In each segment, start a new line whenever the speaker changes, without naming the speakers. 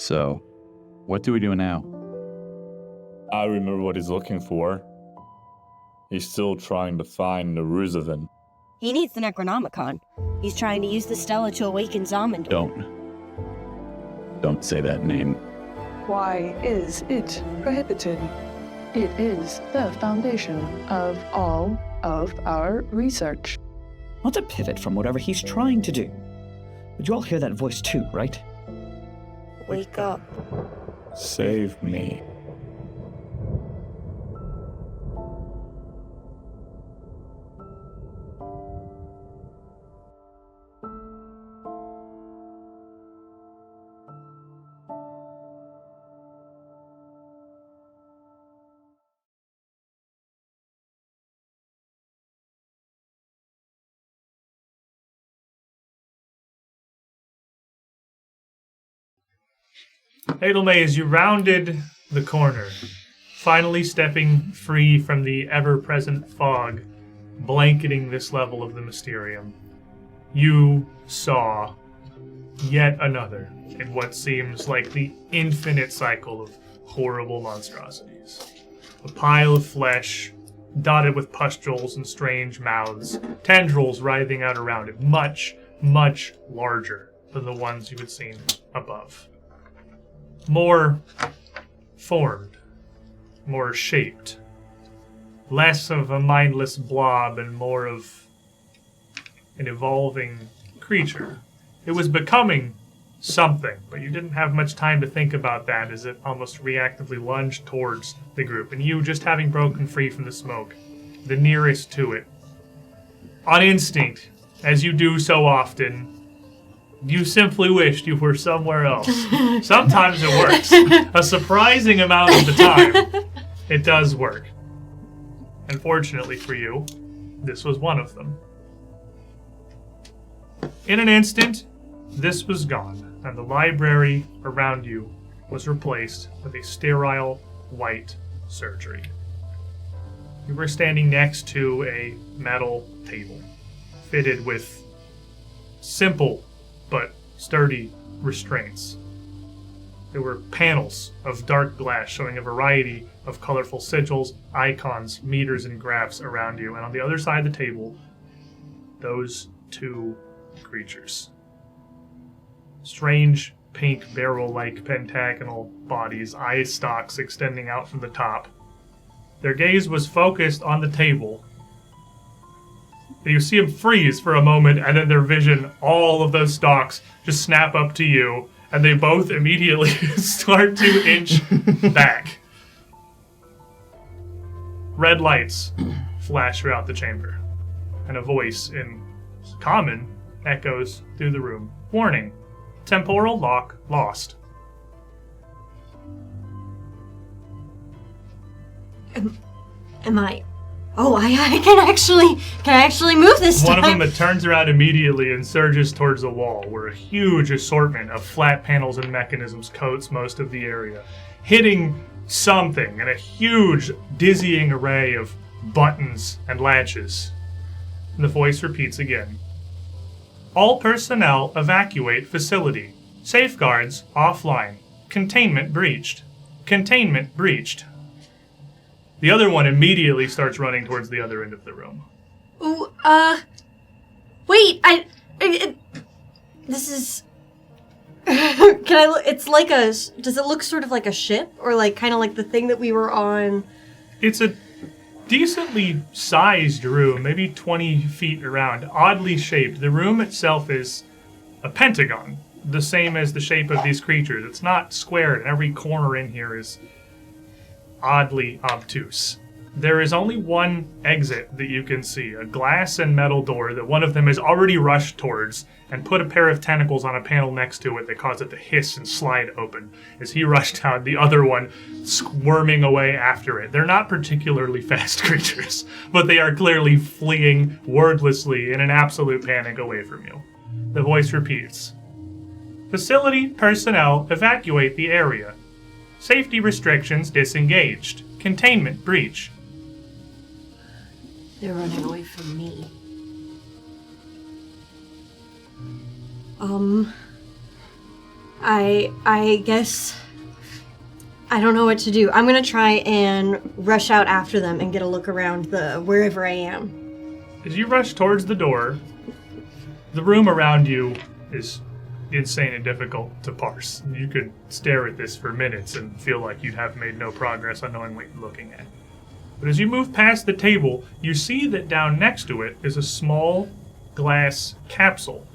So, what do we do now?
I remember what he's looking for. He's still trying to find the Ruzavan.
He needs the Necronomicon. He's trying to use the Stella to awaken Zamindor.
Don't say that name.
Why is it prohibited? It is the foundation of all of our research.
Not to pivot from whatever he's trying to do. But you all hear that voice too, right?
Wake up.
Save me.
Edelmay, as you rounded the corner, finally stepping free from the ever-present fog blanketing this level of the Mysterium, you saw yet another in what seems like the infinite cycle of horrible monstrosities. A pile of flesh, dotted with pustules and strange mouths, tendrils writhing out around it, much, much larger than the ones you had seen above. More formed, more shaped, less of a mindless blob and more of an evolving creature. It was becoming something, but you didn't have much time to think about that as it almost reactively lunged towards the group, and you, just having broken free from the smoke, the nearest to it, on instinct, as you do so often, you simply wished you were somewhere else. Sometimes it works. A surprising amount of the time, it does work. Unfortunately for you, this was one of them. In an instant, this was gone, and the library around you was replaced with a sterile, white surgery. You were standing next to a metal table, fitted with simple but sturdy restraints. There were panels of dark glass showing a variety of colorful sigils, icons, meters, and graphs around you, and on the other side of the table, those two creatures. Strange, pink, barrel-like pentagonal bodies, eye stalks extending out from the top. Their gaze was focused on the table. You see them freeze for a moment, and then their vision, all of those stalks, just snap up to you, and they both immediately start to inch back. Red lights flash throughout the chamber, and a voice in common echoes through the room. Warning, temporal lock lost.
Am I... Oh, I can actually move this time.
One of them that turns around immediately and surges towards the wall, where a huge assortment of flat panels and mechanisms coats most of the area, hitting something in a huge, dizzying array of buttons and latches. And the voice repeats again. All personnel evacuate facility. Safeguards offline. Containment breached. Containment breached. The other one immediately starts running towards the other end of the room.
Ooh, wait, this is... it's like a... Does it look sort of like a ship? Or like, kind of like the thing that we were on?
It's a decently sized room, maybe 20 feet around, oddly shaped. The room itself is a pentagon, the same as the shape of these creatures. It's not squared, and every corner in here is oddly obtuse. There is only one exit that you can see, a glass and metal door that one of them has already rushed towards and put a pair of tentacles on a panel next to it that caused it to hiss and slide open as he rushed out, the other one squirming away after it. They're not particularly fast creatures, but they are clearly fleeing wordlessly in an absolute panic away from you. The voice repeats. Facility personnel evacuate the area. Safety restrictions disengaged. Containment breach.
They're running away from me. I guess I don't know what to do. I'm gonna try and rush out after them and get a look around wherever I am.
As you rush towards the door, the room around you is insane and difficult to parse. You could stare at this for minutes and feel like you'd have made no progress on knowing what you're looking at. But as you move past the table, you see that down next to it is a small glass capsule.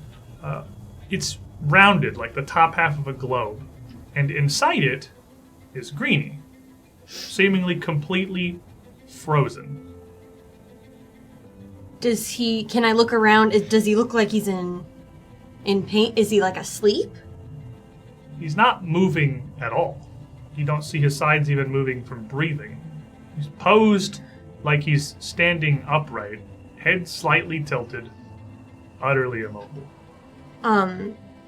It's rounded like the top half of a globe, and inside it is Greenie, seemingly completely frozen.
Can I look around? Does he look like he's in pain? Is he like asleep?
He's not moving at all. You don't see his sides even moving from breathing. He's posed like he's standing upright, head slightly tilted, utterly immobile.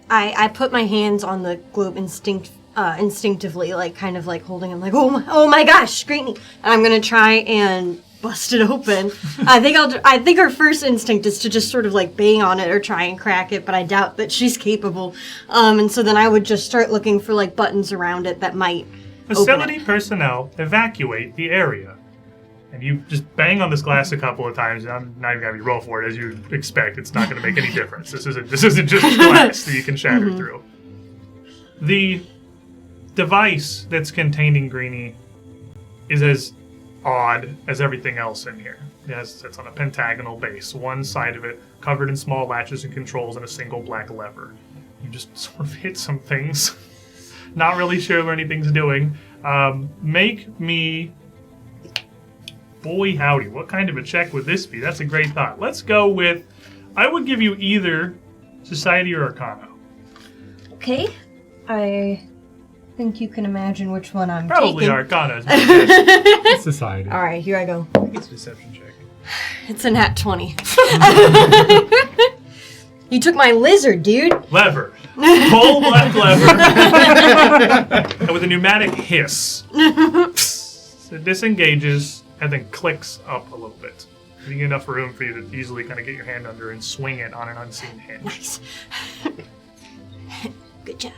I put my hands on the globe instinctively, like kind of like holding him, like oh my gosh, Greenie! And I'm gonna try and bust it open. I think our first instinct is to just sort of like bang on it or try and crack it, but I doubt that she's capable. And so then I would just start looking for like buttons around it that might
Facility
open it.
personnel evacuate the area. And you just bang on this glass a couple of times, and I'm not even gonna be roll for it as you expect. It's not gonna make any difference. This isn't just glass that you can shatter through. The device that's containing Greenie is as odd as everything else in here. It's on a pentagonal base, one side of it covered in small latches and controls and a single black lever. You just sort of hit some things. Not really sure what anything's doing. Make me... Boy howdy, what kind of a check would this be? That's a great thought. Let's go with... I would give you either Society or Arcana.
Okay. I think you can imagine which one I'm
Probably
taking.
Arcana is my guess.
Society.
All right, here I go.
It's a deception check.
It's a nat 20. You took my lizard, dude.
Lever. Pull black lever. And with a pneumatic hiss, it disengages and then clicks up a little bit, giving you enough room for you to easily kind of get your hand under and swing it on an unseen hinge.
Nice. Good job.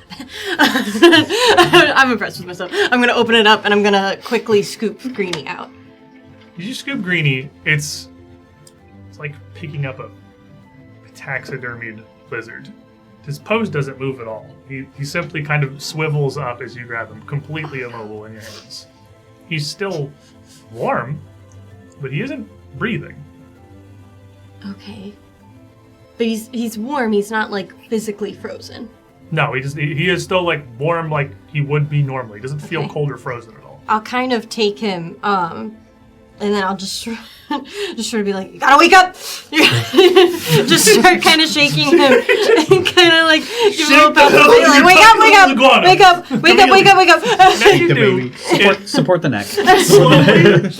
I'm impressed with myself. I'm going to open it up and I'm going to quickly scoop Greenie out.
As you scoop Greenie, it's like picking up a taxidermied lizard. His pose doesn't move at all. He simply kind of swivels up as you grab him, completely immobile in your hands. He's still warm, but he isn't breathing.
Okay. But he's warm. He's not like physically frozen.
No, he is still like warm like he would be normally. He doesn't feel cold or frozen at all.
I'll kind of take him, and then I'll just sort of be like, you gotta wake up! Just start kind of shaking him and kind of like give him a little pat. Like, wake up!
Now you do.
Support the neck.
Slowly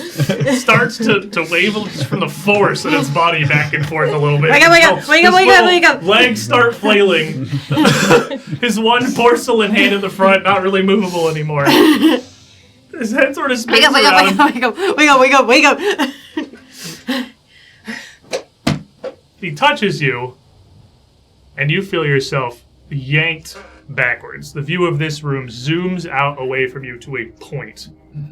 starts to wave just from the force in its body back and forth a little bit.
Wake up!
Legs start flailing. His one porcelain hand in the front, not really movable anymore. His head sort of spins around.
Wake up!
He touches you, and you feel yourself yanked backwards. The view of this room zooms out away from you to a point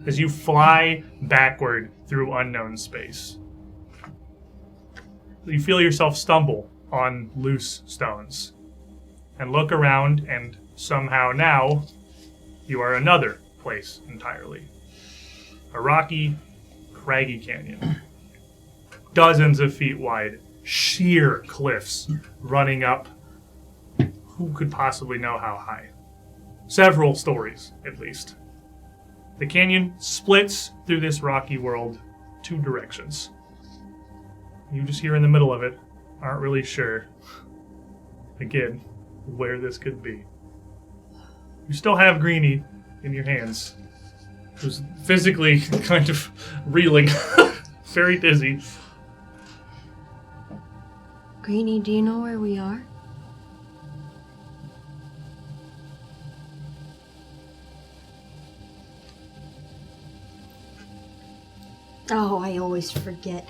as you fly backward through unknown space. You feel yourself stumble on loose stones and look around, and somehow now you are another place entirely. A rocky, craggy canyon. Dozens of feet wide, sheer cliffs running up. Who could possibly know how high? Several stories, at least. The canyon splits through this rocky world two directions. You just here in the middle of it aren't really sure, again, where this could be. You still have Greenie in your hands, who's physically kind of reeling, very dizzy.
Greenie, do you know where we are? Oh, I always forget.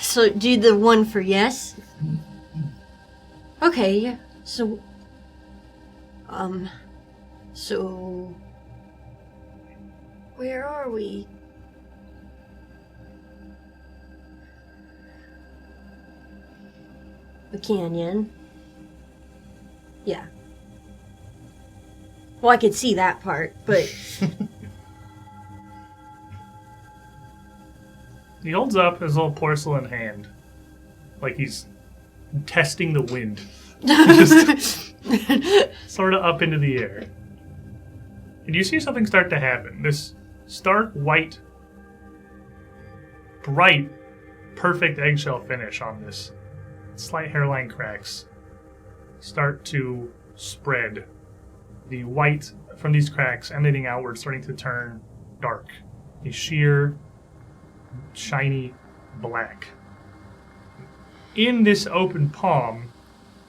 So, do the one for yes? Okay, yeah. So, So, where are we? The canyon. Yeah. Well, I could see that part, but...
He holds up his little porcelain hand, like he's testing the wind. Just sort of up into the air. And you see something start to happen. This stark white, bright, perfect eggshell finish on this slight hairline cracks start to spread. The white from these cracks emanating outward starting to turn dark. A sheer, shiny black. In this open palm,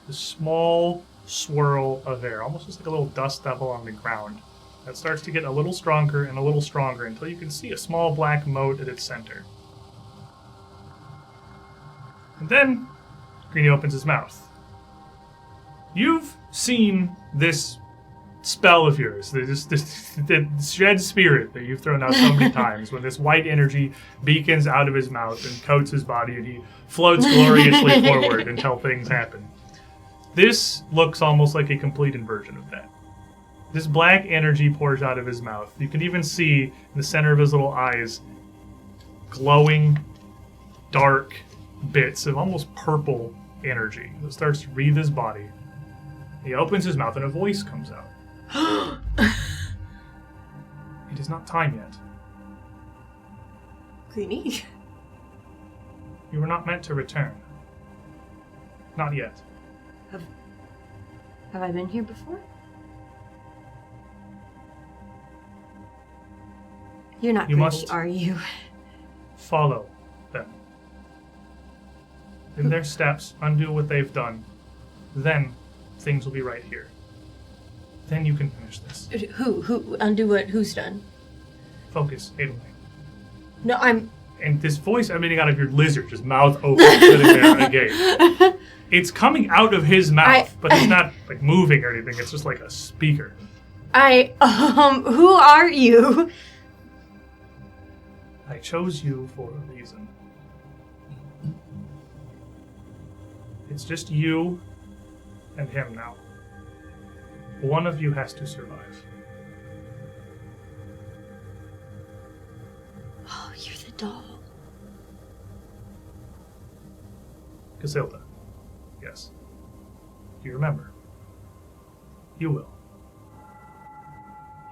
a small swirl of air, almost just like a little dust devil on the ground, that starts to get a little stronger and a little stronger until you can see a small black mote at its center. And then, Greenie opens his mouth. You've seen this spell of yours, the shed spirit that you've thrown out so many times, when this white energy beacons out of his mouth and coats his body and he floats gloriously forward until things happen. This looks almost like a complete inversion of that. This black energy pours out of his mouth. You can even see in the center of his little eyes glowing, dark bits of almost purple energy that starts to wreathe his body. He opens his mouth and a voice comes out. It is not time yet.
Greenie?
You were not meant to return. Not yet.
Have I been here before? You're not
You
Greenie,
must-
are you?
Follow them. In their steps, undo what they've done. Then things will be right here. Then you can finish this.
Who? Undo what? Who's done?
Focus, Edelweiss.
No, I'm...
And this voice emanating out of your lizard, just mouth open, sitting there agape. It's coming out of his mouth, but it's not like moving or anything. It's just like a speaker.
who are you?
I chose you for a reason. It's just you and him now. One of you has to survive.
Oh, you're the doll.
Casilda. Yes. Do you remember? You will.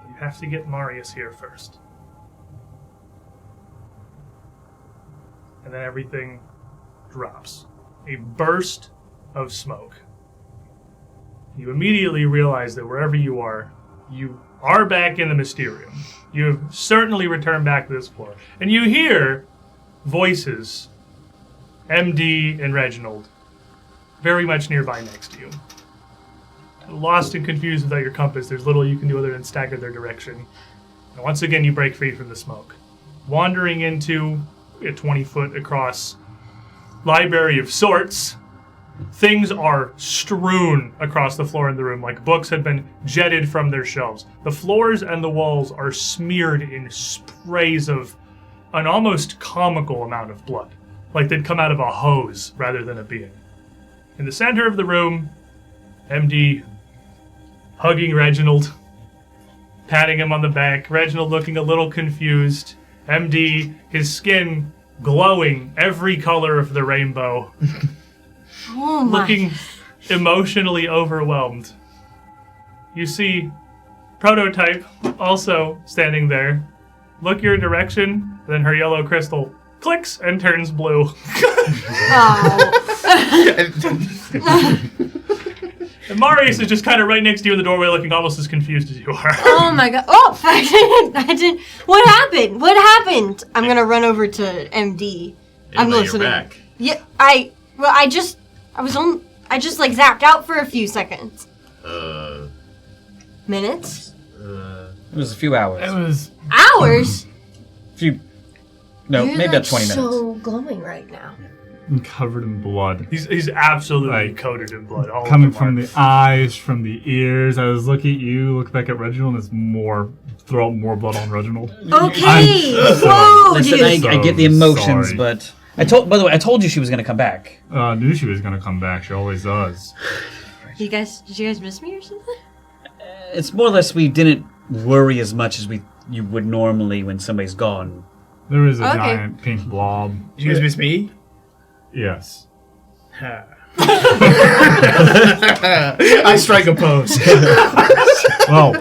You have to get Marius here first. And then everything drops. A burst of smoke. You immediately realize that wherever you are back in the Mysterium. You have certainly returned back to this floor. And you hear voices, MD and Reginald, very much nearby next to you. Lost and confused without your compass, there's little you can do other than stagger their direction. And once again, you break free from the smoke. Wandering into a 20-foot across library of sorts. Things are strewn across the floor in the room, like books had been jetted from their shelves. The floors and the walls are smeared in sprays of an almost comical amount of blood, like they'd come out of a hose rather than a being. In the center of the room, MD hugging Reginald, patting him on the back, Reginald looking a little confused, MD, his skin glowing every color of the rainbow.
Oh my.
Looking emotionally overwhelmed. You see Prototype also standing there. Look your direction, then her yellow crystal clicks and turns blue. And Marius is just kind of right next to you in the doorway looking almost as confused as you are.
Oh my god. Oh, I didn't. What happened? What happened? I'm gonna run over to MD. I'm listening.
You're back.
Yeah, I just like zapped out for a few seconds. Minutes?
It was a few hours.
It was
Hours?
No,
You're
maybe
like
about 20 minutes.
so glowing right now.
and covered in blood.
He's absolutely
Like,
coated in blood. All
Coming
of them
from
are.
the eyes, from the ears. I was looking at you, look back at Reginald, and it's more, throw out more blood on Reginald.
Okay. Whoa,
Listen,
dude.
I get the emotions,
sorry.
but by the way, I told you she was going to come back.
I knew she was going to come back. She always does.
Did you guys miss me or something?
It's more or less we didn't worry as much as you would normally when somebody's gone.
There is a
Okay.
giant pink blob.
Did you guys miss me?
Yes.
I strike a pose.
Well,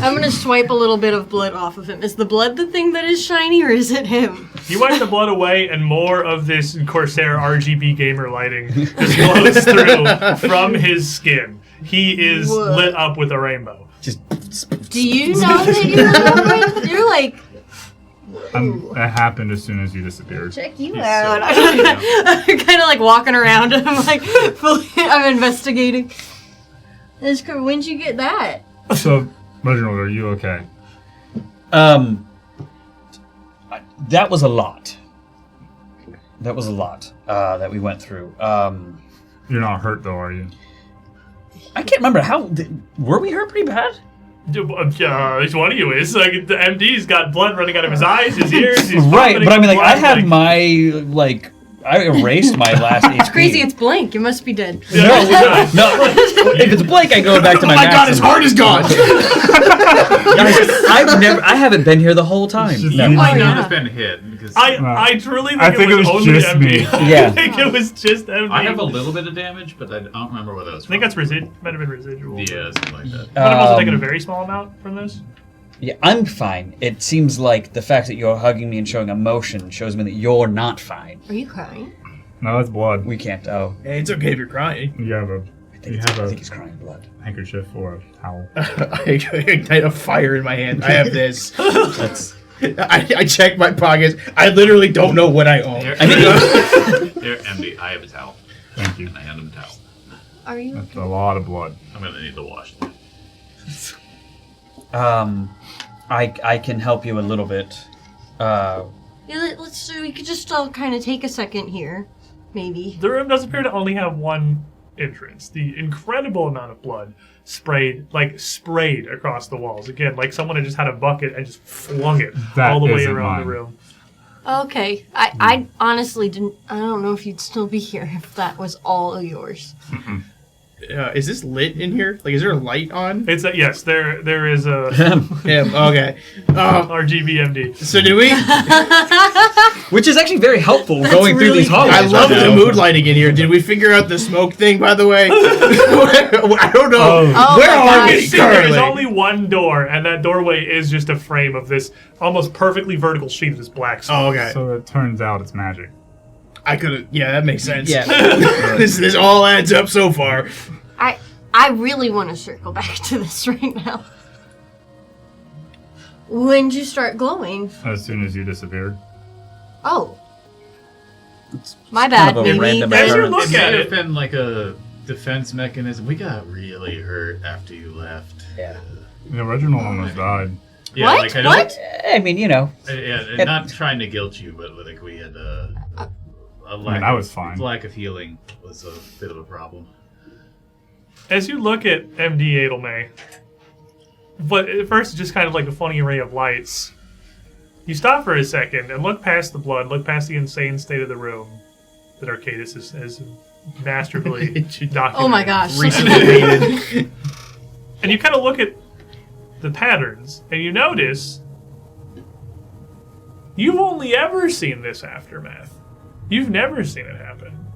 I'm gonna swipe a little bit of blood off of him. Is the blood the thing that is shiny, or is it him?
You wipe the blood away, and more of this Corsair RGB gamer lighting just glows through from his skin. He is
What?
lit up with a rainbow.
Just
Do you know that you're like
it happened as soon as you disappeared.
check you out? I'm kind of like walking around. And I'm like, I'm investigating. When'd you get that?
So, Reginald, are you okay?
that was a lot. That was a lot that we went through.
You're not hurt, though, are you?
I can't remember were we hurt pretty bad?
Which one of you is? Like, the MD's got blood running out of his eyes, his ears. He's
Right, but I mean, like, I
blood,
have my I erased my last HP.
It's crazy. It's blank. You must be dead.
No. If it's blank, I go back to my.
Oh my god, his heart is gone!
I haven't been here the whole time.
Just
No.
you.
Might
Oh,
not
yeah.
have been hit because
I truly think,
I think
it was only
just
MD.
me.
Yeah.
I think it was just MD.
I have a little bit of damage, but I don't remember where that was
I
from.
think that's might have been residual.
Yeah, something like that.
But I'm also taking a very small amount from this.
Yeah, I'm fine. It seems like the fact that you're hugging me and showing emotion shows me that you're not fine.
Are you crying?
No, that's blood.
We can't. Oh,
Hey, it's okay if you're crying.
You have a
I think he's crying blood.
handkerchief or a towel.
I ignite a fire in my hand. I have this.
That's.
I check my pockets. I literally don't know what I own.
Here,
I mean,
here, MD, I have a towel.
Thank you.
And I hand him a towel.
Are you?
That's a lot of blood.
I'm gonna need to wash it.
I can help you a little bit.
Yeah, let's. We could just all kind of take a second here, maybe.
The room does appear to only have one entrance. The incredible amount of blood sprayed across the walls. Again, like someone had just had a bucket and just flung it
That
all the way
isn't
around
mine.
the room.
Okay, I honestly didn't. I don't know if you'd still be here if that was all yours.
Is this lit in here? Like, is there a light on?
It's a, yes, there is a
Yeah, okay.
RGBMD.
So do we?
Which is actually very helpful going through
really
these hallways.
I love
right
the
now.
mood lighting in here. Did we figure out the smoke thing, by the way? I don't know.
Oh
Where
my
are
gosh.
we
See, there is
currently?
only one door, and that doorway is just a frame of this almost perfectly vertical sheet of this black smoke.
Oh, okay.
So it turns out it's magic.
I could have. Yeah, that makes sense.
Yeah.
this all adds up so far.
I really want to circle back to this right now. When'd you start glowing?
As soon as you disappeared.
Oh. My bad,
kind of a
maybe.
random
but-
As you
occurrence.
look
It
at
might
it,
have been like a defense mechanism. We got really hurt after you left.
Yeah.
Yeah, Reginald almost died.
Yeah,
What?
like I
What?
I mean, you know.
Yeah, not trying to guilt you, but like we had a lack.
I was fine.
Lack of healing was a bit of a problem.
as you look at MD Adelmay, but at first it's just kind of like a funny array of lights. You stop for a second and look past the blood, look past the insane state of the room that Arcadis has masterfully documented.
Oh my gosh.
Recently
And you kind of look at the patterns, and you notice you've only ever seen this aftermath. You've never seen it happen.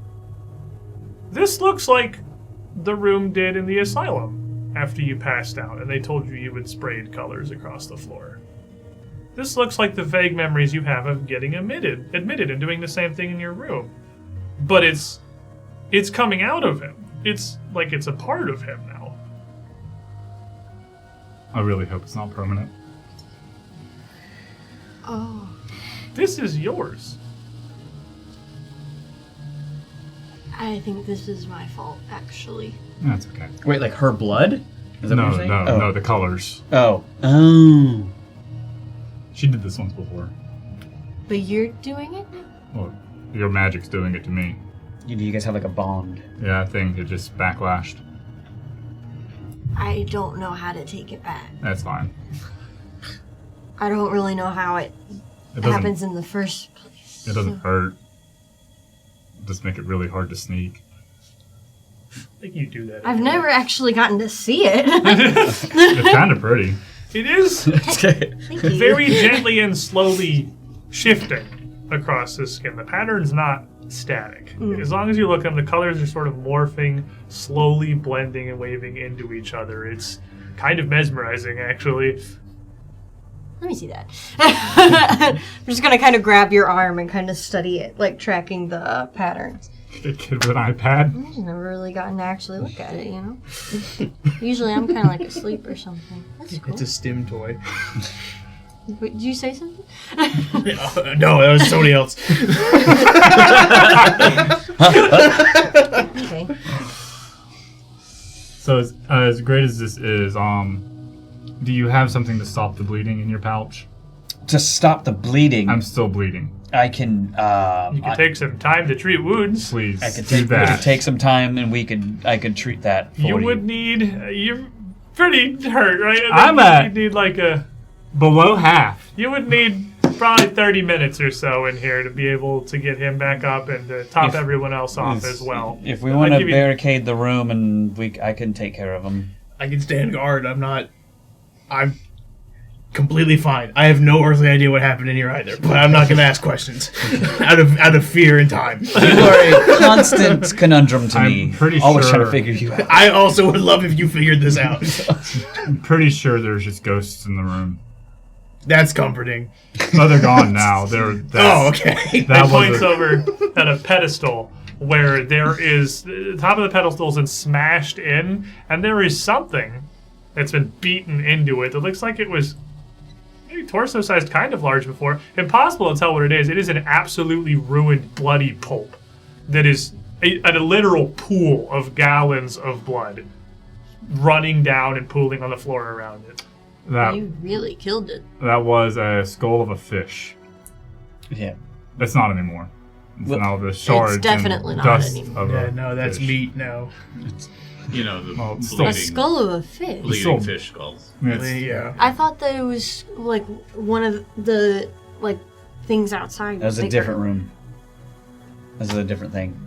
This looks like the room did in the asylum after you passed out and they told you you had sprayed colors across the floor. This looks like the vague memories you have of getting admitted and doing the same thing in your room. But it's coming out of him. It's like it's a part of him now.
I really hope it's not permanent.
Oh.
This is yours.
I think this is my fault, actually.
That's okay.
Wait, like her blood? Is that
No,
what you're saying?
no, the colors.
Oh. Oh.
She did this once before.
But you're doing it now?
Well, your magic's doing it to me.
You guys have like a bond.
Yeah, I think it just backlashed.
I don't know how to take it back.
That's fine.
I don't really know how it happens in the first place.
It doesn't hurt. Just make it really hard to sneak.
I think you do that.
I've never actually gotten to see it.
It's kind of pretty.
It is
Thank you.
very gently and slowly shifting across the skin. The pattern's not static. As long as you look at them, the colors are sort of morphing, slowly blending and waving into each other. It's kind of mesmerizing, actually.
Let me see that. I'm just gonna kind of grab your arm and kind of study it, like tracking the patterns.
The kid with an iPad.
I've never really gotten to actually look at it, you know? Usually I'm kind of like asleep or something. That's cool.
It's a stim toy.
Wait, did you say something?
No, that was somebody else.
Okay.
So as great as this is, do you have something to stop the bleeding in your pouch?
To stop the bleeding,
I'm still bleeding.
I can.
You can take some time to treat wounds.
Please,
I could
do that.
take some time, and I could treat that. For
You would need. You're pretty hurt, right?
I'm at-
You need like a.
Below half.
You would need probably 30 minutes or so in here to be able to get him back up and to top everyone else off as well.
If we want to barricade the room, and I can take care of him.
I can stand guard. I'm completely fine. I have no earthly idea what happened in here either, but I'm not going to ask questions out of fear and time.
You are a constant conundrum to me.
I'm pretty
Always
sure.
trying to figure you out.
I also would love if you figured this out.
I'm pretty sure there's just ghosts in the room.
That's comforting.
Oh, they're gone now.
Oh, okay.
That
He points
was
over at a pedestal where there is the top of the pedestal is smashed in, and there is something that's been beaten into it. It looks like it was maybe torso-sized, kind of large before. Impossible to tell what it is. It is an absolutely ruined, bloody pulp that is a literal pool of gallons of blood running down and pooling on the floor around it.
You really killed it.
That was a skull of a fish.
Yeah.
It's not anymore. It's
Well,
now the shards
definitely
and
not
dust
anymore.
of
Yeah,
a
no, that's
fish.
meat now.
You know, the
Well, it's
A
bleeding,
skull of a fish.
bleeding
Still-
fish skulls.
It's-
Yeah.
I thought that it was like one of the like things outside.
That was a
bigger.
different room. This is a different thing.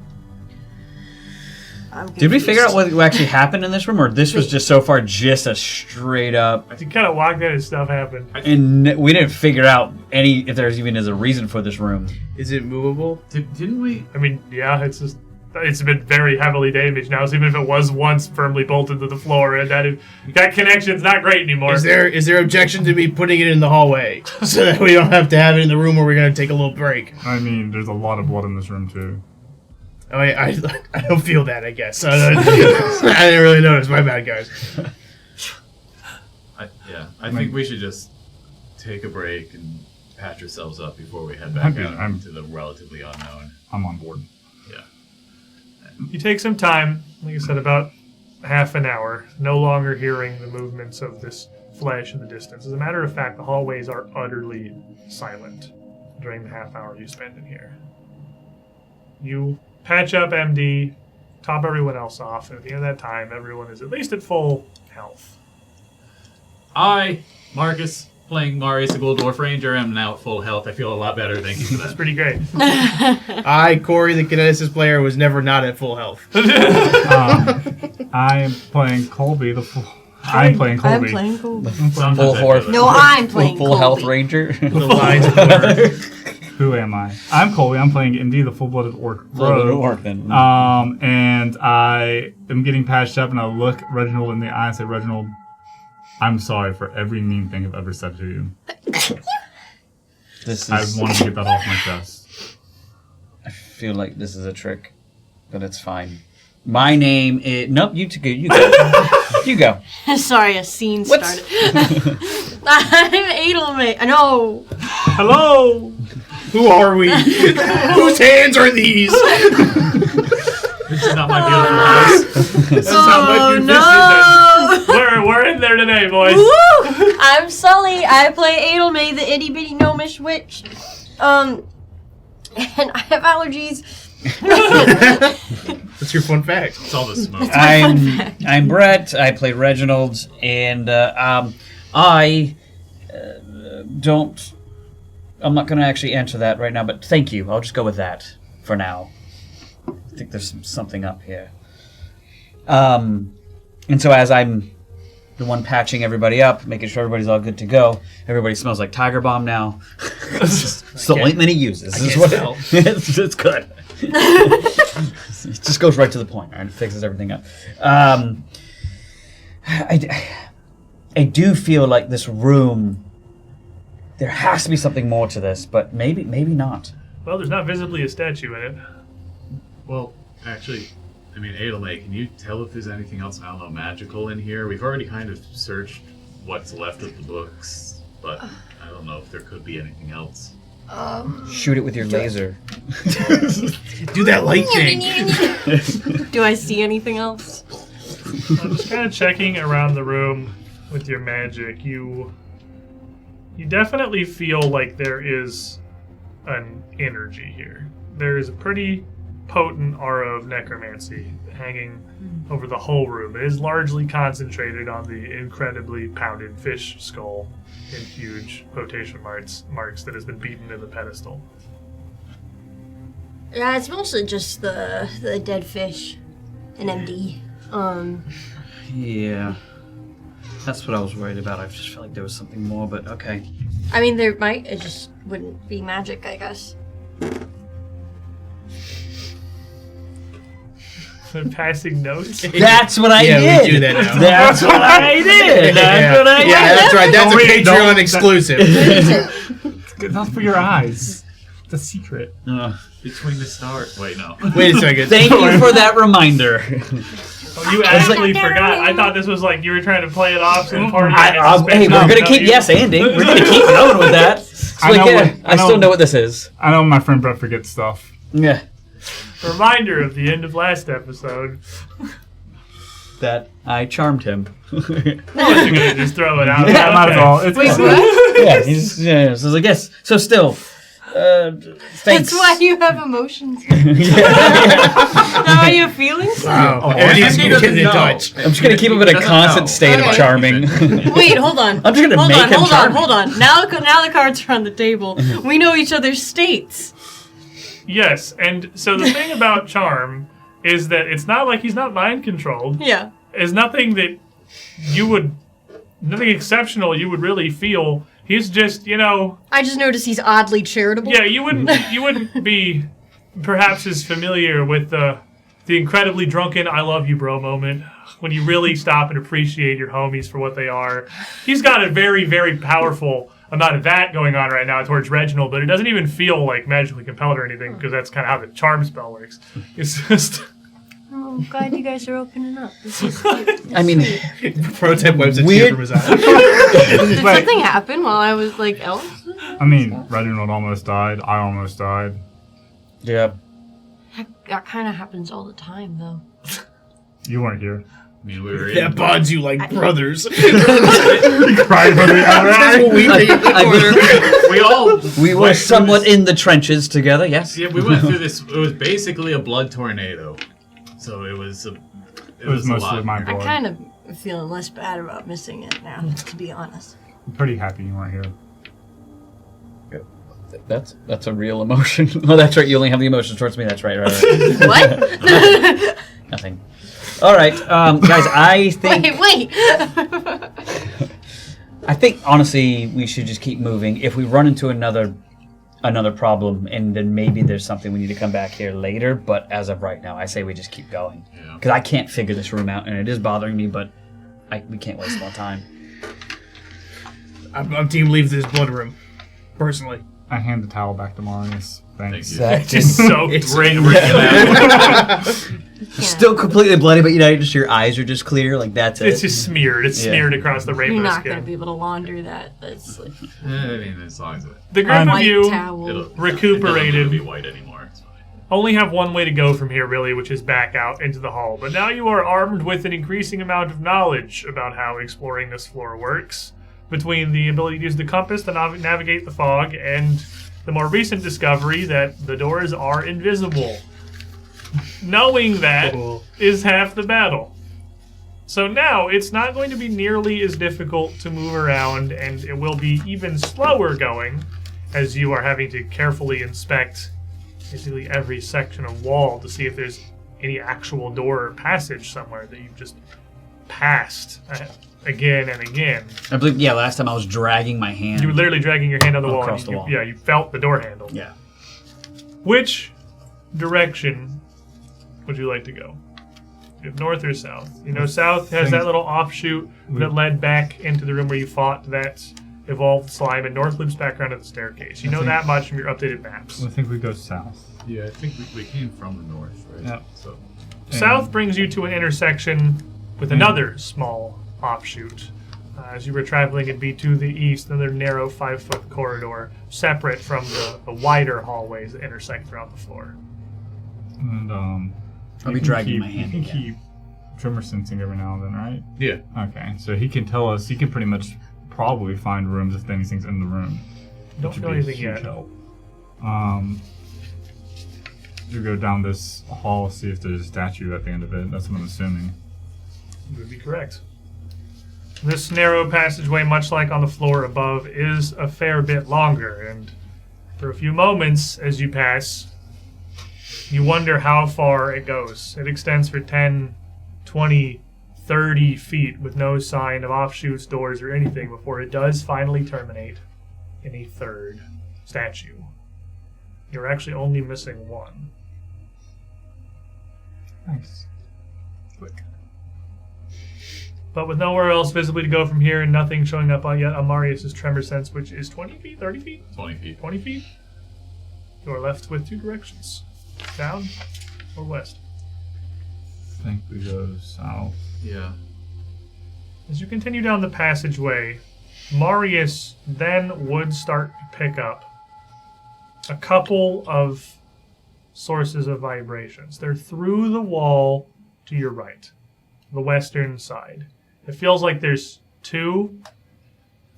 I'm
Did we figure out
confused.
what actually happened in this room, or this was just so far just a straight up?
You kind of walked in and stuff happened.
And we didn't figure out if there's even a reason for this room.
Is it movable?
Didn't we?
I mean, yeah, it's been very heavily damaged now. So even if it was once firmly bolted to the floor, and that connection's not great anymore.
Is there objection to me putting it in the hallway so that we don't have to have it in the room where we're going to take a little break?
I mean, there's a lot of blood in this room, too.
I don't feel that, I guess. I didn't really notice. My bad, guys.
I think we should just take a break and patch ourselves up before we head back out into the relatively unknown.
I'm on board.
Yeah.
You take some time, like I said, about half an hour, no longer hearing the movements of this flesh in the distance. As a matter of fact, the hallways are utterly silent during the half hour you spend in here. You patch up MD, top everyone else off, and at the end of that time, everyone is at least at full health.
I, Marcus, playing Marius the Gold Dwarf Ranger, am now at full health. I feel a lot better. Thank you for
It's
that.
pretty great.
I, Corey, the kineticist player, was never not at full health.
I am playing Colby, I'm playing Colby.
I'm playing cool.
Sometimes
Full
I
horse.
feel
No, I'm playing
Full health
Colby.
ranger.
The lines of blur.
Who am I? I'm Colby. I'm playing MD, the full-blooded orc rogue. And I am getting patched up, and I look Reginald in the eye and say, Reginald, I'm sorry for every mean thing I've ever said to you. I wanted to get that off my chest.
I feel like this is a trick, but it's fine. My name is... Nope, you go. You go.
Sorry, a scene started. I'm Edelmate. No.
Hello! Who are we? Whose hands are these?
This is not my beautiful house.
This is how my beautiful
No.
We're in there today, boys.
Woo! I'm Sully. I play Edelmate, the itty bitty gnomish witch. And I have allergies.
That's your fun fact.
It's all the smoke.
I'm Brett. I play Reginald, and I don't. I'm not going to actually answer that right now, but thank you. I'll just go with that for now. I think there's something up here. And so as I'm the one patching everybody up, making sure everybody's all good to go, everybody smells like Tiger Balm now. It's the ointment he uses. This is what it's good. It just goes right to the point, right? It fixes everything up. I do feel like this room, there has to be something more to this, but maybe not.
Well, there's not visibly a statue in it.
Well, actually, I mean, Adelaide, can you tell if there's anything else, I don't know, magical in here? We've already kind of searched what's left of the books, but I don't know if there could be anything else.
Shoot it with your laser.
Do that light thing.
Do I see anything else?
I'm just kind of checking around the room with your magic. You definitely feel like there is an energy here. There is a pretty potent aura of necromancy hanging over the whole room. It is largely concentrated on the incredibly pounded fish skull in huge quotation marks that has been beaten in the pedestal.
Yeah, it's mostly just the dead fish and MD.
Yeah. That's what I was worried about. I just felt like there was something more, but okay.
I mean, there might. It just wouldn't be magic, I guess.
Passing notes.
That's what I did.
Yeah, we do that now.
That's what I did. That's what I did.
Yeah, that's right. That's a Patreon exclusive.
That's for your eyes. It's a secret.
Between the stars. Wait, no.
Wait a second.
Thank you for that reminder.
Oh, you actually forgot. I thought this was like you were trying to play it off and part of
hey, we're gonna keep Andy. We're gonna keep going with that. So I still know what this is.
I know my friend Brett forgets stuff.
Yeah.
Reminder of the end of last episode.
That I charmed him.
I wasn't gonna just throw it out.
Yeah, not at all. It's
Wait, what?
Yeah, so I guess. So still, thanks.
That's why you have emotions. Now are you feelings?
Wow. Andy's getting in touch.
I'm just gonna keep him in a constant state of charming.
Wait, hold on.
I'm just gonna make him charming.
Hold on. Now the cards are on the table. We know each other's states.
Yes, and so the thing about charm is that it's not like he's not mind controlled.
Yeah.
There's nothing that nothing exceptional you would really feel. He's just,
I just noticed he's oddly charitable.
Yeah, you wouldn't be perhaps as familiar with the incredibly drunken "I love you, bro" moment when you really stop and appreciate your homies for what they are. He's got a very, very powerful amount of that going on right now towards Reginald, but it doesn't even feel like magically compelled or anything because that's kind of how the charm spell works. It's just.
Oh, I'm glad you guys are opening up. This is cute.
I mean,
Prototype wipes a tear from his eye.
Did something happen while I was like else?
I mean, Reginald almost died. I almost died.
Yeah.
That kind of happens all the time, though.
You weren't here.
I mean, we were
That bonds you like brothers.
Cried for the
We were somewhat in the trenches together, yes.
Yeah, we went through this. It was basically a blood tornado. So it was a
mostly
lot.
my blood.
I'm kind of feeling less bad about missing it now, to be honest.
I'm pretty happy you weren't here.
That's a real emotion. Oh, that's right. You only have the emotions towards me. That's right.
What?
Nothing. All right, guys. I think.
Wait.
I think honestly, we should just keep moving. If we run into another problem, and then maybe there's something we need to come back here later. But as of right now, I say we just keep going because I can't figure this room out, and it is bothering me. But we can't waste more time.
I'm team leave this blood room, personally.
I hand the towel back to Marius. Thanks.
That
just soaked right.
Still completely bloody, but just your eyes are just clear. Like that's it.
It's just smeared. It's smeared across the rainbow.
You're not
skin.
going to be able to launder that. That's like
I mean, as long as
the group of you
towel.
recuperated.
It'll be white anymore. It's fine.
Only have one way to go from here, really, which is back out into the hall. But now you are armed with an increasing amount of knowledge about how exploring this floor works, between the ability to use the compass to navigate the fog and the more recent discovery that the doors are invisible. knowing that is half the battle. So now it's not going to be nearly as difficult to move around, and it will be even slower going as you are having to carefully inspect basically every section of wall to see if there's any actual door or passage somewhere that you've just passed again and again.
I believe, last time I was dragging my hand.
You were literally dragging your hand on the wall.
Across the wall.
Yeah, you felt the door handle.
Yeah.
Which direction would you like to go? You have north or south? You know, south has that little offshoot that led back into the room where you fought that evolved slime, and north loops back around to the staircase. You know that much from your updated maps.
I think we go south.
Yeah, I think we came from the north, right?
Yeah.
So
South brings you to an intersection with another small offshoot. As you were traveling, it'd be to the east, another narrow 5-foot corridor, separate from the wider hallways that intersect throughout the floor.
And
I'll be dragging my hand
You can
again.
keep tremor sensing every now and then, right?
yeah.
Okay, so he can tell us. He can pretty much probably find rooms if anything's in the room.
Don't
which
know
would be a
anything
huge
yet.
help. You go down this hall, see if there's a statue at the end of it. That's what I'm assuming.
You would be correct. This narrow passageway, much like on the floor above, is a fair bit longer, and for a few moments as you pass, you wonder how far it goes. It extends for 10, 20, 30 feet with no sign of offshoots, doors, or anything before it does finally terminate in a third statue. You're actually only missing one.
Nice. Quick.
But with nowhere else visibly to go from here and nothing showing up on yet on Marius' tremor sense, which is 20 feet, 30 feet?
20 feet.
20 feet? You are left with two directions. Down or west.
I think we go south.
Yeah.
As you continue down the passageway, Marius then would start to pick up a couple of sources of vibrations. They're through the wall to your right, the western side. It feels like there's 2,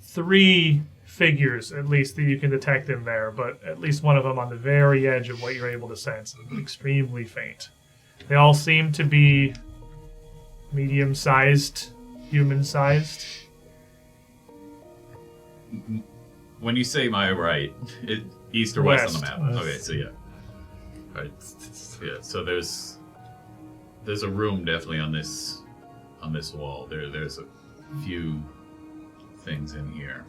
3 figures, at least, that you can detect in there, but at least one of them on the very edge of what you're able to sense, extremely faint. They all seem to be medium-sized, human-sized.
When you say my right, east or west on the map?
West.
Okay, so yeah. Right. Yeah, so there's a room definitely on this wall. There's a few things in here.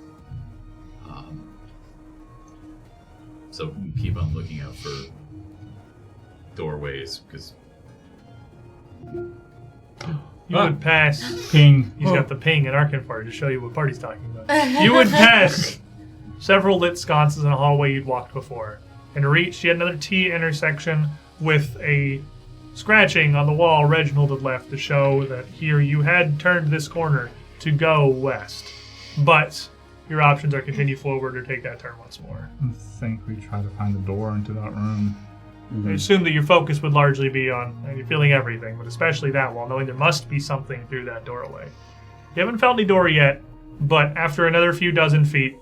So keep on looking out for doorways because
You would pass.
Ping.
He's got the ping in Arkanfar to show you what party's talking about. You would pass several lit sconces in a hallway you'd walked before and reach yet another T intersection with a scratching on the wall Reginald had left to show that here you had turned this corner to go west. But your options are continue forward or take that turn once more.
I think we try to find a door into that room.
I assume that your focus would largely be on you're feeling everything, but especially that wall, knowing there must be something through that doorway. You haven't found any door yet, but after another few dozen feet,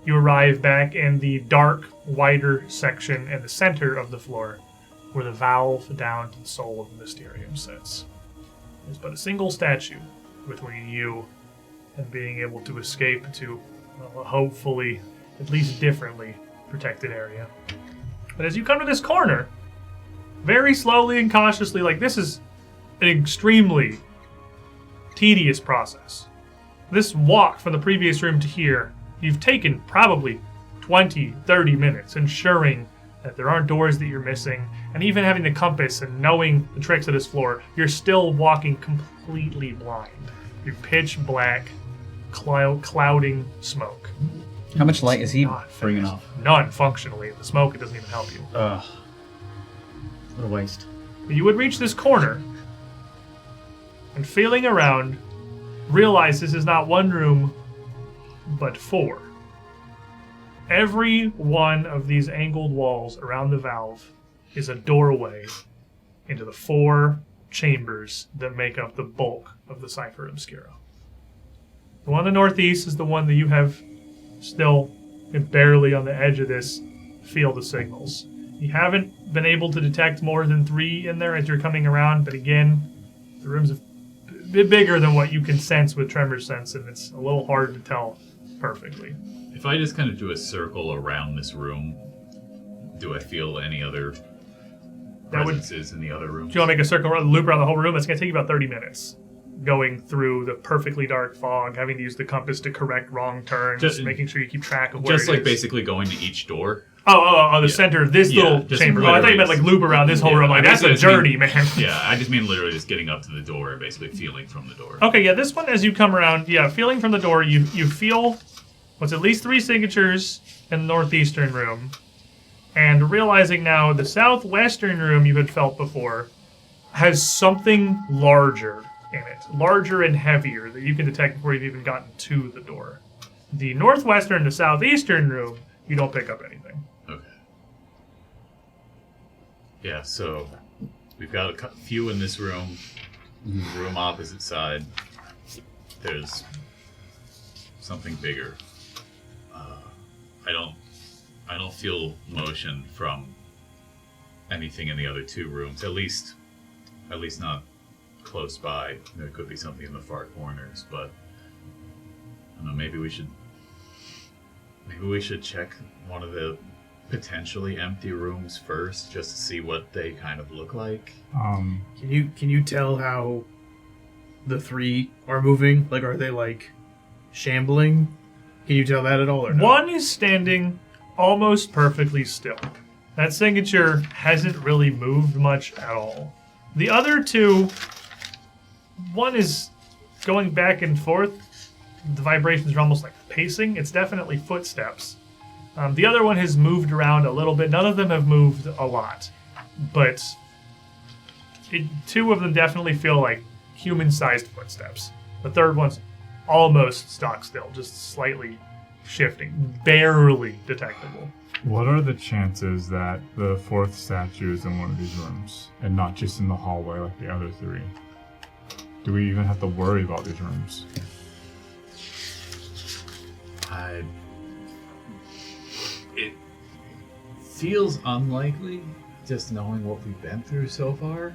you arrive back in the dark, wider section in the center of the floor, where the valve down to the soul of the Mysterium sits. There's but a single statue between you and being able to escape to a hopefully, at least differently, protected area. But as you come to this corner, very slowly and cautiously, like this is an extremely tedious process. This walk from the previous room to here, you've taken probably 20, 30 minutes, ensuring that there aren't doors that you're missing, and even having the compass and knowing the tricks of this floor, you're still walking completely blind. You're pitch black, clouding smoke.
How much light is he
Not
bringing
fast.
off?
None, functionally. The smoke, it doesn't even help you.
Ugh. What a waste.
You would reach this corner, and feeling around, realize this is not one room, but 4. Every one of these angled walls around the valve is a doorway into the 4 chambers that make up the bulk of the Cipher Obscura. The one in the northeast is the one that you have still barely on the edge of this field of signals. You haven't been able to detect more than 3 in there as you're coming around, but again, the room's a bit bigger than what you can sense with tremor sense, and it's a little hard to tell perfectly.
If I just kind of do a circle around this room, do I feel any other presences in the other rooms?
Do you want to make a circle around the loop around the whole room? It's going to take you about 30 minutes. Going through the perfectly dark fog, having to use the compass to correct wrong turns, just making sure you keep track of where it is.
Just like basically going to each door?
The center of this little chamber. Oh, I thought you meant like loop around this whole room. Like, that's a journey, man.
Yeah, I just mean literally just getting up to the door and basically feeling from the door.
Okay, yeah, this one, as you come around, feeling from the door, you feel what's at least 3 signatures in the northeastern room, and realizing now the southwestern room you had felt before has something larger in it. Larger and heavier that you can detect before you've even gotten to the door. The northwestern and the southeastern room, you don't pick up anything.
Okay. Yeah, so we've got a few in this room. Room opposite side. There's something bigger. I don't feel motion from anything in the other 2 rooms. At least not close by. There could be something in the far corners, but I don't know. Maybe we should check one of the potentially empty rooms first, just to see what they kind of look like.
Can you tell how the 3 are moving? Like, are they like shambling? Can you tell that at all, or no?
One is standing almost perfectly still. That signature hasn't really moved much at all. The other 2, one is going back and forth. The vibrations are almost like pacing. It's definitely footsteps. The other one has moved around a little bit. None of them have moved a lot. But 2 of them definitely feel like human-sized footsteps. The third one's almost stock still, just slightly shifting. Barely detectable.
What are the chances that the 4th statue is in one of these rooms and not just in the hallway like the other 3? Do we even have to worry about these rooms?
It feels unlikely, just knowing what we've been through so far.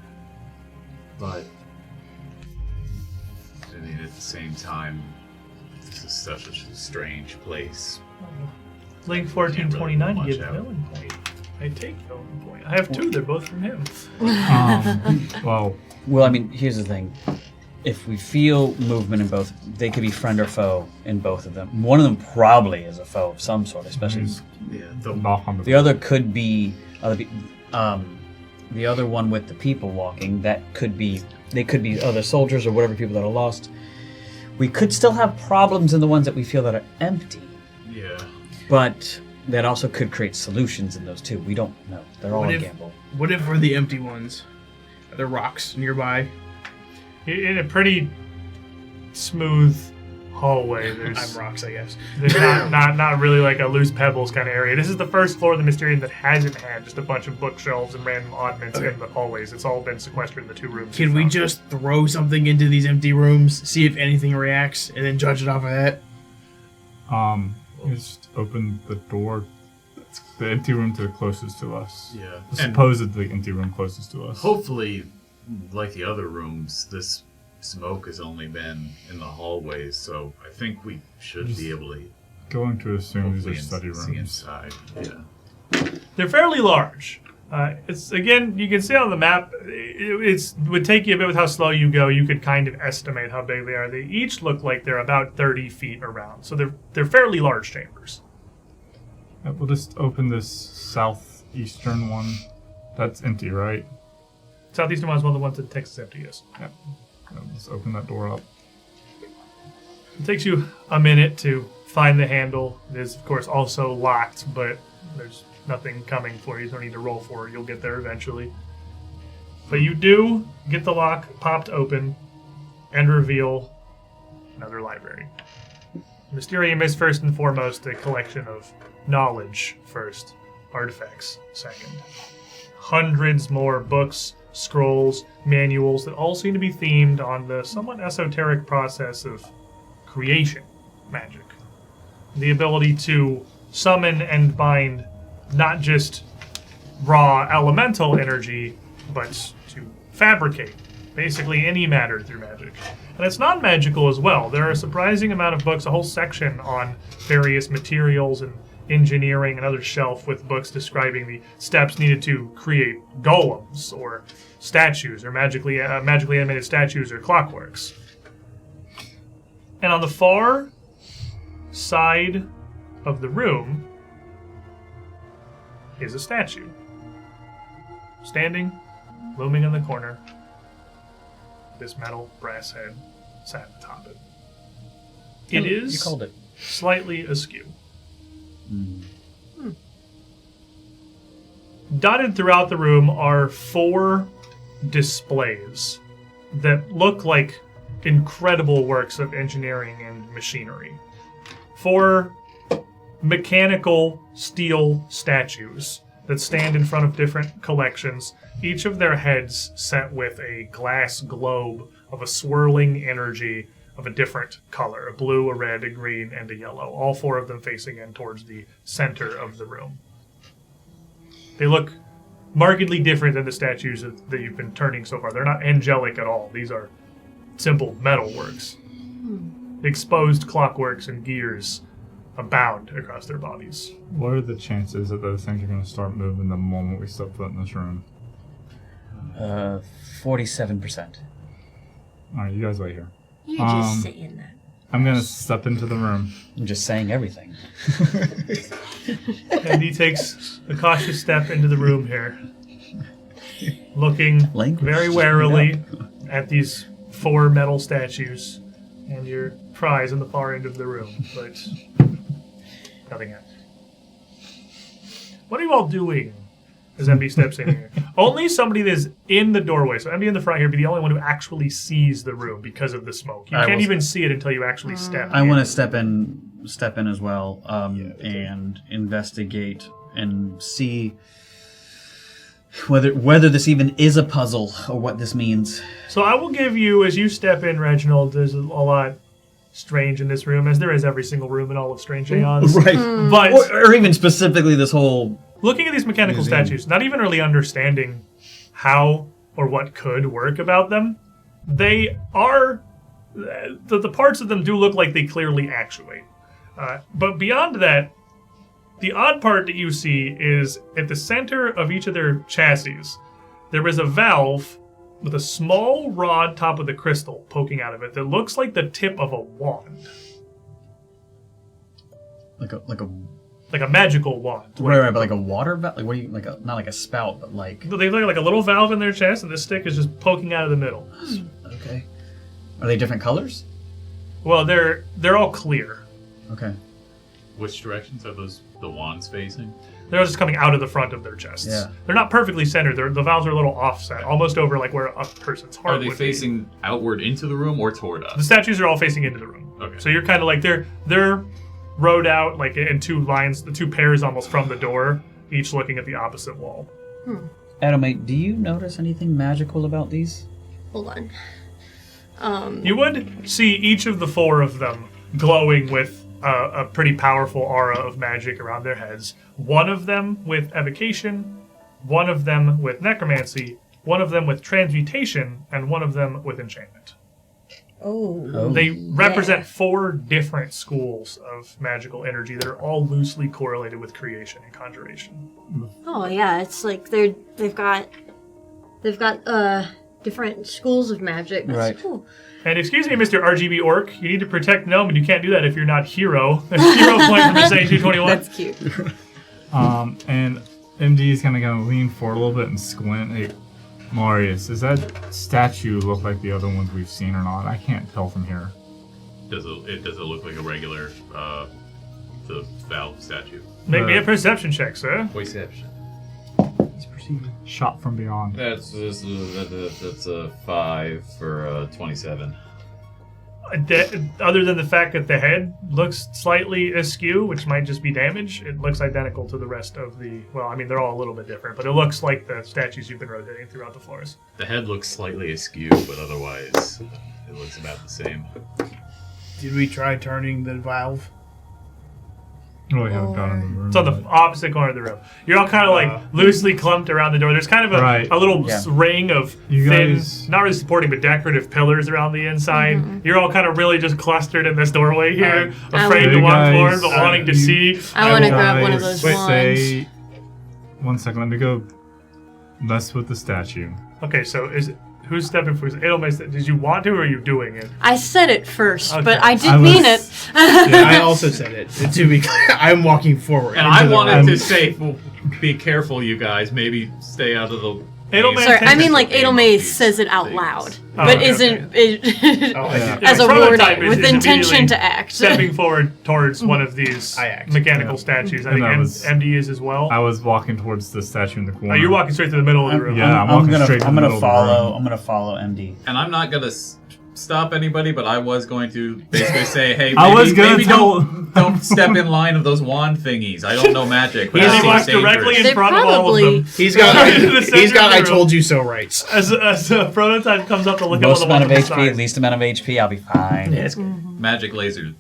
But I mean, at the same time, this is such a strange place.
Link 1429 gives villain point. I take villain point. I have 2. They're both from him.
Well, I mean, here's the thing. If we feel movement in both, they could be friend or foe in both of them. One of them probably is a foe of some sort, especially. The other could be the other one with the people walking. They could be other soldiers or whatever people that are lost. We could still have problems in the ones that we feel that are empty.
Yeah.
But that also could create solutions in those 2. We don't know. They're all a gamble.
What if we're the empty ones? Are there rocks nearby?
In a pretty smooth hallway, there's
I'm rocks, I guess.
There's not really like a loose pebbles kind of area. This is the first floor of the Mysterium that hasn't had just a bunch of bookshelves and random oddments in the hallways. It's all been sequestered in the 2 rooms.
Can we just throw something into these empty rooms, see if anything reacts, and then judge it off of that?
Just open the door. That's the empty room to the closest to us.
Yeah.
The supposedly empty room closest to us.
Hopefully, like the other rooms, this smoke has only been in the hallways, so I think we should be able to...
Going to assume these are study rooms.
Inside. Yeah.
They're fairly large. It's again, you can see on the map, it would take you a bit with how slow you go. You could kind of estimate how big they are. They each look like they're about 30 feet around, so they're fairly large chambers.
We'll just open this southeastern one. That's empty, right?
Southeastern one is one of the ones that Texas empty is.
Yeah. Let's open that door up.
It takes you a minute to find the handle. It is, of course, also locked, but there's nothing coming for you. You don't need to roll for it. You'll get there eventually. But you do get the lock popped open and reveal another library. Mysterium is first and foremost a collection of knowledge first, artifacts second. Hundreds more books, scrolls, manuals that all seem to be themed on the somewhat esoteric process of creation magic. The ability to summon and bind not just raw elemental energy, but to fabricate basically any matter through magic. And it's non-magical as well. There are a surprising amount of books, a whole section on various materials and engineering, another shelf with books describing the steps needed to create golems or statues or magically animated statues or clockworks. And on the far side of the room is a statue. Standing, looming in the corner, this metal brass head sat atop it. It is
You called it.
slightly askew. Dotted throughout the room are 4 displays that look like incredible works of engineering and machinery. 4 mechanical steel statues that stand in front of different collections, each of their heads set with a glass globe of a swirling energy of a different color, a blue, a red, a green, and a yellow, all 4 of them facing in towards the center of the room. They look markedly different than the statues that you've been turning so far. They're not angelic at all. These are simple metal works. Exposed clockworks and gears abound across their bodies.
What are the chances that those things are going to start moving the moment we step foot in this room?
47%.
All right, you guys wait here.
You're just saying that.
I'm going to step into the room.
I'm just saying everything.
And he takes a cautious step into the room here, looking very warily at these 4 metal statues and your prize in the far end of the room, but nothing happens. What are you all doing as MD steps in here? Only somebody that is in the doorway, so MD in the front here, be the only one who actually sees the room because of the smoke. You can't even see it until you actually step in.
I want to step in as well, and investigate and see whether this even is a puzzle or what this means.
So I will give you, as you step in, Reginald, there's a lot strange in this room, as there is every single room in all of Strange Aeons.
Right.
But
Or even specifically this whole...
looking at these mechanical statues, not even really understanding how or what could work about them, they are... the parts of them do look like they clearly actuate. But beyond that, the odd part that you see is at the center of each of their chassis, there is a valve with a small rod top of the crystal poking out of it that looks like the tip of a wand.
Like
a magical wand.
Right, but like a water valve? Like, what do you, like not like a spout, but like...
They look like a little valve in their chest, and this stick is just poking out of the middle.
Okay. Are they different colors?
Well, they're all clear.
Okay.
Which directions are the wands facing?
They're just coming out of the front of their chests.
Yeah.
They're not perfectly centered. The valves are a little offset, almost over like where a person's heart
Are they
would
facing
be.
outward into the room or toward us?
The statues are all facing into the room.
Okay.
So you're kind of like they're rowed out like in 2 lines, the 2 pairs almost from the door, each looking at the opposite wall.
Adamite, do you notice anything magical about these?
Hold on.
You would see each of the 4 of them glowing with a pretty powerful aura of magic around their heads. One of them with evocation, one of them with necromancy, one of them with transmutation, and one of them with enchantment.
Oh.
They represent 4 different schools of magical energy that are all loosely correlated with creation and conjuration.
Oh yeah, it's like they've got different schools of magic. That's
Right.
cool.
And excuse me, Mr. RGB Orc, you need to protect Gnome, and you can't do that if you're not Hero. That's Hero point from Insane 221.
That's cute.
And MD is kind of going to lean forward a little bit and squint. Hey, Marius, does that statue look like the other ones we've seen or not? I can't tell from here.
Does it look like a regular the valve statue?
Make me a perception check, sir.
Perception.
Shot from beyond.
That's a 5 for 27.
Other than the fact that the head looks slightly askew, which might just be damage, it looks identical to the rest of the... Well, I mean, they're all a little bit different, but it looks like the statues you've been rotating throughout the floors.
The head looks slightly askew, but otherwise it looks about the same.
Did we try turning the valve?
Really haven't gone in the room.
It's on the opposite corner of the room. You're all kind of like loosely clumped around the door. There's kind of a little ring of thin, not really supporting, but decorative pillars around the inside. Mm-hmm. You're all kind of really just clustered in this doorway here, afraid to walk forward, but wanting to see.
I want to grab one of those wands.
1 second, let me go mess with the statue.
Okay, so who's stepping first? Did you want to, or are you doing it?
I said it first, but I did mean it.
I also said it. To be clear, I'm walking forward.
And I wanted to say, well, be careful, you guys. Maybe stay out of the...
Sorry, I mean like Adelmay says it out loud, but isn't as a warning with intention to act.
Stepping forward towards one of these mechanical statues. I think MD is as well.
I was walking towards the statue in the corner.
Oh, you're walking straight to the middle of the room.
Yeah, I'm walking straight to the middle of the room.
I'm gonna follow MD.
And I'm not gonna stop anybody, but I was going to basically say, hey, don't step in line of those wand thingies. I don't know magic, but
he walks directly in front of all of them.
He's got I told you so rights.
As a prototype comes up to look at all the
amount of HP, least amount of HP, I'll be fine.
Yeah, magic lasers.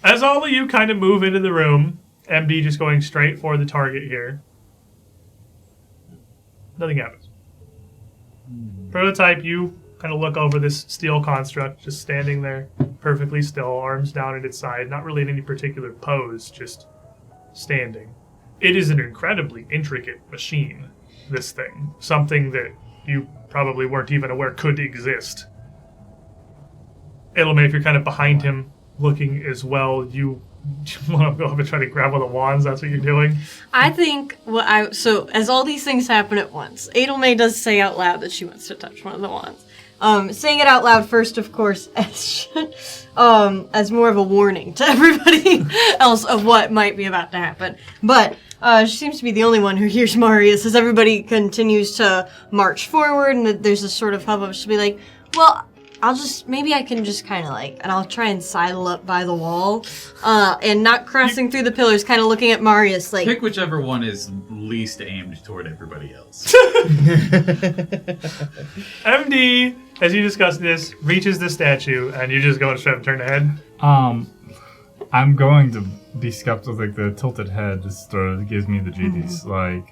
As all of you kind of move into the room, MD just going straight for the target here. Nothing happens. Prototype, you kind of look over this steel construct, just standing there, perfectly still, arms down at its side, not really in any particular pose, just standing. It is an incredibly intricate machine, this thing. Something that you probably weren't even aware could exist. Adelmay, if you're kind of behind him, looking as well, you want to go up and try to grab one of the wands? That's what you're doing?
I think, so as all these things happen at once, Adelmay does say out loud that she wants to touch one of the wands. Saying it out loud first, of course, as more of a warning to everybody else of what might be about to happen. But she seems to be the only one who hears Marius as everybody continues to march forward, and there's a sort of hubbub. She'll be like, well, maybe I can just kind of and I'll try and sidle up by the wall, and not crossing through the pillars, kind of looking at Marius
pick whichever one is least aimed toward everybody else.
MD, as you discuss this, reaches the statue, and you just go and straight turn ahead.
I'm going to be skeptical, the tilted head just sort of gives me the jeebies,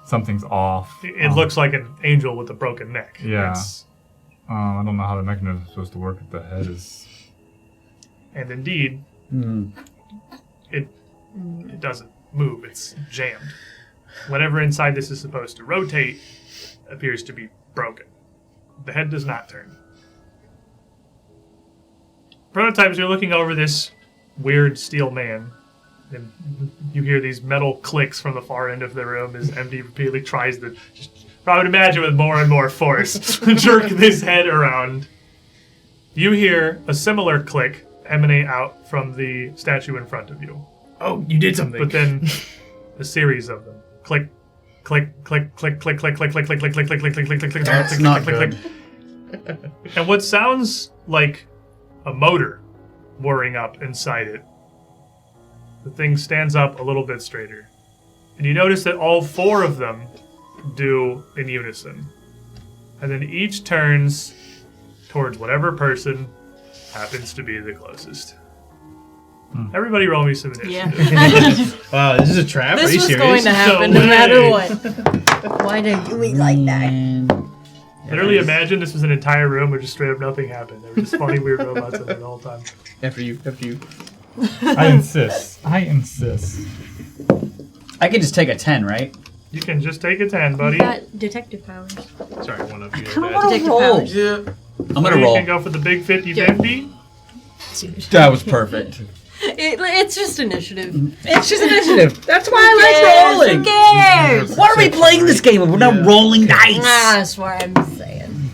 something's off.
It looks like an angel with a broken neck.
Yeah. I don't know how the mechanism is supposed to work if the head is...
And indeed, it doesn't move. It's jammed. Whatever inside this is supposed to rotate appears to be broken. The head does not turn. Prototypes, you're looking over this weird steel man, and you hear these metal clicks from the far end of the room as MD repeatedly tries to... I would imagine with more and more force, jerk this head around. You hear a similar click emanate out from the statue in front of you.
Oh, you did something.
But then a series of them. Click, click, click, click, click, click, click, click, click, click, click, click, click, click, click, click,
That's not good.
And what sounds like a motor whirring up inside it. The thing stands up a little bit straighter. And you notice that all four of them do in unison. And then each turns towards whatever person happens to be the closest. Everybody roll me some initiative.
Yeah.
Wow, this is a trap?
This
Are you
was
serious?
going to happen no matter what. Why do you eat like that?
Literally imagine this was an entire room where just straight up nothing happened. There were just funny weird robots in there the whole time.
After you.
I insist.
I can just take a 10, right?
You can just take a 10, buddy.
You got detective powers.
Sorry, one of you.
Detective powers.
Yeah. I'm
Or
gonna
you
roll.
can go for the big 50-50.
That was perfect.
It's just initiative.
It's just initiative. That's why I like rolling.
Who cares?
Why are we playing this game if we're not rolling dice?
That's what I'm saying.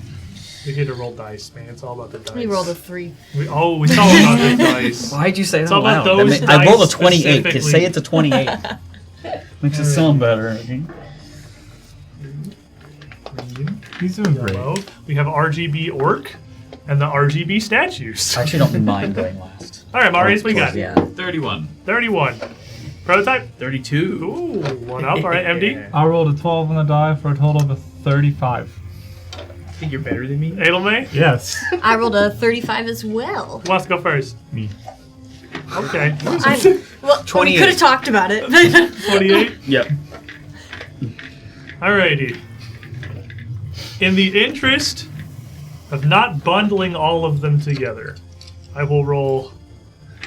We're here to roll dice, man. It's all about the dice.
We rolled a 3.
We all about the dice.
Why'd you say that
It's all
out
about
loud?
those
I rolled a
dice
28. Just say
specifically.
it's a 28. Makes it sound better. Okay?
He's doing great.
Yellow. We have RGB Orc and the RGB statues.
I actually don't mind going last.
All right, Marius, we got
Yeah.
31.
31. Prototype?
32.
Ooh, one up. All right, MD.
I rolled a 12 on the die for a total of a 35.
I think you're better than me.
Adelmay?
Yes.
I rolled a 35 as well.
Who wants to go first?
Me.
Okay.
Well, we
28.
could have talked about it.
28?
Yep.
Alrighty. In the interest of not bundling all of them together, I will roll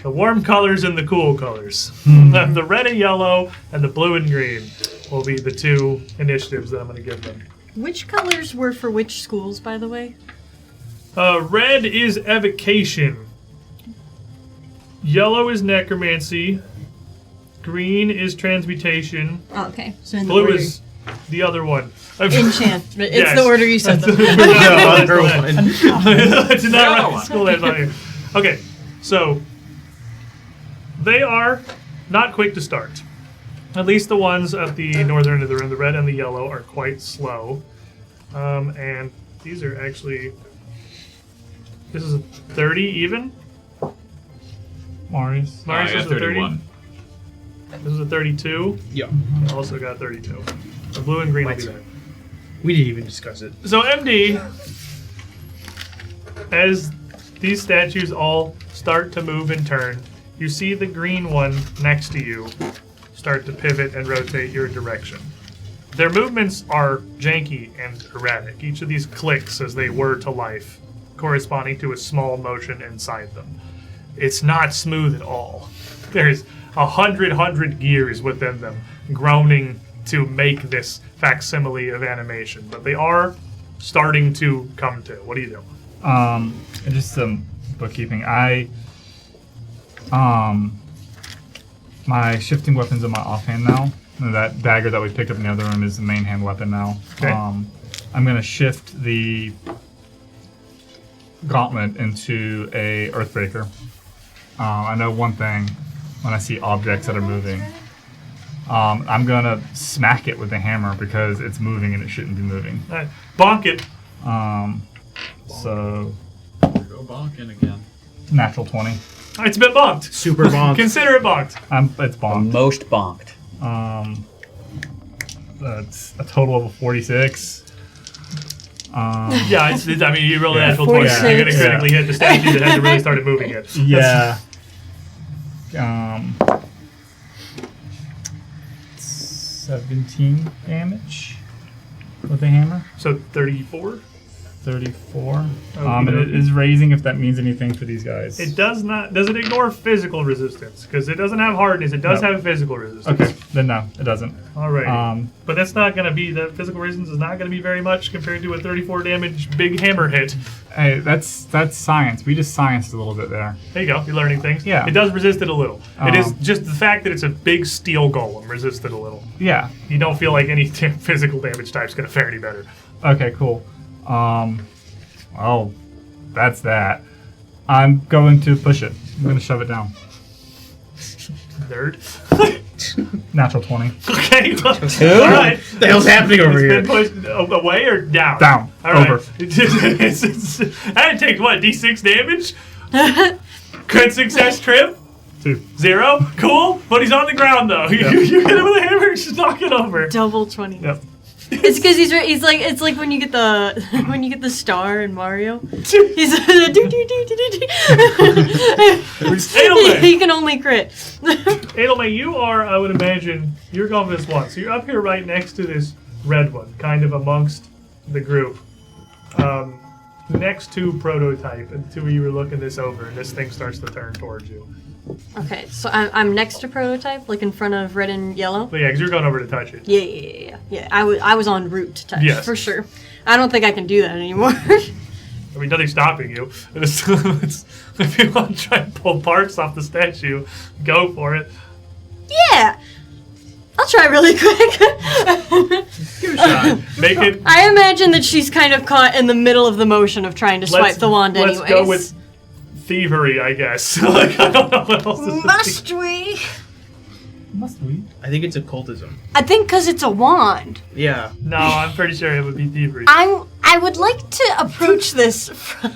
the warm colors and the cool colors. The red and yellow and the blue and green will be the 2 initiatives that I'm going to give them.
Which colors were for which schools, by the way?
Red is evocation. Yellow is necromancy. Green is transmutation.
Oh, okay. So in the
Blue
order.
is the other one.
Enchantment. It's
Yes.
the order you said them.
It's not right. School name's not here. Okay, so they are not quick to start. At least the ones at the northern end of the room, the red and the yellow, are quite slow. And these are actually. This is a 30 even.
Marius.
Marius
I
is
got
a 30.
31.
This is a 32.
Yeah.
Also got 32. The blue and green will be there.
We didn't even discuss it.
So MD, as these statues all start to move and turn, you see the green one next to you start to pivot and rotate your direction. Their movements are janky and erratic. Each of these clicks as they whir to life, corresponding to a small motion inside them. It's not smooth at all. There's 100 gears within them, groaning to make this facsimile of animation, but they are starting to come to. What do you do?
Just some bookkeeping. My shifting weapon's in my offhand now. And that dagger that we picked up in the other room is the main hand weapon now.
Okay.
I'm gonna shift the gauntlet into a earthbreaker. I know one thing when I see objects that are moving. I'm gonna smack it with the hammer because it's moving and it shouldn't be moving.
All right. Bonk it.
So
Go bonking again.
natural 20.
It's been bonked.
Super bonk.
Consider it bonked.
It's bonked.
Most bonked.
That's a total of a 46.
Yeah, I mean, you roll a
Yeah.
natural 20. You're going to
46.
critically hit the statue that hasn't really started moving yet.
Yeah. 17 damage with the hammer.
So 34?
34.
Oh,
And it is raising if that means anything for these guys.
It does not. Does it ignore physical resistance? Because it doesn't have hardness. It does
No.
have physical resistance.
Okay, then no, it doesn't.
All right.
Um,
But that's not going to be. The physical resistance is not going to be very much compared to a 34 damage big hammer hit.
Hey, that's science. We just scienced a little bit there.
There you go. You're learning things.
Yeah.
It does resist it a little. It is
Um,
just the fact that it's a big steel golem resist it a little.
Yeah.
You don't feel like any physical damage type's going to fare any better.
Okay, cool. Oh, that's that. I'm going to push it. I'm going to shove it down.
Nerd.
Natural 20.
Okay. All right.
What the hell's happening over here?
It's been pushed away or down?
Down.
All right.
Over.
That takes what? D6 damage? Crit success trip?
2.
0? Cool. But he's on the ground though.
Yep.
You hit him with a hammer, just knock it over.
Double 20.
Yep.
It's because he's like it's like when you get the star in Mario. He's do do do do do.
Edelman.
He can only crit.
Edelman, you are, I would imagine, you're going for this one. So you're up here right next to this red one, kind of amongst the group. Next to Prototype, and the two of you are looking this over, and this thing starts to turn towards you.
Okay, so I'm next to Prototype, like in front of red and yellow.
But yeah, because you're going over to touch it.
Yeah. I was en route to touch
Yes.
for sure. I don't think I can do that anymore.
I mean, nothing's stopping you. If you want to try and pull parts off the statue, go for it.
Yeah, I'll try really quick.
Give it a shot.
Make it.
I imagine that she's kind of caught in the middle of the motion of trying to swipe the wand anyways.
Let's go with thievery, I guess. Like, I don't know what else to say.
Must we?
Must we?
I think it's occultism.
I think because it's a wand.
Yeah.
No, I'm pretty sure it would be thievery.
I would like to approach this from...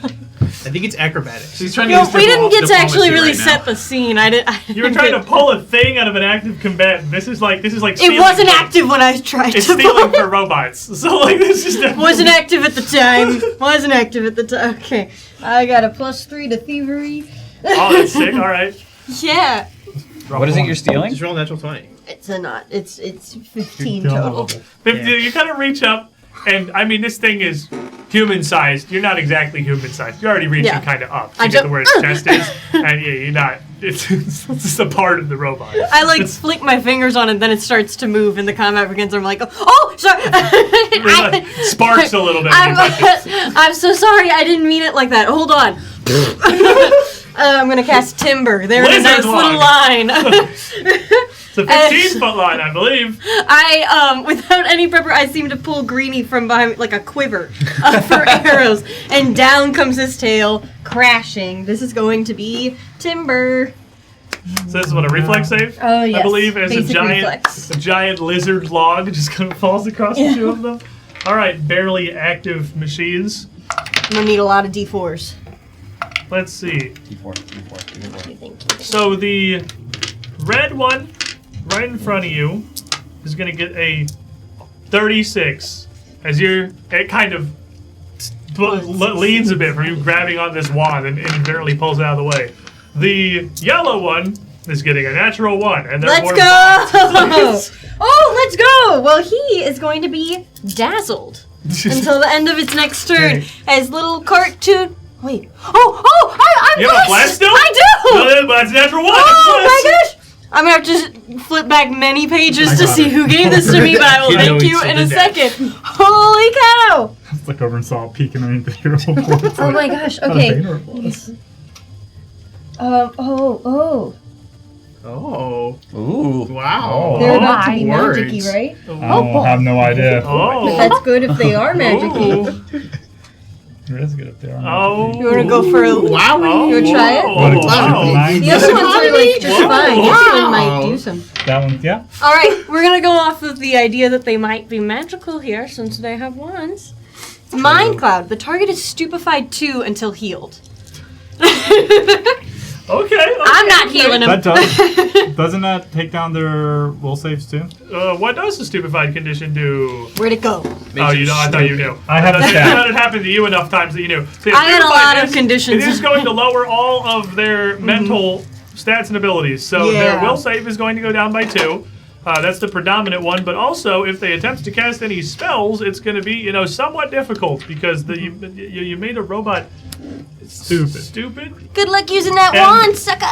I think it's acrobatics.
She's trying to
No,
use
we didn't get to actually
diplomacy
really
right
set
now.
the scene. I didn't.
You were trying to pull a thing out of an active combatant. This is like
It
stealing
wasn't
for-
active when I tried
It's
to
stealing
pull.
for robots. So like this is definitely
Wasn't active at the time. Wasn't active at the time. Okay. I got a +3 to thievery.
Oh, that's sick. All right.
Yeah.
What is it you're stealing?
Just roll a natural 20.
It's a not. It's 15 total.
50, you kind of reach up, and I mean, this thing is human-sized. You're not exactly human-sized. You're already reaching kind of up to get to where its chest is, and yeah, you're not. It's just a part of the robot.
I like flick my fingers on it, and then it starts to move, and the combat begins. I'm like, oh, sorry.
Sparks a little bit.
I'm so sorry. I didn't mean it like that. Hold on. I'm gonna cast Timber. They're in a nice little line.
It's a 15-foot line, I believe.
I, without any prepper, I seem to pull Greenie from behind, like a quiver, for arrows, and down comes his tail, crashing. This is going to be Timber.
So this is what, a reflex save?
Oh, yes.
I believe as
Basic
a giant lizard log just kind of falls across the two of them. All right, barely active machines.
I'm gonna need a lot of D4s.
Let's see.
D4.
So the red one right in front of you is going to get a 36 as it kind of leans a bit from you grabbing on this wand and barely pulls it out of the way. The yellow one is getting a natural 1. And they're
Let's go! Oh, let's go! Well, he is going to be dazzled until the end of its next turn as little cartoon. Wait. I'm
You have a blast still?
I do!
No, but it's a natural 1.
Oh my gosh! I'm gonna have to flip back many pages to see who gave this to me, but I will thank you in a second. Holy cow!
Let's look over and saw a peek underneath the hero board.
Oh my gosh, okay. Oh.
Ooh.
Wow.
They're about to be
Words.
magic-y, right?
I have no idea.
Oh.
But that's good if they are magic-y.
It is good if they are.
Oh.
You wanna go for a...
Wow.
You wanna try it?
What,
Oh, wow.
The other ones are like just fine. This one might do some.
That one, yeah.
Alright, we're gonna go off of the idea that they might be magical here since they have wands. Mind Cloud. The target is stupefied 2 until healed.
Okay.
I'm not healing him.
That doesn't that take down their will saves too?
What does the stupefied condition do?
Where'd it go?
Oh, you know, I thought you knew.
I have a
I
stat.
thought it happened to you enough times that you knew. See,
I had a
stupefied
lot of conditions.
It is going to lower all of their mental stats and abilities. So their
Yeah.
will save is going to go down by 2. That's the predominant one. But also, if they attempt to cast any spells, it's going to be, somewhat difficult because you made a robot stupid.
Good luck using that
And-
wand, sucker!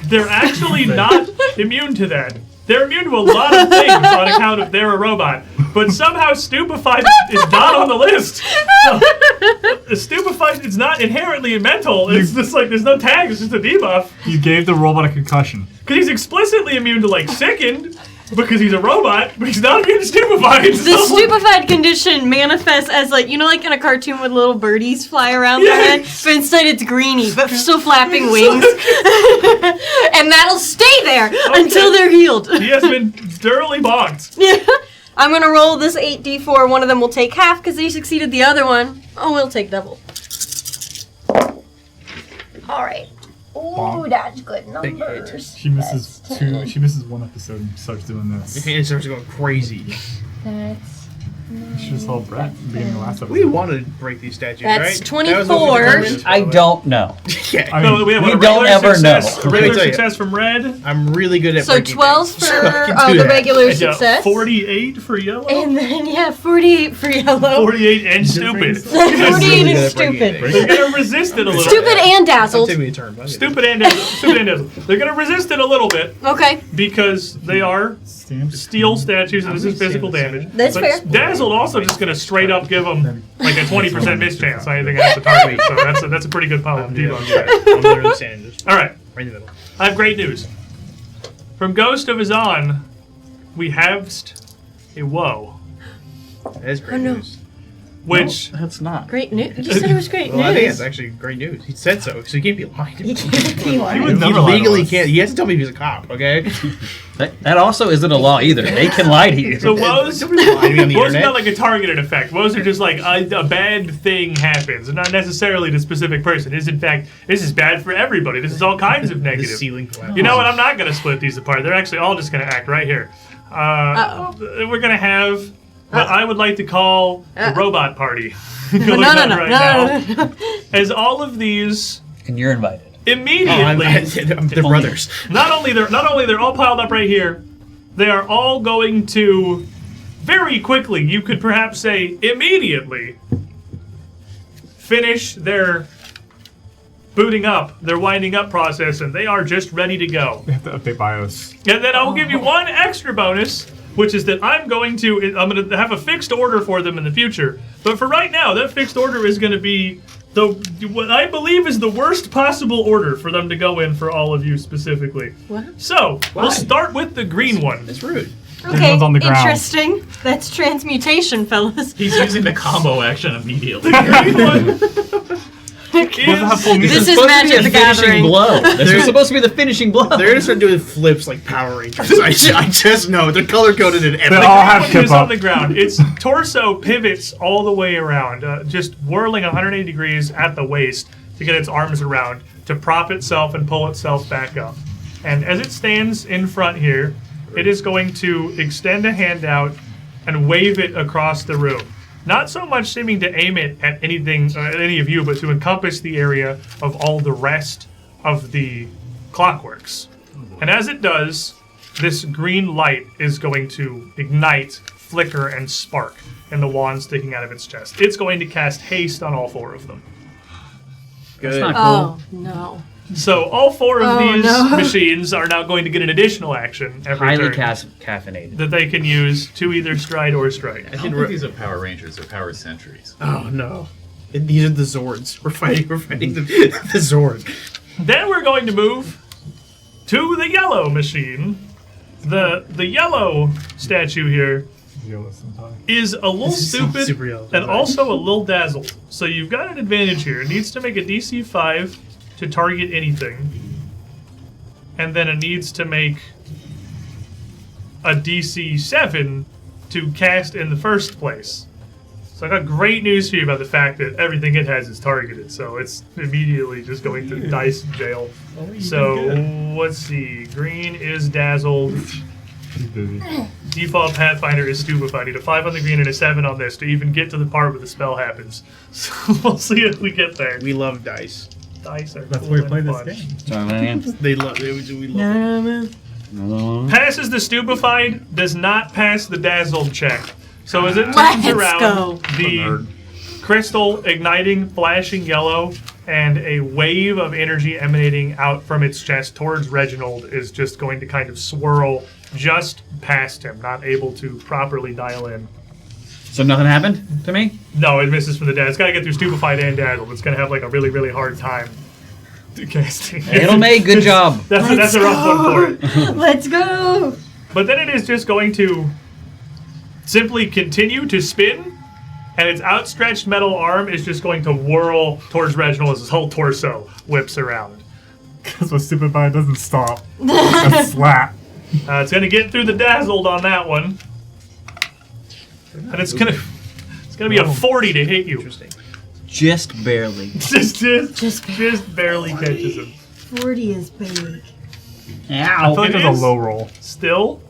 They're actually not immune to that. They're immune to a lot of things on account of they're a robot. But somehow stupefied is not on the list. So, stupefied is not inherently mental. It's just like there's no tag, it's just a debuff.
You gave the robot a concussion.
Because he's explicitly immune to like sickened, because he's a robot, but he's not immune to stupefied.
The stupefied condition manifests as like in a cartoon with little birdies fly around the head, but instead it's Greenie, but still flapping wings. And that'll stay there until they're healed.
He has been thoroughly bonked.
Yeah. I'm gonna roll this 8d4. One of them will take half because they succeeded the other one. Oh, we'll take double. Alright. Ooh, that's good numbers.
She misses two. She misses one episode and starts doing this.
It starts going crazy.
That's...
She just saw Brett at the beginning of the last episode.
We want to break these statues,
That's
right?
24.
That was what we determined.
I don't know.
Yeah.
I
So
mean,
we have
we
a
don't
regular
ever know.
success,
Let me
regular
tell you.
success from red.
I'm really good at
So
breaking
12
things.
for
I can do
the
that.
regular
And,
success.
48 for yellow.
And then, 48 for yellow.
48 and stupid.
48
really
and
good at breaking
stupid.
things.
They're gonna resist it a little
Stupid
bit.
and
It'll
dazzled.
take me a turn. But
Stupid and dazzled. They're gonna resist it a little bit
Okay,
because they are
Stamps.
steel statues and this is physical damage.
That's
but
fair.
Dazzled also just gonna straight up give them like a 20% miss chance on anything against the target. So that's a pretty good pile of debuff.
I'm literally standing just
All right,
right in the middle.
I have great news. From Ghost of Azan, we have a woe,
That is great
Oh, no.
news.
which
That's not.
great news. You said it was great
Well, I think
news.
it's actually great news. He said so he can't be lying.
You can't be lying.
would
He
never lie to
legally
us.
can't. He has to tell me if he's a cop, okay?
That also isn't a law either. They can lie to you.
so woes.
Nobody's lying to me on the
Woes are
internet.
not like a targeted effect. Woes are just like a bad thing happens, not necessarily the specific person. It is in fact, this is bad for everybody. This is all kinds of
The
negative.
ceiling collapsed.
You know what? I'm not going to split these apart. They're actually all just going to act right here. We're going to have what I would like to call the robot party.
No.
As all of these
And you're invited.
Immediately,
they're brothers.
not only they're all piled up right here, they are all going to very quickly, you could perhaps say immediately, finish their booting up, their winding up process, and they are just ready to go.
We have to update BIOS.
And then I will give you one extra bonus, which is that I'm going to have a fixed order for them in the future. But for right now, that fixed order is going to be what I believe is the worst possible order for them to go in for all of you specifically.
What?
So, we'll start with the green one.
That's rude.
Okay,
on the ground.
interesting. That's transmutation, fellas.
He's using the combo action immediately.
Green one
This is
supposed
Magic
to be
the
a finishing
Gathering.
blow. This is supposed to be the finishing blow.
They're gonna start doing flips like Power Rangers. I just know they're color coded and
They
everything.
all have
is
kip
on
up.
the ground. Its torso pivots all the way around, just whirling 180 degrees at the waist to get its arms around, to prop itself and pull itself back up. And as it stands in front here, it is going to extend a hand out and wave it across the room. Not so much seeming to aim it at anything, any of you, but to encompass the area of all the rest of the clockworks. And as it does, this green light is going to ignite, flicker, and spark in the wand sticking out of its chest. It's going to cast haste on all 4 of them.
That's not cool.
Oh, no.
So all 4 of
Oh,
these
no.
machines are now going to get an additional action every
Highly
turn
caffeinated.
that they can use to either stride or strike.
I don't think these are Power Rangers or Power Sentries.
Oh no. These are the Zords. We're fighting the Zord.
Then we're going to move to the yellow machine. The yellow statue here is a little stupid
super yellow.
and also a little dazzled. So you've got an advantage here. It needs to make a DC 5 to target anything. And then it needs to make a DC 7 to cast in the first place. So I got great news for you about the fact that everything it has is targeted. So it's immediately just going to dice jail. So let's see. Green is dazzled. Default Pathfinder is stupefied. Need a 5 on the green and a 7 on this to even get to the part where the spell happens. So we'll see if we get there.
We love dice.
Dice are
That's
cool
why we
and
play this
fun.
game.
They love. We love.
Passes the stupefied, does not pass the dazzled check. So as it turns
Let's
around,
go.
the crystal igniting, flashing yellow, and a wave of energy emanating out from its chest towards Reginald is just going to kind of swirl just past him, not able to properly dial in.
So nothing happened to me?
No, it misses from the dazzle. It's got to get through stupefied and dazzled. It's going to have like a really, really hard time casting.
It'll make good job.
That's a rough one for it.
Let's go!
But then it is just going to simply continue to spin, and its outstretched metal arm is just going to whirl towards Reginald as his whole torso whips around.
Because what stupefied doesn't stop. It's a slap.
It's going to get through the dazzled on that one, and it's going to be a 40 to hit you.
Interesting.
Just barely.
just barely catches him.
40 is big.
I feel like
It
there's
is
a low roll.
Still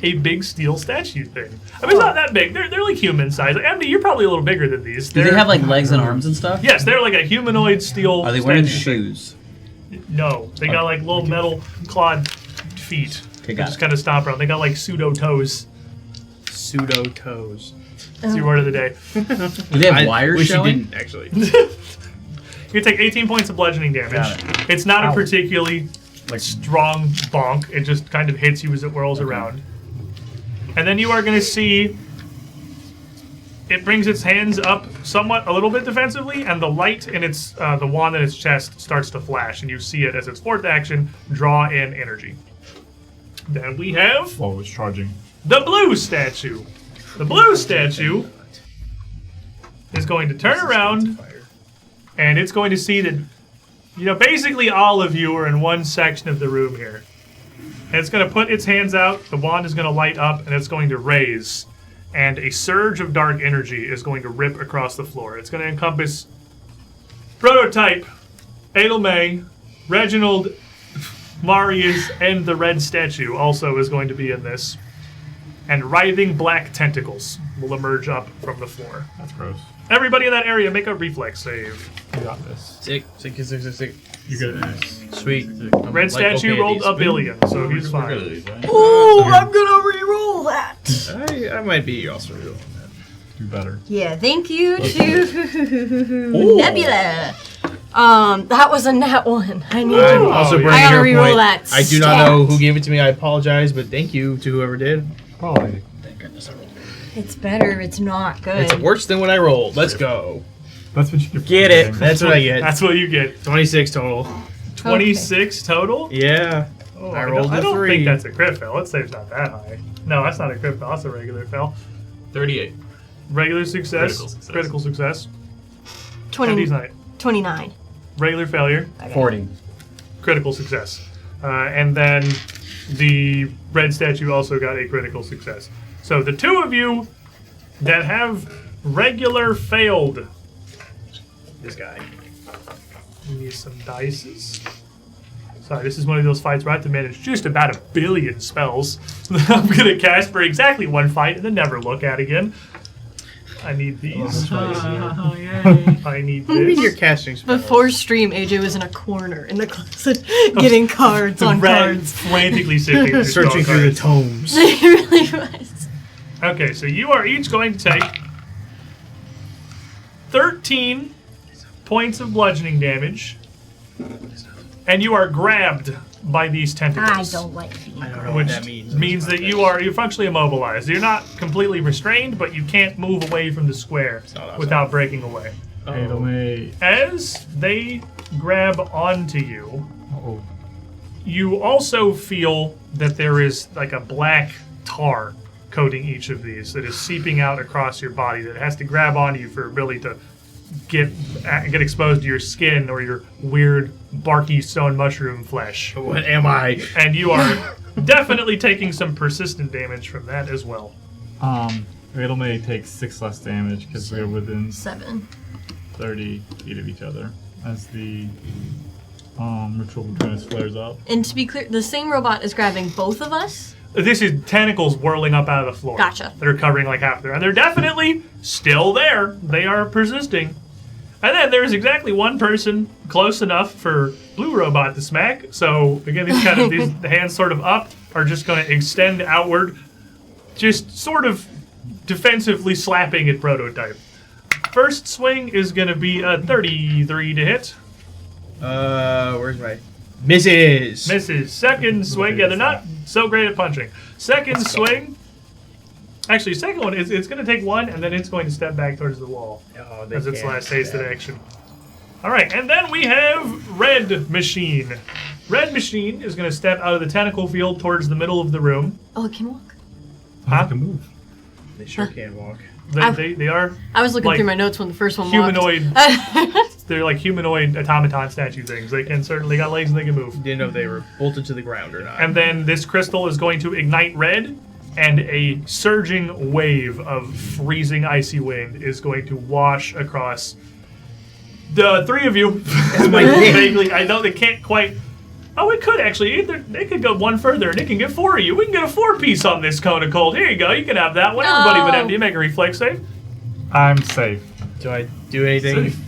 a big steel statue thing. I mean, it's not that big. They're like human size. Like, MD, you're probably a little bigger than these.
Do they have like legs and arms and stuff?
Yes, they're like a humanoid steel.
Are they wearing
statue thing.
shoes?
No, they got like little metal clawed feet.
Okay,
That
got
just
it.
kind of stomp around. They got like pseudo toes.
Pseudo toes.
That's your word of the day.
Do they have wires
wish
showing?
you didn't actually.
You take 18 points of bludgeoning damage.
Got
It's not a particularly like strong bonk. It just kind of hits you as it whirls around. And then you are going to see it brings its hands up somewhat a little bit defensively, and the light in its the wand in its chest starts to flash, and you see it as its fourth action draw in energy. Then we have
Whoa, it's charging.
the blue statue. The blue statue is going to turn around, and it's going to see that, basically all of you are in one section of the room here. And it's going to put its hands out, the wand is going to light up, and it's going to raise. And a surge of dark energy is going to rip across the floor. It's going to encompass Prototype, Adelmay, Reginald, Marius, and the red statue also is going to be in this. And writhing black tentacles will emerge up from the floor.
That's gross.
Everybody in that area, make a reflex save.
You got this.
Sick.
You got this.
Sweet.
Red statue rolled a billion, so he's fine.
Ooh, I'm gonna re-roll that.
I might be also real.
Do better.
Yeah, thank you to Nebula. That was a nat one. I need
I'm
to.
also
yeah.
bringing
I gotta
her
re-roll
point.
that.
I do not know who gave it to me. I apologize, but thank you to whoever did.
Probably.
It's better. It's not good.
It's worse than what I rolled. Let's go.
That's what you get.
Get it.
That's what I get.
That's what you get.
26 total.
26 total?
Yeah.
Oh,
I rolled
I
a
don't
3.
think that's a crit fail. Let's say it's not that high. No, that's not a crit fail. That's a regular fail.
38.
Regular success. Critical success.
29.
Regular failure.
40.
Critical success. And then the red statue also got a critical success. So the two of you that have regular failed.
This guy.
Need some dices. Sorry, this is one of those fights where I have to manage just about 1 billion spells. I'm gonna cast for exactly one fight and then never look at again. I need these. I need
What do you mean you're
this.
casting spells?
Before stream, AJ was in a corner in the closet getting cards on
Red
cards.
frantically sifting through
Searching
spell
through the
cards.
tomes.
It really was.
Okay, so you are each going to take 13 points of bludgeoning damage, and you are grabbed by these
I
tentacles.
don't like being
I don't know what
Which
that means.
means that you're functionally immobilized. You're not completely restrained, but you can't move away from the square
not
without breaking away.
It'll make.
As they grab onto you,
Oh.
you also feel that there is like a black tar coating each of these that is seeping out across your body that has to grab onto you for really to get exposed to your skin or your weird barky stone mushroom flesh.
What am I?
And you are definitely taking some persistent damage from that as well.
It'll may take 6 less damage because we're within
7.
30 feet of each other as the ritual between us flares up.
And to be clear, the same robot is grabbing both of us.
This is tentacles whirling up out of the floor.
Gotcha.
That are covering like half there. And they're definitely still there. They are persisting. And then there's exactly one person close enough for Blue Robot to smack. So again, these hands sort of up are just going to extend outward, just sort of defensively slapping at Prototype. First swing is going to be a 33 to hit.
Where's my... Misses!
Misses. Second swing. Yeah, they're not so great at punching. Second swing. Actually, second one is it's going to take one, and then it's going to step back towards the wall
Oh,
as its last hasted action. All right, and then we have Red Machine. Red Machine is going to step out of the tentacle field towards the middle of the room.
Oh, it can walk.
I can move.
They sure can walk.
They are
I was looking
Like
through my notes when the first one
humanoid.
walked.
They're like humanoid automaton statue things. They got legs and they can move.
Didn't know if they were bolted to the ground or not.
And then this crystal is going to ignite red, and a surging wave of freezing icy wind is going to wash across the three of you. Vaguely, I know they can't quite. Oh, it could actually. They could go one further, and it can get 4 of you. We can get a 4-piece on this cone of cold. Here you go. You can have that one. Everybody but empty. Make a reflex save.
I'm safe.
Do I do anything?
Safe.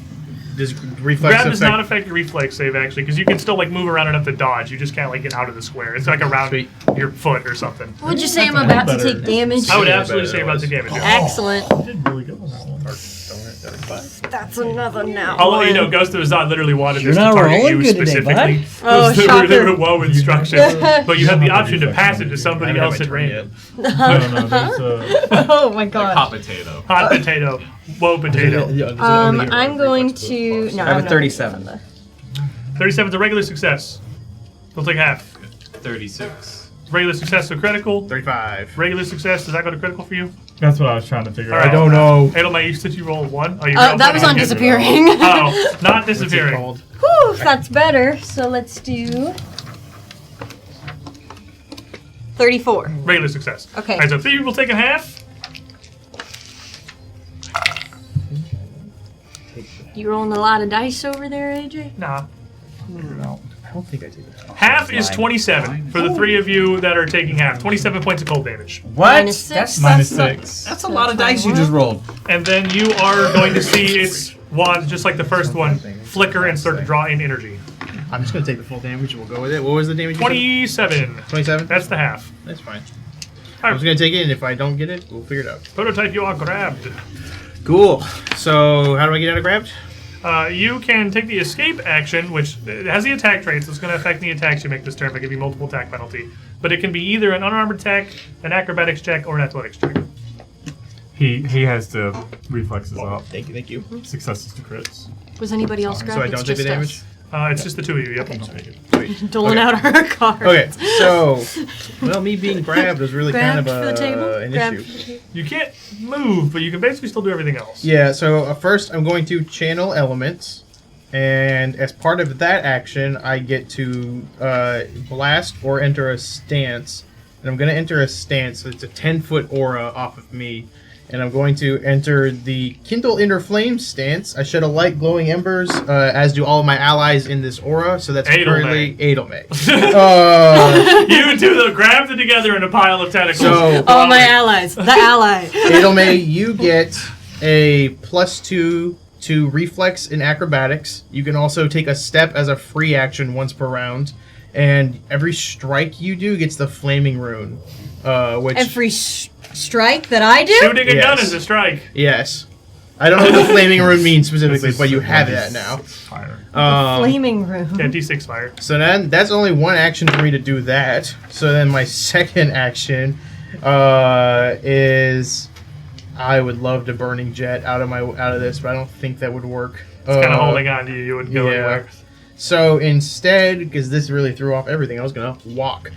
Does reflex
Grab does not
affect...
affect your reflex save, actually, because you can still like move around enough to dodge. You just can't like get out of the square. It's like around
Sweet.
your foot or something.
Would you say I'm about to take damage?
I would
Yeah,
absolutely
better
say about the
than
damage.
Excellent.
Did really good on that one.
That's another now.
I'll let you know, Ghost of Azad literally wanted
You're
this to
not
target
rolling
you
good today,
specifically.
Oh,
They
shocker.
were well instructions, but you had the option to pass it to somebody else at random.
No, there's a.
Oh my god.
Hot potato.
Hot potato, whoa potato.
I'm going to. No,
I have
I'm
a
not
37.
gonna-
37 is a regular success. We'll take half.
36.
Regular success to critical.
35.
Regular success, does that go to critical for you?
That's what I was trying to figure
All
out.
right.
I don't know.
Edelmeister, did you roll 1? Oh, you
That was on disappearing.
Oh, not
What's it
disappearing.
called?
Whew, that's better. So let's do 34.
Regular success.
Okay.
All right, so 3 people taking half.
You rolling a lot of dice over there, AJ?
Nah.
I don't think I did that.
Half is 27 for the 3 of you that are taking half. 27 points of cold damage.
What?
-6.
That's
Minus
not-
6.
That's a lot of dice you just rolled.
And then you are going to see its wands, just like the first one, flicker and start to draw in energy.
I'm just going to take the full damage and we'll go with it. What was the damage?
27.
27?
That's the half.
That's fine. I was going to take it, and if I don't get it, we'll figure it out.
Prototype, you are grabbed.
Cool. So, how do I get out of grabbed?
You can take the escape action, which has the attack trait, so it's going to affect the attacks you make this turn by giving you multiple attack penalty. But it can be either an unarmed attack, an acrobatics check, or an athletics check.
He has the reflexes up.
Thank you.
Successes to crits.
Was anybody else grabbed?
So I don't take the damage?
It's just the two of you, yep.
Doling out our cards.
Okay, so, well, me being grabbed was really
Grabbed
kind
for the
of
table?
an
Grabbed
issue.
for the table.
You can't move, but you can basically still do everything else.
Yeah, so first I'm going to channel elements, and as part of that action, I get to blast or enter a stance. And I'm going to enter a stance, so it's a 10-foot aura off of me. And I'm going to enter the Kindle Inner Flame stance. I shed a light glowing embers, as do all of my allies in this aura. So that's currently Edelme.
You two grabbed it together in a pile of tentacles.
So,
all my allies. The ally.
Edelme, you get a +2 to reflex in acrobatics. You can also take a step as a free action once per round. And every strike you do gets the flaming rune. Which
Every strike that I do?
Shooting a gun is a strike.
Yes. I don't know what the flaming rune means specifically, but you have that now.
Fire.
Flaming rune.
Yeah, D6 fire.
So then that's only one action for me to do that. So then my second action is I would love to burning jet out of this, but I don't think that would work.
It's kind of holding on to you. You wouldn't go anywhere.
So instead, because this really threw off everything, I was gonna walk.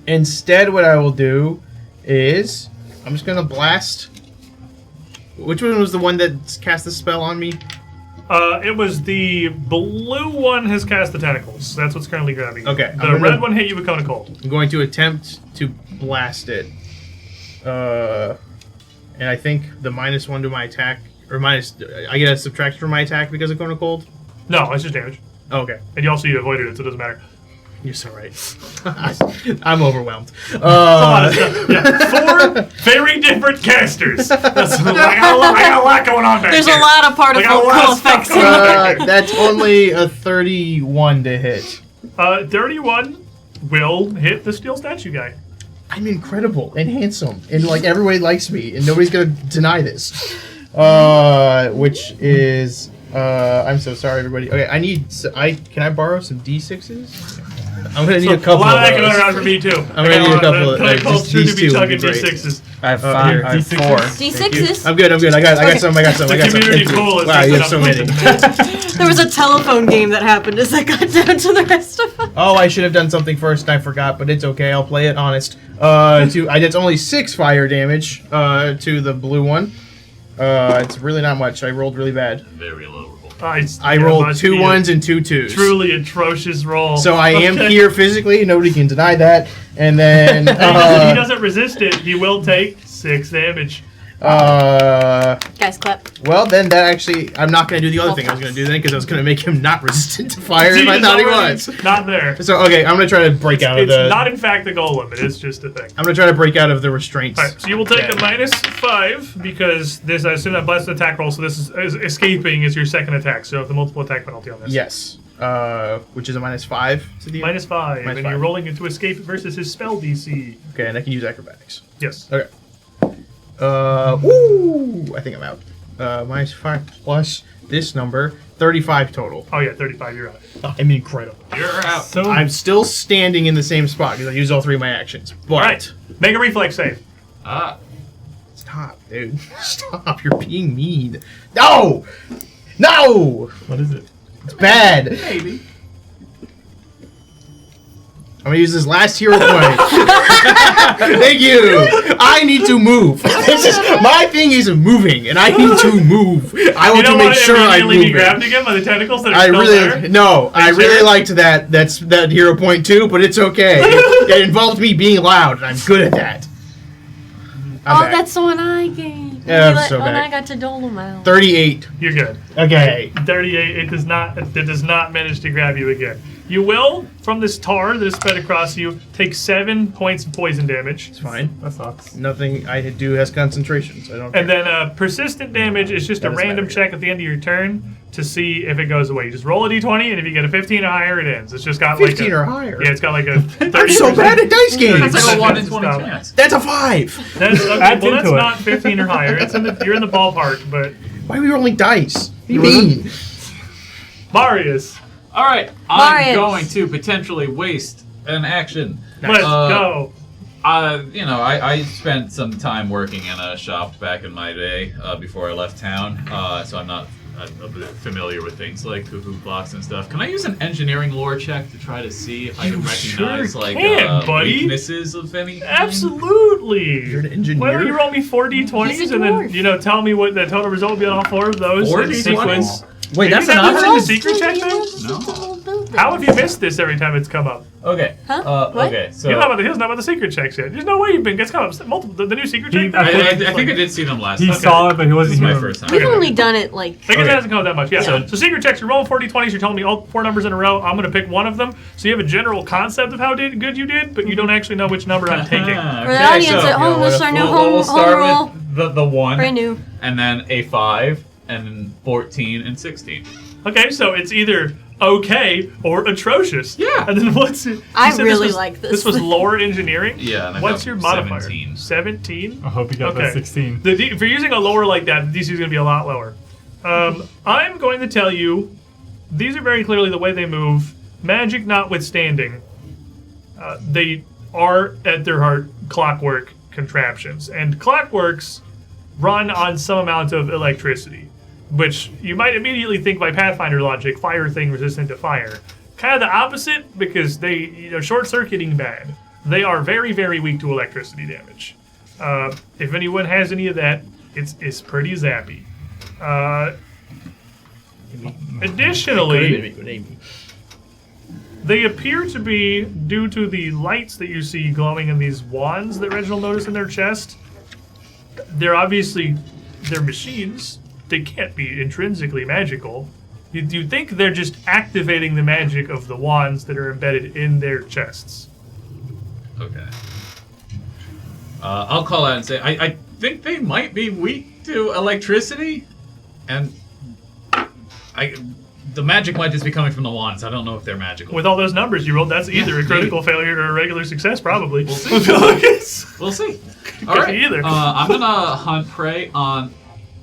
Instead, what I will do is I'm just gonna blast. Which one was the one that cast the spell on me?
It was the blue one has cast the tentacles. That's what's currently grabbing you.
Okay,
The red one hit you with Cone of Cold.
I'm going to attempt to blast it. And I think the -1 to my attack, or I get a subtraction from my attack because of Cone of Cold?
No, it's just damage.
Oh, okay.
And you also avoided it, so it doesn't matter.
You're so right. I'm overwhelmed.
A lot of stuff. Yeah, 4 very different casters. That's, I got a lot going on back
There's
here.
a lot of particle effects.
That's only a 31 to hit.
31 will hit the steel statue guy.
I'm incredible and handsome, and like everybody likes me, and nobody's gonna deny this. Which is, I'm so sorry, everybody. Okay, can I borrow some D6s? I'm gonna need a couple.
A lot
of
of that
those.
going around for me too.
I'm gonna need a couple of
just
these
to be
two.
chugging
Would be great.
D6s.
I have 5. I have 4.
D6s?
I'm good. I got some.
The community pool is
Wow, you have
just
so
enough
many.
to
There was a telephone game that happened as I got down to the rest of us.
Oh, I should have done something first and I forgot, but it's okay. I'll play it honest. It's only 6 fire damage to the blue one. It's really not much. I rolled really bad.
Very low roll.
I rolled 2 1s and 2 2s.
Truly atrocious roll.
So I am here physically. Nobody can deny that. And then
he doesn't resist it. He will take 6 damage.
Guys, clap.
Well, then that actually, I'm not going to do the other thing I was going to do then because I was going to make him not resistant to fire if I thought he was.
Not there.
So, okay, I'm going to try to break out of the...
It's not, in fact, the golem. It is just a thing.
I'm going to try to break out of the restraints.
All right, so you will take a -5 because this, I assume that blasted attack roll, so this is escaping is your second attack, so you have the multiple attack penalty on this.
Yes. Which is a -5 to the...
-5, and you're rolling into escape versus his spell DC.
Okay, and I can use acrobatics.
Yes.
Okay. I think I'm out. -5 plus this number, 35 total.
Oh yeah, 35, you're out.
I'm incredible.
You're out.
So,
I'm still standing in the same spot because I used all 3 of my actions. But
alright, make a reflex save.
Stop, dude. Stop, you're being mean. No! No!
What is it?
It's bad.
Maybe.
I'm gonna use this last hero point. Thank you. I need to move. My thing is moving, and I need to move. I want to make sure I move.
Be grabbed again by the tentacles that are still there?
No, I really liked that. That's that hero point too, but it's okay. It involved me being loud, and I'm good at that. I'm back.
that's the one I gave.
Yeah, I'm so
when
back.
I got to Dolomite.
38.
You're good.
Okay.
38. It does not manage to grab you again. You will, from this tar that is spread across you, take 7 points of poison damage.
It's fine.
That sucks.
Nothing I do has concentration, so I don't care.
And then persistent damage is just
That
a
doesn't
random
matter.
check at the end of your turn to see if it goes away. You just roll a d20, and if you get a 15 or higher, it ends. It's just got
15
like a,
or higher?
Yeah, it's got like a 30%.
I'm so bad at dice games!
That's like a 1 in
Stop.
20 chance.
That's a 5!
That's, okay,
Adds
well, that's
into it.
not 15 or higher. You're in the ballpark, but
Why are we rolling dice? What do you mean?
Marius,
All right, I'm
Marius.
going to potentially waste an action.
let's
Uh,
go.
I spent some time working in a shop back in my day before I left town, so I'm a bit familiar with things like cuckoo blocks and stuff. Can I use an engineering lore check to try to see if I can recognize
sure can, buddy.
weaknesses of any kind?
Absolutely.
You're an engineer?
Why don't you roll me 4 d20s
He's a
and then
dwarf.
tell me what the total result will be on all 4 of those
4
in
D20s?
sequence.
Wait,
Maybe
that's an
that was in the
option?
secret check then?
No.
How have you missed this every time it's come up?
Okay.
Huh? What?
Okay. So
He doesn't know about the secret checks yet. There's no way it's come up multiple. The new secret
He-
check.
I
I think I did see them last
He
time.
saw it, but he
This
wasn't
is my
here.
first time.
We've only done it like.
I guess it hasn't come up that much. Yeah.
Yeah.
So secret checks. You're rolling 4 d20s. You're telling me all 4 numbers in a row. I'm going to pick one of them. So you have a general concept of how good you did, but you don't actually know which number I'm taking.
For the audience at home, this is our new home
start
roll.
with the 1,
Brand new.
and then a 5, and then 14 and 16.
Okay, so it's either okay or atrocious.
Yeah.
And then what's it?
I
you said
really
was,
like this.
This was lore engineering?
Yeah, and I
What's
got
your modifier?
17.
17?
I hope you got that 16.
If you're using a lore like that, the DC is going to be a lot lower. I'm going to tell you, these are very clearly the way they move. Magic notwithstanding, they are, at their heart, clockwork contraptions. And clockworks run on some amount of electricity, which you might immediately think by Pathfinder logic, fire thing resistant to fire. Kind of the opposite, because they, short-circuiting bad. They are very, very weak to electricity damage. If anyone has any of that, it's pretty zappy. Additionally, they appear to be, due to the lights that you see glowing in these wands that Reginald noticed in their chest, they're machines. They can't be intrinsically magical. You think they're just activating the magic of the wands that are embedded in their chests.
Okay. I'll call out and say, I think they might be weak to electricity, and the magic might just be coming from the wands. I don't know if they're magical.
With all those numbers you rolled, that's either a critical failure or a regular success, probably.
We'll see. We'll see. All right.
Either.
I'm gonna hunt prey on,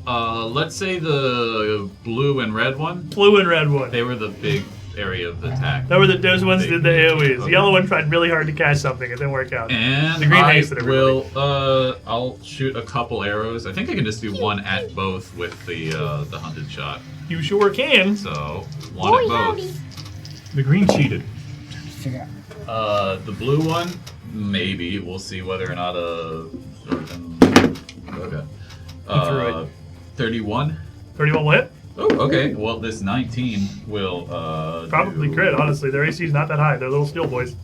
let's say the blue and red one.
Blue and red one.
They were the big area of attack.
Those ones did the AoEs. The yellow one tried really hard to catch something. It didn't work out.
And
The green
I
hasted everybody.
will. I'll shoot a couple arrows. I think I can just do one at both with the hunted shot.
You sure can.
So one at both.
The green cheated.
The blue one, maybe. We'll see whether or not okay. 31.
31 will hit.
Oh, okay. Well, this 19 will
Probably
do,
crit, honestly. Their AC is not that high. They're little steel boys.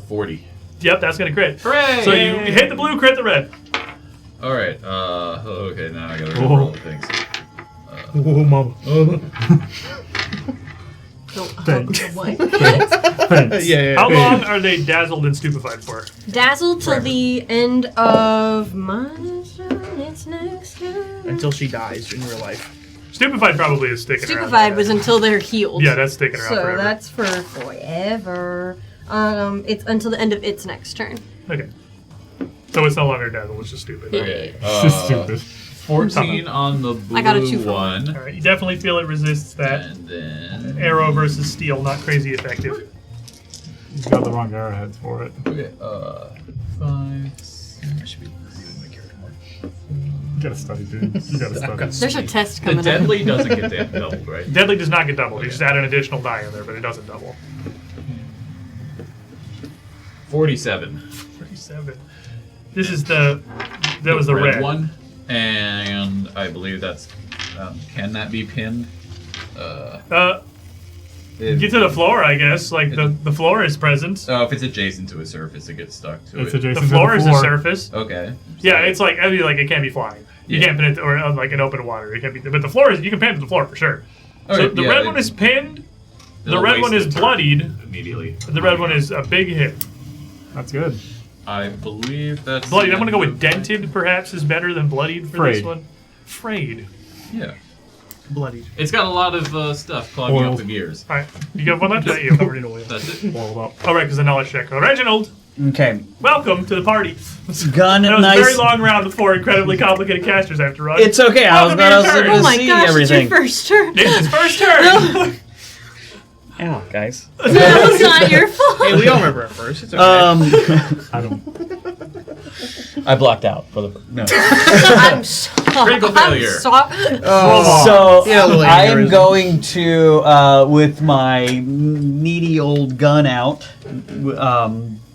40.
Yep, that's going to crit.
Hooray!
So you hit the blue, crit the red.
All right. Okay. Now I gotta roll the things.
Oh, mama. Yeah.
How long are they dazzled and stupefied for?
Dazzled till the end of my turn. It's next turn.
Until she dies in real life.
Stupefied probably is sticking around.
Stupefied was until they're healed.
Yeah, that's sticking around
So
forever.
that's for forever. It's until the end of its next turn.
Okay. So it's no longer dazzled, it's just stupid.
Okay.
It's just stupid.
14 on the blue
I got a 2 for
one.
Alright, you definitely feel it resists that.
And then.
Arrow versus steel, not crazy effective.
You got the wrong arrowheads for it.
Okay. 5. I should be.
You gotta study, dude. You gotta study.
There's a test
The
coming up.
deadly doesn't get doubled, right?
Deadly does not get doubled. You just add an additional die in there, but it doesn't double.
47.
47. This is that was the red
one, and I believe that's. Can that be pinned?
Get to the floor, I guess. Like, the floor is present.
Oh, if it's adjacent to a surface, it gets stuck to
It's
it.
adjacent
The floor is a surface.
Okay.
Yeah, it's like, I mean, like, it can't be flying. You can't pin it, or like in open water. It can't be, but the floor is, you can pin it to the floor for sure. So the red one is pinned, the red one is bloodied.
Immediately.
The red one is a big hit.
That's good.
I believe that's...
Bloodied, I'm gonna go with dented, perhaps, is better than bloodied for this
Frayed.
one. Frayed.
Yeah.
Bloodied.
It's got a lot of stuff clogging up the gears.
Alright, you got one left? You covered in oil.
That's it.
Boiled up.
Alright, because the knowledge check. Reginald,
Okay.
welcome to the party.
Gun,
That was
nice.
a very long round of 4 incredibly complicated casters I have to run.
It's okay. I was
Welcome to
about
your
to
turn.
Oh my
see
gosh,
everything.
it's your first turn.
It's his first turn!
Ow, guys.
That was not your fault.
Hey, we all remember it first. It's okay.
I don't.
I blocked out for the no.
I'm sorry.
Critical failure.
So
Yeah, well,
I am
aneurysm.
going to, with my needy old gun out,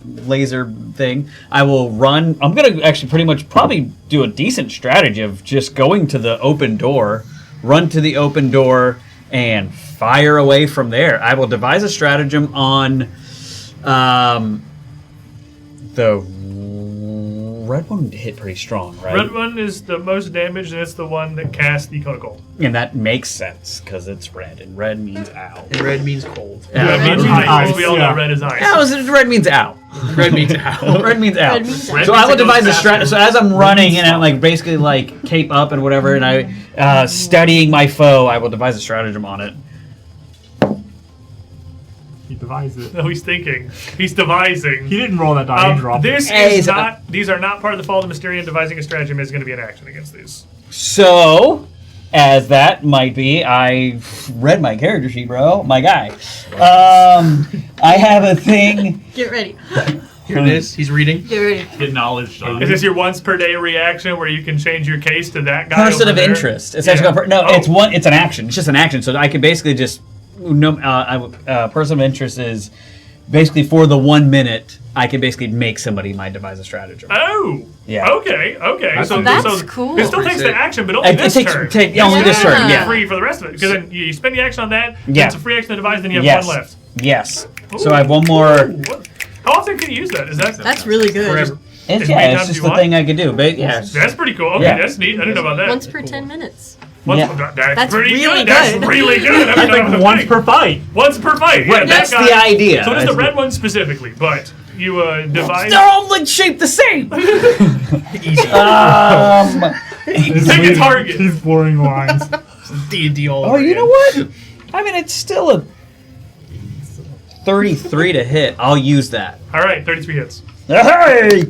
laser thing, I will run. I'm going to actually pretty much probably do a decent strategy of just going to the open door, run to the open door, and fire away from there. I will devise a stratagem on the red one hit pretty strong, right?
Red one is the most damaged, and it's the one that cast the cone of cold.
And that makes sense because it's red, and red means ow.
And red means cold.
Red means
Ice,
ice. We all know
yeah.
red is ice.
Red means ow.
Red means ow.
Red means ow.
Red means
Red
So
means
I will
it goes
devise a
faster.
strat. So as I'm running and I'm like basically like cape up and whatever, and I studying my foe, I will devise a stratagem on it.
He devised it.
No, he's thinking. He's devising.
He didn't roll that die. He dropped
This
it.
Hey,
is
so-
not. These are not part of the Fall of the Mysterium. Devising a stratagem is going to be an action against these.
So, as that might be, I read my character sheet, bro. My guy. I have a thing.
Get ready.
Here it is. He's reading.
Get ready.
Get knowledge on
Is this your once per day reaction where you can change your case to that guy?
Person
over
of
there?
interest. It's actually no.
Oh.
It's one. It's an action. It's just an action. So I can basically just person of interest is basically for the 1 minute. I can basically make somebody my devise a stratagem.
Oh.
Yeah.
Okay.
That's
cool.
It still takes the action, but only
It
this
takes
turn.
only this turn.
Yeah.
Yeah.
Free for the rest of it, because then you spend the action on that.
Yeah.
It's a free action to devise. Then you have
Yes.
one left.
Yes.
Ooh.
So I have one more.
Ooh, what? How often can you use that? Is that
That's really good.
Forever.
It's,
As
yeah,
many
it's
times
just
you
the
want?
thing I could do. But yeah.
That's pretty cool. Okay,
Yeah.
that's neat. I didn't know about that.
Once per 10 minutes.
That's pretty
really
good. That's
good.
really good. I
I
mean, that was
think
a
once
thing.
per fight.
Once per fight. Yeah,
Right,
that
that's the idea.
So it is the
That's-
red one specifically, but you devise.
They're all like shaped the same.
Pick a target.
He's blurring lines.
D&D all
Oh,
over
you know
again.
what? I mean, it's still a 33 to hit. I'll use that.
All right, 33 hits.
Hey!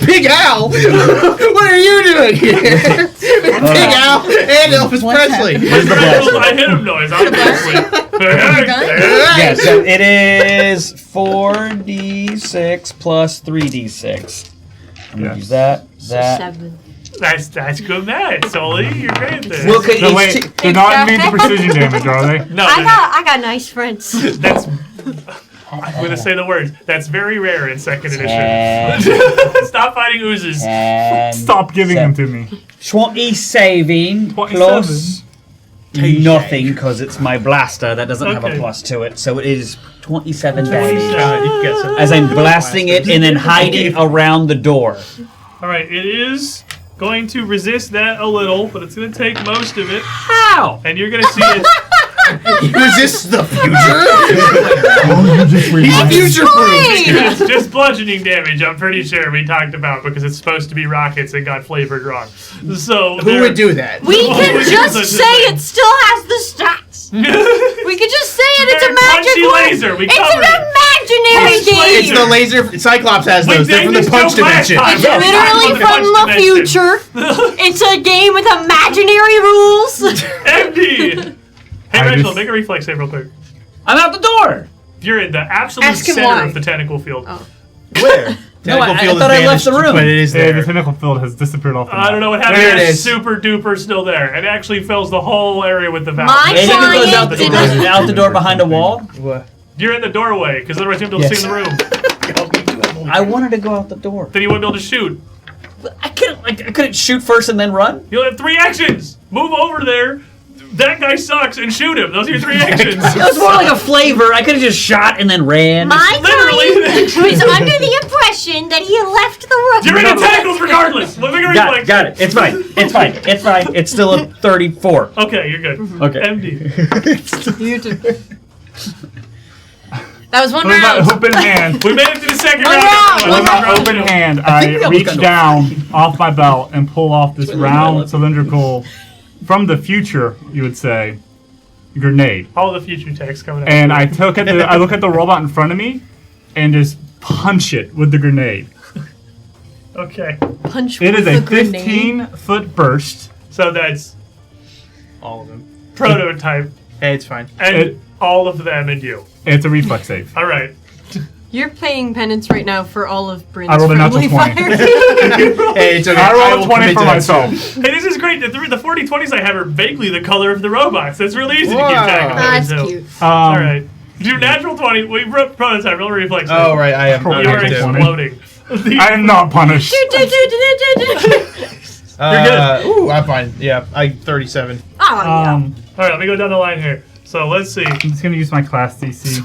Big Al! What are you doing here? Big Al and Elvis Presley.
Where's the blaster?
I hit him noise, obviously.
Yeah, so it is 4d6 plus 3d6. I'm gonna
Yes.
use that.
7.
That's good math, Sully. You're great at this.
Well, okay,
No, wait. They're not immune to precision damage, are they?
No,
I got nice friends.
that's. I'm going to say the words. That's very rare in second edition.
10,
Stop fighting oozes.
10,
Stop giving them to me.
20 saving
27.
plus nothing because it's my blaster that doesn't have a
Okay.
plus to it. So it is 27 damage.
You get some-
As I'm blasting it and then hiding around the door.
All right, it is going to resist that a little, but it's going to take most of it.
How?
And you're going to see it.
He resists the future.
Oh, you just read
Future proof.
It's just bludgeoning damage, I'm pretty sure we talked about, because it's supposed to be rockets and got flavored wrong. So
Who would do that?
We
Why
can
would you
just
do such a
say
thing?
it still has the stats. We could just say it. It's a
Very punchy
magical.
laser, we
It's
covered
an
it.
imaginary
It's
game.
It's the laser. Cyclops has
We
those. They're from the
named
punch
this joke last
dimension.
time.
It's
Yeah,
literally
it's
from the
punch dimension.
future. It's a game with imaginary rules.
Empty! Hey,
I
Reginald,
just-
make a reflex save real quick.
I'm out the door.
You're in the absolute
Ask him
center
why.
of the tentacle field.
Oh.
Where? No, I
Tentacle field
thought
is
I left the
vanished,
room.
but it is
Yeah, the
there.
tentacle field has disappeared off the
I don't know what happened.
There it
It's
is.
super duper still there. It actually fills the whole area with the valve.
My
Maybe it goes
client
out the,
didn't.
out the door behind a wall.
What?
You're in the doorway, because otherwise you wouldn't be able to see in the room.
I wanted to go out the door.
Then you wouldn't be able to shoot.
I couldn't shoot first and then run.
You'll have 3 actions. Move over there. that guy sucks and shoot him. Those are your 3 actions.
It was more like a flavor. I could have just shot and then ran.
My
Literally.
guy was under the impression that he left the room.
You're in tackles regardless. Let me get a reflex.
Got it. It's fine. It's fine. It's fine. It's still a 34.
Okay, you're good.
Okay.
MD.
You too. That was one
With my
round.
open hand.
We made it to the second
One
round.
round.
With my
Round
open
two.
hand,
think
I
we almost
reach
got to-
down off my belt and pull off this round cylindrical, from the future, you would say, grenade.
All the future text coming out.
And I look at the robot in front of me, and just punch it with the grenade.
Okay.
Punch
It is
with
a
the grenade.
15-foot burst.
So that's
All of them.
prototype.
Hey, it's fine.
And all of them and you.
It's a reflex save.
All right.
You're paying penance right now for all of Bryn's
I rolled a natural
friendly
20.
fire.
Hey, it's okay.
I rolled
will
a 20
commit
for
to that
myself.
soon.
Hey, this is great. The 40/20s I have are vaguely the color of the robots. It's really easy to keep
Wow.
track of
That's
those.
cute.
All right. Do natural 20. We wrote prototype. Roll reflex.
Oh, right. I am.
You
You are
Okay.
exploding.
I am not punished.
You're good.
Ooh, I'm fine. Yeah, I 37.
Oh, yeah.
All right, let me go down the line here. So let's see.
I'm just going to use my class DC.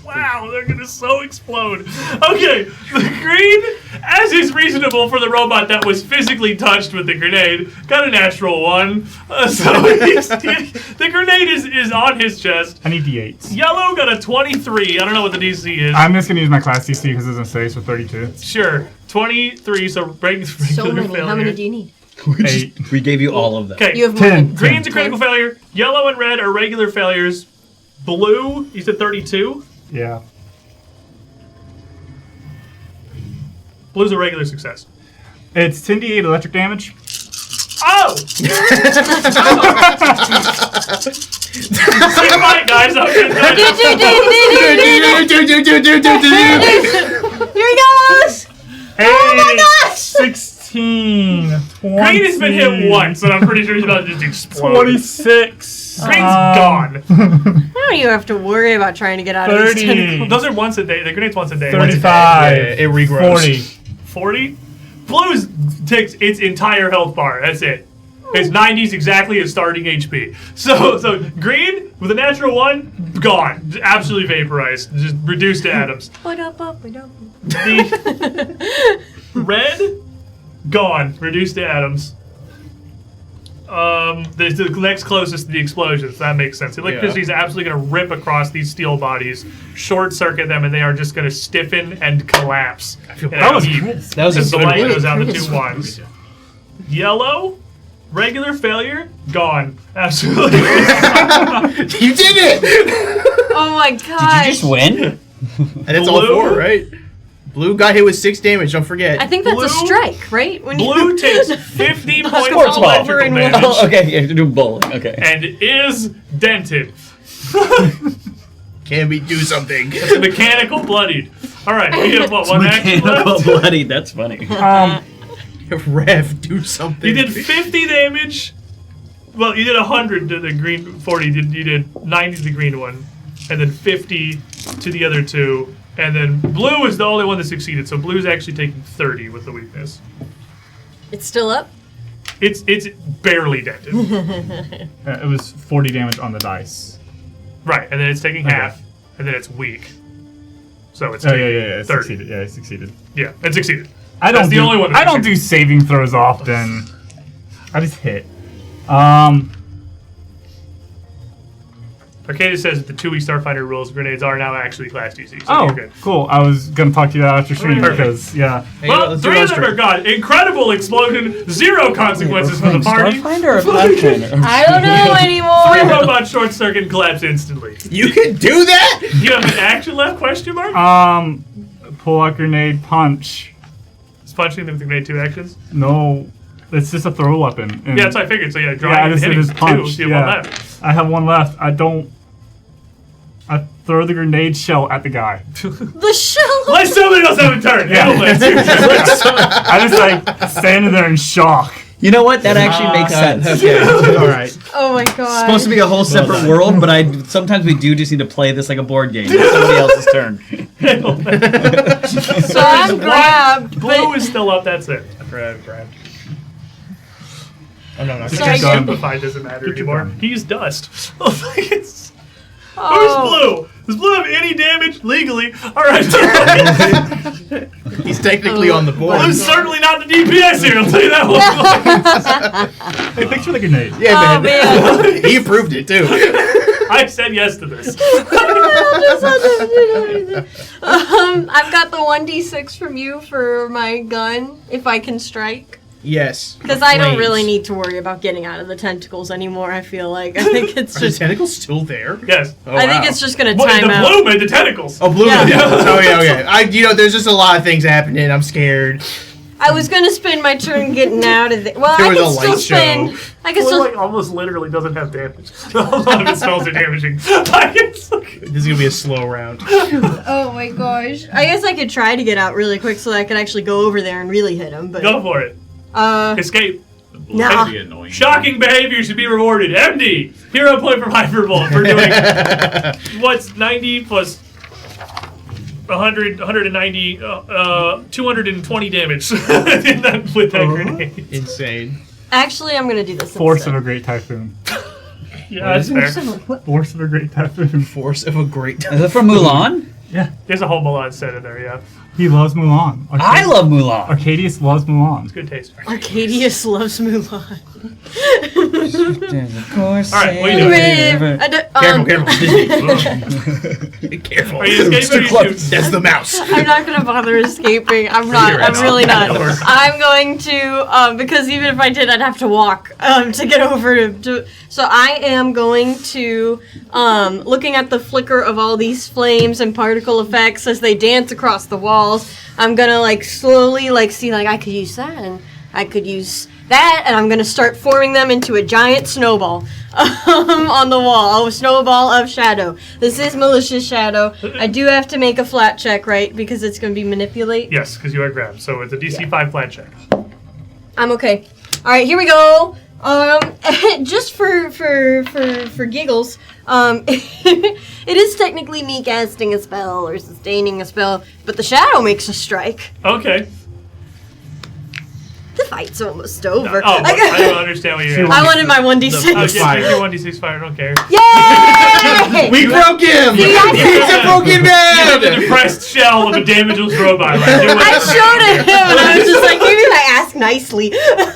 Wow, they're gonna so explode. Okay, the green, as is reasonable for the robot that was physically touched with the grenade, got a natural 1. The grenade is on his chest.
I need D8s.
Yellow got a 23. I don't know what the DC is.
I'm just going to use my class DC because it doesn't say, so 32.
Sure, 23. So regular
So many.
failure.
How many do you need?
8.
We gave you all of them.
Okay,
You have
10.
more.
green's a critical failure. Yellow and red are regular failures. Blue, you said 32.
Yeah.
Blue's a regular success.
It's 10d8 electric damage.
Oh! See you bye, guys.
Here he goes!
Oh
my gosh!
16. 20,
Green has been hit once, and I'm pretty sure he's about to just explode.
26.
Green's gone.
I don't even have to worry about trying to get out of this
30.
tentacle.
Those are once a day. The grenade's once a day.
35.
Yeah, it regrows.
40.
40? Blue's takes its entire health bar. That's it. It's 90s exactly as starting HP. So green with a natural 1, gone. Just absolutely vaporized. Just reduced to atoms. The red, gone. Reduced to atoms. The next closest to the explosions. That makes sense. Electricity is absolutely going to rip across these steel bodies, short circuit them, and they are just going to stiffen and collapse.
That was cool.
That was
As
a
the
good
light
win.
goes out the 2 wands. Yellow, regular failure, gone. Absolutely.
You did it!
Oh my
Did
god.
you just win?
And it's all
Blue?
4, right? Blue got hit with 6 damage, don't forget.
I think that's
Blue-
a strike, right? When
Blue takes 50 points of
all over
electrical
in
damage
Oh, okay. You have to do bowling. Okay.
and is dented.
Can we do something?
Mechanical bloodied. All right, we have what, 1 action
Mechanical
left?
bloody. That's funny.
Rev, do something.
You did 50 damage. Well, you did 100 to the green, 40. You did 90 to the green one, and then 50 to the other 2. And then blue is the only one that succeeded. So blue's actually taking 30 with the weakness.
It's still up?
It's barely dented.
It was 40 damage on the dice.
Right, and then it's taking
Okay.
half, and then it's weak. So it's
Oh,
taking
yeah. It
30.
succeeded. Yeah, it succeeded.
Yeah, it succeeded.
I don't
That's the
do,
only one that
I don't do
succeeded.
saving throws often. I just hit.
Arcadis says that the 2E Starfinder rules grenades are now actually class DC. So you're
Oh,
good.
cool. I was going to talk to you after stream
Perfect.
because, yeah.
Hey,
Well,
let's do
3 of
those
them are gone. Incredible explosion, 0 consequences for the party.
Starfinder or Pathfinder?
I don't know
3
anymore.
robots short circuit and collapse instantly.
You can do that?
You have an action left? Question mark?
Pull out grenade, punch.
Is punching them with the grenade 2 actions?
No, it's just a throw weapon. And
Yeah, that's what I figured. So yeah,
yeah, I
drawing and
just did
hitting
his
2.
punch.
So you have
Yeah.
1 left.
I have 1 left. I throw the grenade shell at the guy.
The shell.
Let somebody else have a turn. Handle it.
I just like standing there in shock.
You know what? That actually makes sense.
Okay, alright.
Oh my god.
Supposed to be a whole separate world, but sometimes we do just need to play this like a board game. It's somebody else's turn.
So I'm grabbed.
Blue is still up. That's it.
Grabbed. Oh, no.
Sorry.
Simplified doesn't matter anymore. He's dust. Who's
Oh.
Blue? Does Blue have any damage legally? All right.
He's technically on the board.
Blue's certainly not the DPS here. I'll tell you that one.
Hey, thanks for the grenade.
Yeah,
Oh,
man. He approved it, too.
I said yes to this.
I've got the 1d6 from you for my gun, if I can strike.
Yes.
Because I don't
Flames.
really need to worry about getting out of the tentacles anymore, I feel like. I think it's
Are the
just...
tentacles still there?
Yes.
Oh,
I think
wow.
it's just going to
Well,
time
the
out.
Blue made the tentacles.
Oh, blue.
Yeah.
Oh, yeah, okay. There's just a lot of things happening. I'm scared.
I was going to spend my turn getting out of there. Well,
There
I
was
can
a
still
light
spend...
show.
I can
Blue
still...
like almost literally doesn't have damage. A lot of his spells are damaging. Like, it's like-
This is going to be a slow round.
Oh my gosh. I guess I could try to get out really quick so that I could actually go over there and really hit him, but...
Go for it. Escape.
Blue
Nah.
would be annoying.
Shocking behavior should be rewarded. MD. Hero point from Hyperbolt for doing what's 90 plus 100, 190, 220 damage with that grenade.
Insane.
Actually, I'm going to do this
Force of
instead.
a great typhoon.
Yeah, that's fair.
Force of a great typhoon.
Force of a great...
Is it from Mulan?
Yeah,
There's a whole Milan set in there, yeah.
he loves Mulan.
I love Mulan.
Arcadius loves Mulan.
Good taste.
Arcadius loves Mulan.
Of course.
All right, what are you doing?
I do-
Careful. Careful.
Are you escaping or are you shooting?
That's the mouse.
I'm not gonna bother escaping. I'm not. I'm really not. I'm going to because even if I did, I'd have to walk to get over to. So I am going to looking at the flicker of all these flames and particle effects as they dance across the walls. I'm gonna slowly see I could use that and I could use that, and I'm gonna start forming them into a giant snowball on the wall. A snowball of shadow. This is malicious shadow. I do have to make a flat check, right? Because it's gonna be manipulate.
Yes, because you are grabbed. So it's a DC 5 flat check.
I'm okay. All right, here we go. Just for giggles, it is technically me casting a spell or sustaining a spell, but the shadow makes a strike.
Okay.
The fight's almost over.
Oh, I don't understand what you're
I wanted my 1d6.
Oh, yeah, make your 1d6 fire. I don't care.
Yay!
We broke him!
See, I
He's a broken
The
man!
depressed shell of a damageless robot. Right?
I showed it him, and I was just like, maybe if I ask nicely.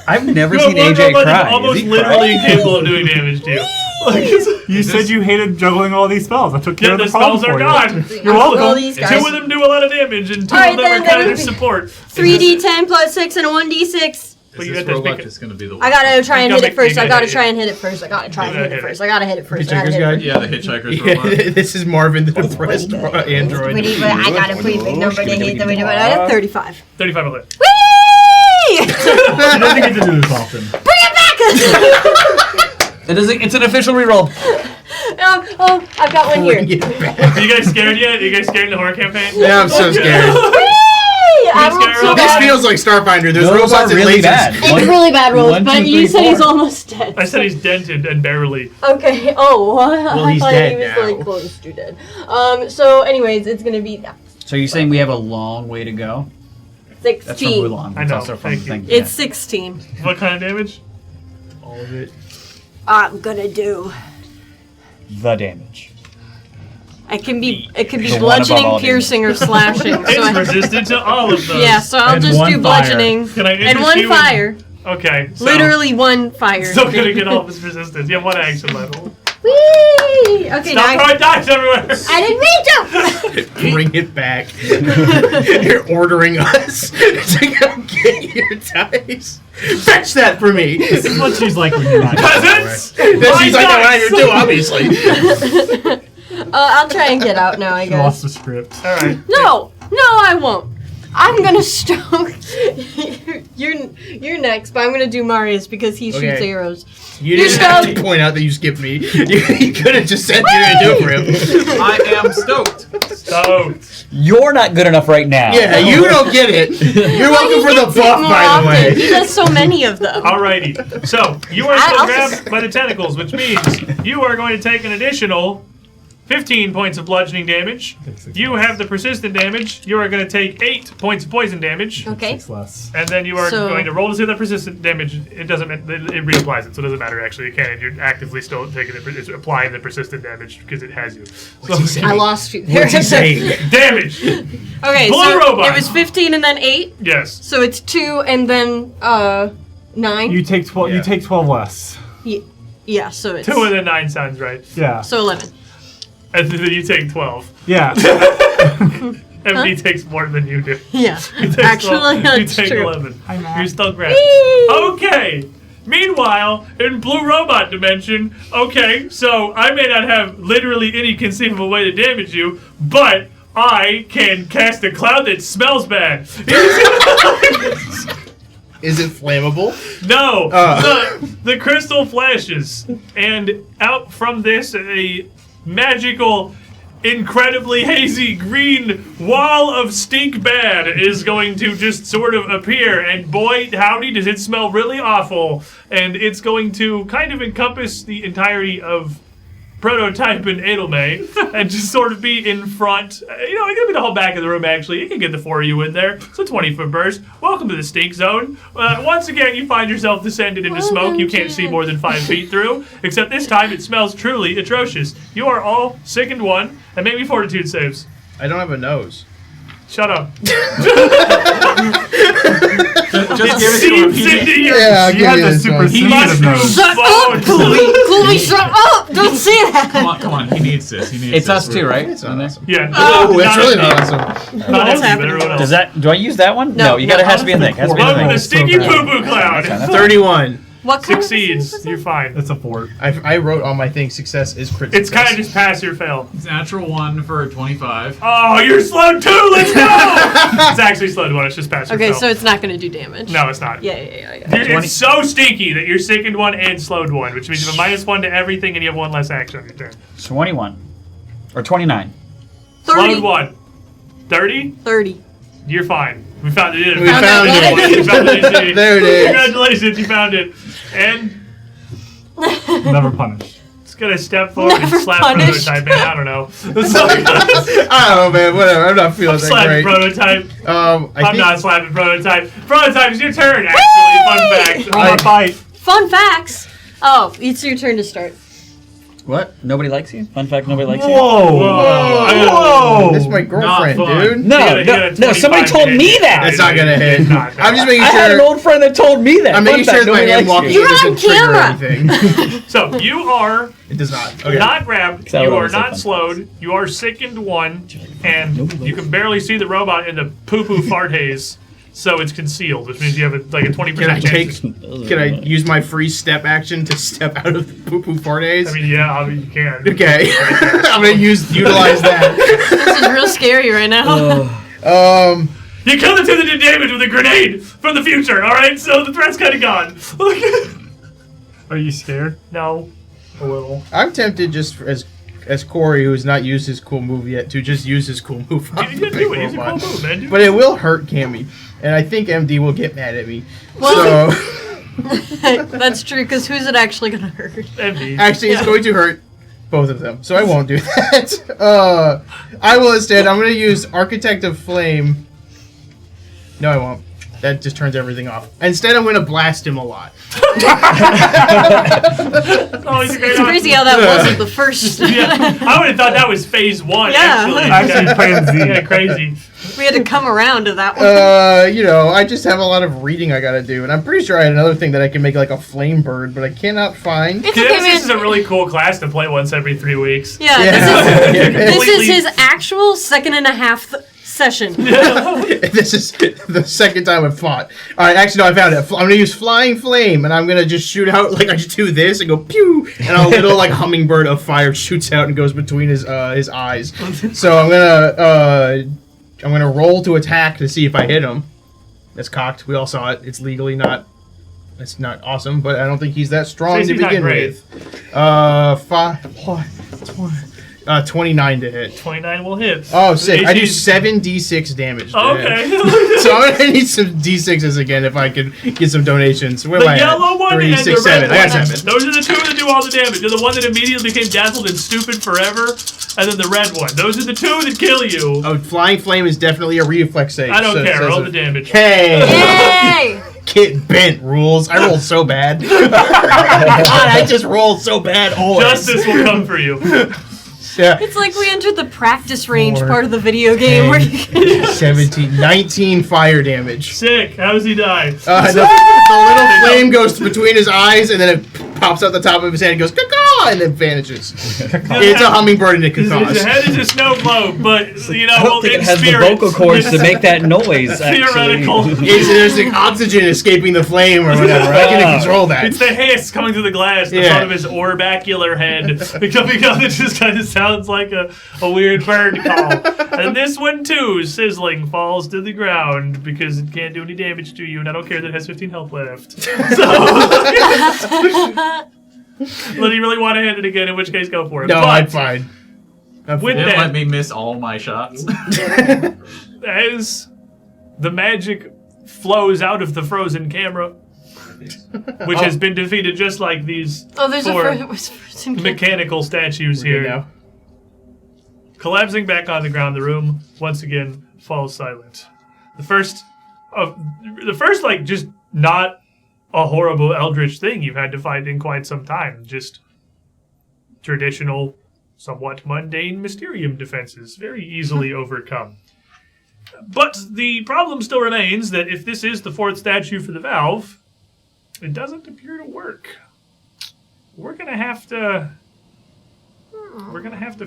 I've never
You
seen
have one
AJ
robot
cry.
that's almost
Is he
literally
crying?
incapable of doing damage to you.
You said you hated juggling all these spells. I took care
Yeah,
of the
the
problem
spells are
for you.
gone.
You're welcome.
All these guys.
2 of them do a lot of damage, and 2
All right,
of them
then
are kind
that
of
would
just
be
support.
3d10 plus 6 and a 1d6.
But
Is
you
this
have to
robot
make it-
just gonna be the one?
I gotta try and
You
hit
gotta
it first.
make-
I
you
gotta
gotta
try
hit
and hit it first. I gotta try and
You
hit
gotta
it
hit
first. I gotta hit it first. I gotta
Hitchhiker's
hit it
guide?
first.
Yeah, the hitchhiker's robot.
This is Marvin, the depressed android.
I got a pretty big number to hit. I have 35.
35 will hit.
Whee!
She doesn't get to do this often.
Bring it back!
It's an official reroll.
I've got one here.
Are you guys scared yet? Are you guys scared in the horror campaign?
Yeah, I'm so scared.
Whee! I rolled so
This
bad.
feels like Starfinder. There's
Those
robots
are
and
really
lasers.
bad.
It's really bad rolls,
1, 2,
but you
3,
said he's
4.
almost dead.
I said he's dented and barely.
Okay. Oh,
Well,
I
he's
thought
dead
he was
now.
like close to dead. So, anyways, it's gonna be
So you're saying we have a long way to go? That's from
16.
Mulan.
I
It's
know,
also from
thank
the
you.
thing.
It's 16.
What kind of damage?
All of it.
I'm gonna do.
The damage.
It can be
The one above
bludgeoning,
all
piercing, or slashing. So
It's resistant to all of those.
yeah, so I'll
And
just
one
do
fire.
bludgeoning
Can I
and
interest
one
you in-
fire.
Okay. So
Literally one fire.
Still gonna get all of his resistance. You have 1 action level.
Whee! Okay,
Stop
now
throwing dice everywhere.
I didn't mean to.
Bring it back. You're ordering us to go get your dice. Fetch that for me.
This is what she's like when you're not.
Peasants!
Then she's like,
My
"Oh, you're too, obviously."
I'll try and get out now, I
She lost
guess.
the script.
All right.
No, I won't. I'm gonna stoke. You're next, but I'm gonna do Marius because he shoots
Okay.
arrows.
You
You're
didn't have
stoked.
to point out that you skipped me. You could have just said you didn't do it for him.
I am stoked.
Stoked.
You're not good enough right now.
Yeah, you don't get it. You're welcome for the buff,
More
by the
often.
way.
He does so many of them.
Alrighty. So you are still
I'll
grabbed by the tentacles, which means you are going to take an additional 15 points of bludgeoning damage. You have the persistent damage. You are going to take 8 points of poison damage.
Okay.
6 less.
And then you are going to roll to see that persistent damage. It reapplies it, so it doesn't matter actually. You can't. You're actively still taking it's applying the persistent damage because it has you. So,
I lost you.
What's he saying?
damage.
Okay,
Blue
so
robot.
it was 15 and then 8.
Yes.
So it's 2 and then 9.
You take 12.
Yeah.
You take 12 less.
Yeah, so it's
2 and then 9 sounds right.
Yeah.
so 11.
And then you take 12.
Yeah.
MD takes more than you do.
Yeah.
You take
Actually,
12,
that's
you take
true.
11.
Hi, Matt.
You're still grabbing. Okay. Meanwhile, in Blue Robot Dimension, okay, so I may not have literally any conceivable way to damage you, but I can cast a cloud that smells bad.
Is it flammable?
No, the crystal flashes, and out from this, a magical, incredibly hazy green wall of stink bad is going to just sort of appear, and boy, howdy, does it smell really awful, and it's going to kind of encompass the entirety of Prototype and Edelme, and just sort of be in front. You know, it could be the whole back of the room, actually. It can get the 4 of you in there. It's a 20-foot burst. Welcome to the stink zone. Once again, you find yourself descended into smoke you can't see more than 5 feet through, except this time it smells truly atrocious. You are all sickened 1, and make me fortitude saves.
I don't have a nose.
Shut up.
Just give it to him.
Seeps into your
Yeah, I'll
She
give
has
you
a
this
super
one.
sensitive
mushroom
nose.
Shut up,
bones.
Chloe! Chloe, shut up! Don't say that!
Come on, he needs this. He needs
It's
this.
us too, right?
It's not awesome.
Yeah.
Oh, that's really not
us.
awesome.
Not
What's
us, but
happening?
everyone else.
Does that? Do I use that one?
No,
you gotta
no,
has to be a thing. Has to be a
Welcome to
thing.
Stinky
So
Poo Poo Cloud.
31.
What kind of
Succeeds.
thing was
You're
that?
fine.
It's a 4.
I wrote on my thing, success is critical.
It's kind of just pass or fail.
It's natural 1 for 25.
Oh, you're slowed too. Let's go. It's actually slowed 1. It's just pass or
Okay,
fail.
so it's not going to do damage.
No, it's not.
Yeah.
It's so stinky that you're sickened 1 and slowed 1, which means you have a -1 to everything and you have 1 less action on your turn.
21 or 29.
30.
Slowed 1. 30?
30.
You're fine. We found it.
We found
it.
You found it.
There it is.
Congratulations, you found it. And
Never punished.
it's gonna step forward
Never
and slap
punished.
Prototype, man. I don't know.
I don't know, man. Whatever. I'm not feeling that
Slapping
great.
Prototype.
I
I'm
think
not slapping Prototype. Prototype, it's your turn, actually. Fun fact.
I fight.
Fun facts. Oh, it's your turn to start.
What? Nobody likes you? Fun fact: nobody likes you.
Whoa!
Whoa.
this is my girlfriend,
Not fun.
dude.
No,
You got a
no, somebody
25
told
hit.
me that.
That's not gonna hit.
Not.
I'm just making
I had an
sure.
old friend that told me that.
I'm
Fun
making
fact,
sure that my
nobody
hand
likes
walking
you.
You're
doesn't
on
trigger
camera.
anything.
So you are
It does not. Okay.
not grabbed.
I
You
would
are
always say
not
fun
slowed. You are sickened 1, and you can barely see the robot in the poo-poo fart haze. So it's concealed, which means you have like a 20%
Can I
chance.
Can I use my free step action to step out of the poo-poo fart haze?
I mean, yeah, you can.
Okay. I'm gonna utilize that.
This is real scary right now.
You killed it to the damage with a grenade from the future, alright? So the threat's kind of gone.
Are you scared?
No, a little.
I'm tempted just as Corey, who's not used his cool move yet, to just use his cool move on
You
the
can
big
do it. Use a cool
robot.
move, man. Do
But it will hurt Cammy, and I think MD will get mad at me.
Well,
So
That's true, because who's it actually going to hurt?
MD.
actually, it's going to hurt both of them. So I won't do that. I will instead. I'm going to use Architect of Flame. No, I won't. That just turns everything off. Instead, I'm going to blast him a lot.
Oh, he's a great
It's crazy how that wasn't the first.
Yeah, I would have thought that was phase 1,
Yeah.
actually.
Actually, plan Z.
Yeah, crazy.
We had to come around to that one.
I just have a lot of reading I got to do, and I'm pretty sure I had another thing that I can make like a flame bird, but I cannot find.
It's okay,
This is a
man.
really cool class to play once every 3 weeks.
Yeah,
Yeah.
this is his actual 2.5 session.
This is the second time I've fought. All right, actually, no, I found it. I'm gonna use Flying Flame, and I'm gonna just shoot out like I just do this and go pew, and a little like hummingbird of fire shoots out and goes between his eyes. So I'm gonna roll to attack to see if I hit him. That's cocked. We all saw it. It's legally not. It's not awesome, but I don't think he's that strong
Says
to
he's not
begin
great.
with. 29 to hit.
29 will hit.
Oh, sick. I do
AG's
7d6 damage. to hit.
Okay.
So I'm gonna need some d6s again if I could get some donations. Where am
The
I
yellow
at?
one
3,
and
6,
the red
7. I got
one.
7.
Those are the two that do all the damage. You're the one that immediately became dazzled and stupid forever. and then the red one. Those are the two that kill you.
Oh, flying flame is definitely a reflex save.
I don't
so-
care.
so-
Roll
so-
the damage.
Hey!
Yay!
Kit bent rules. I rolled so bad. God, I just rolled so bad always.
Justice will come for you.
Yeah.
It's like we entered the practice range
4,
part of the video game where you can
17, 19 fire damage.
Sick. How does he die?
The little flame goes between his eyes and then it pops out the top of his head and goes caw and then vanishes. It's a hummingbird and it
His
cacaws.
head is a snow globe, but you know,
I don't think
in
it has
spirit,
the vocal cords to make that noise.
theoretical.
There's like oxygen escaping the flame or whatever. I can control that.
It's the hiss coming through the glass in
Yeah.
front of his orbacular head. Because it just kind of sounds like a weird bird call. And this one too, sizzling, falls to the ground because it can't do any damage to you, and I don't care that it has 15 health left. So, let you really want to hit it again, in which case go for it.
No,
But
I'm fine.
with
Didn't
that,
let me miss all my shots.
as the magic flows out of the frozen camera, which has been defeated just like these
Oh, there's
four
a first
mechanical statues
We're good
here.
now.
Collapsing back on the ground, the room once again falls silent. The first, like, just not a horrible eldritch thing you've had to fight in quite some time. Just traditional, somewhat mundane Mysterium defenses, very easily overcome. But the problem still remains that if this is the fourth statue for the valve, it doesn't appear to work. We're gonna have to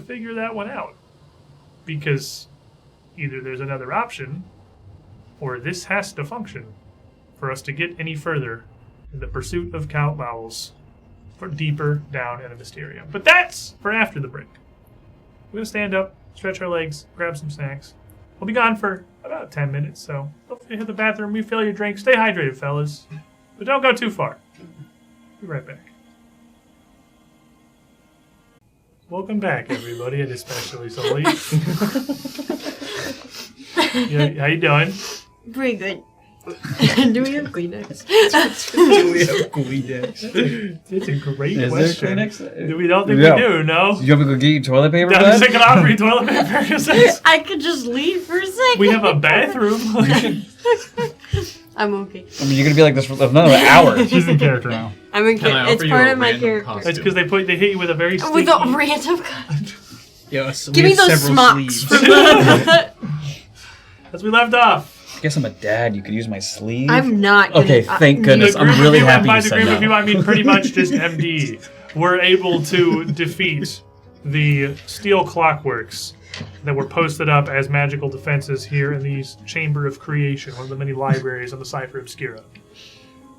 figure that one out. Because either there's another option, or this has to function for us to get any further in the pursuit of Count Lowell's for deeper down in a Mysterium. But that's for after the break. We're going to stand up, stretch our legs, grab some snacks. We'll be gone for about 10 minutes, so don't forget to hit the bathroom, refill your drink, stay hydrated, fellas. But don't go too far. Be right back. Welcome back, everybody, and especially Sully. Yeah, how you doing?
pretty good. Do we have Kleenex?
Do we have Kleenex?
It's a great
Is
question.
there Kleenex?
We don't think
Yeah.
we do, no?
You want me to go get you toilet paper?
Down
for
to
that?
second off for your toilet paper.
I could just leave for a second.
We have a bathroom.
I'm okay.
I mean, you're gonna be like this for another hour.
She's in character now.
I'm in
Can I
It's
offer you
part
a
of my
random
character.
costume?
It's because they hit you with a very sticky...
With a random.
Yes.
Give me those smocks from the.
As we left off.
I guess I'm a dad. You could use my sleeve.
I'm not. Gonna,
Okay, thank goodness.
The
I'm
group
really
of you,
happy
and by
you
the
said
group of you,
that.
I mean pretty much just MD, were able to defeat the steel clockworks that were posted up as magical defenses here in the Chamber of Creation, one of the many libraries on the Cipher Obscura.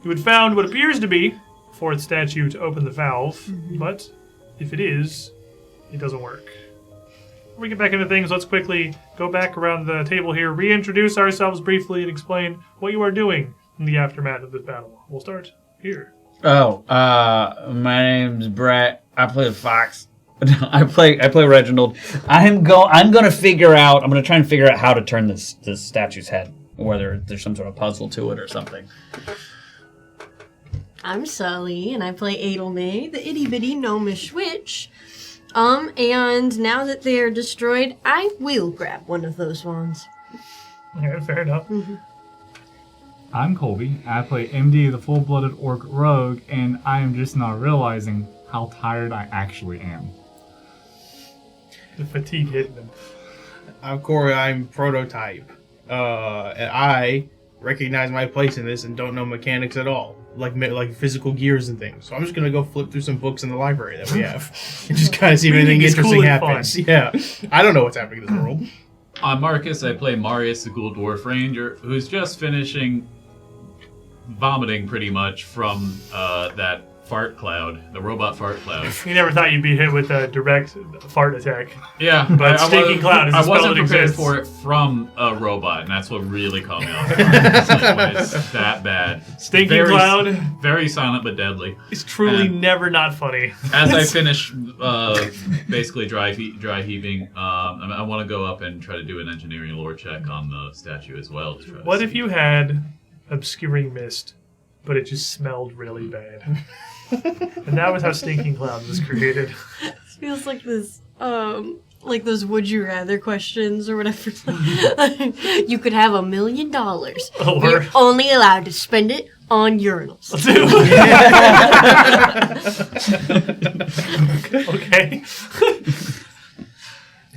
You had found what appears to be a fourth statue to open the valve, but if it is, it doesn't work. Before we get back into things, let's quickly go back around the table here, reintroduce ourselves briefly, and explain what you are doing in the aftermath of this battle. We'll start here.
Oh, my name's Brett. I play the Fox. I play Reginald. I'm gonna figure out. I'm gonna try and figure out how to turn this statue's head, whether there's some sort of puzzle to it or something.
I'm Sully, and I play Adelmay, the itty bitty gnomish witch. And now that they are destroyed, I will grab one of those wands.
Okay, fair enough.
I'm Colby. I play MD, the full-blooded orc rogue, and I am just now realizing how tired I actually am.
The fatigue hitting them.
I'm Corey. I'm prototype. And I recognize my place in this and don't know mechanics at all, like physical gears and things. So I'm just gonna go flip through some books in the library that we have and just kind of see if anything
Reading is
interesting
cool and
happens.
fun.
Yeah, I don't know what's happening in this world.
I'm Marcus. I play Marius, the Ghoul Dwarf Ranger, who's just finishing vomiting pretty much from that fart cloud, the robot fart cloud.
You never thought you'd be hit with a direct fart attack.
Yeah,
But Stinking Cloud is a
I
spell
wasn't
that
prepared
exists.
for it from a robot, and that's what really caught me off guard. It's like when it's that bad.
Stinking
Very-
Cloud
Very silent but deadly.
is truly
And
never not funny.
as I finish basically dry heaving, I want to go up and try to do an engineering lore check on the statue as well. To try to
What
see-
if you had obscuring mist, but it just smelled really bad? And that was how Stinking Cloud was created.
This feels like this, like those would you rather questions or whatever. You could have $1 million, but you're only allowed to spend it on urinals.
Okay.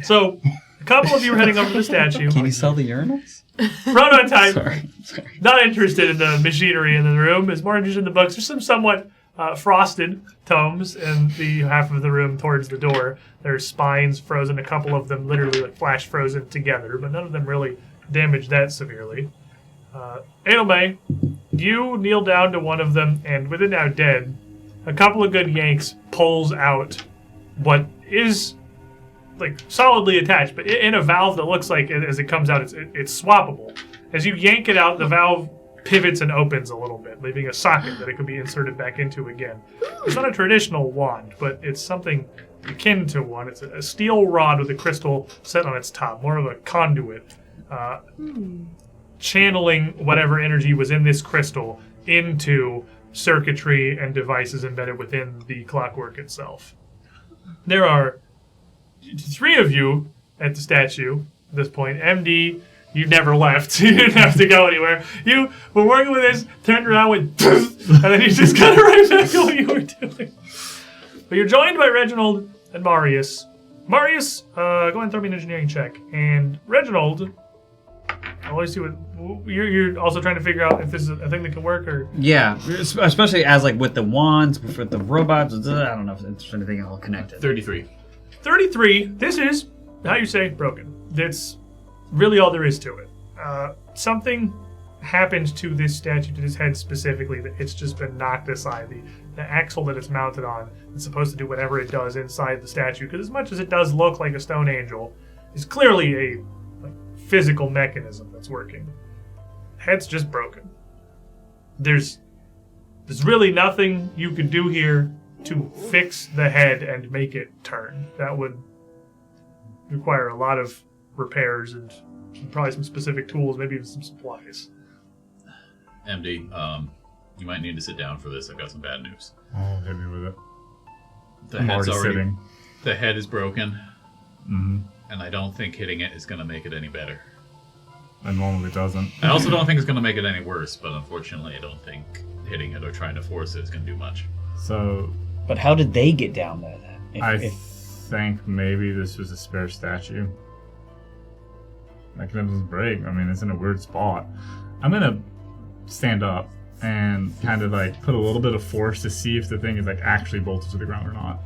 So, a couple of you are heading over to the statue.
Can you sell the urinals?
Prototype,
Sorry.
not interested in the machinery in the room, is more interested in the books. There's some somewhat frosted tomes in the half of the room towards the door. There's spines frozen, a couple of them literally like flash frozen together, but none of them really damaged that severely. Aeons, you kneel down to one of them, and with it now dead, a couple of good yanks pulls out what is like solidly attached, but in a valve that looks like as it comes out, it's swappable. As you yank it out, the valve pivots and opens a little bit, leaving a socket that it could be inserted back into again. It's not a traditional wand, but it's something akin to one. It's a steel rod with a crystal set on its top, more of a conduit, channeling whatever energy was in this crystal into circuitry and devices embedded within the clockwork itself. There are 3 of you at the statue at this point. MD, you never left. You didn't have to go anywhere. You were working with this, turned around, went, and then you just got right back to what you were doing. But you're joined by Reginald and Marius. Marius, go ahead and throw me an engineering check. And Reginald, I'll always see what you're also trying to figure out if this is a thing that can work or.
Yeah, especially as like with the wands, with the robots. I don't know if it's anything all connected.
33.
33. This is how you say broken. That's really all there is to it. Something happened to this statue, to this head specifically, that it's just been knocked aside. The axle that it's mounted on is supposed to do whatever it does inside the statue, because as much as it does look like a stone angel, it's clearly a physical mechanism that's working. Head's just broken. There's really nothing you can do here to fix the head and make it turn. That would require a lot of repairs and probably some specific tools, maybe even some supplies.
MD, you might need to sit down for this. I've got some bad news.
Oh, hit me with it.
The head's already the head is broken, and I don't think hitting it is going to make it any better.
It normally doesn't.
I also don't think it's going to make it any worse, but unfortunately I don't think hitting it or trying to force it is going to do much.
So...
But how did they get down there then?
I think maybe this was a spare statue. Mechanisms break. I mean, it's in a weird spot. I'm going to stand up and kind of like put a little bit of force to see if the thing is like actually bolted to the ground or not.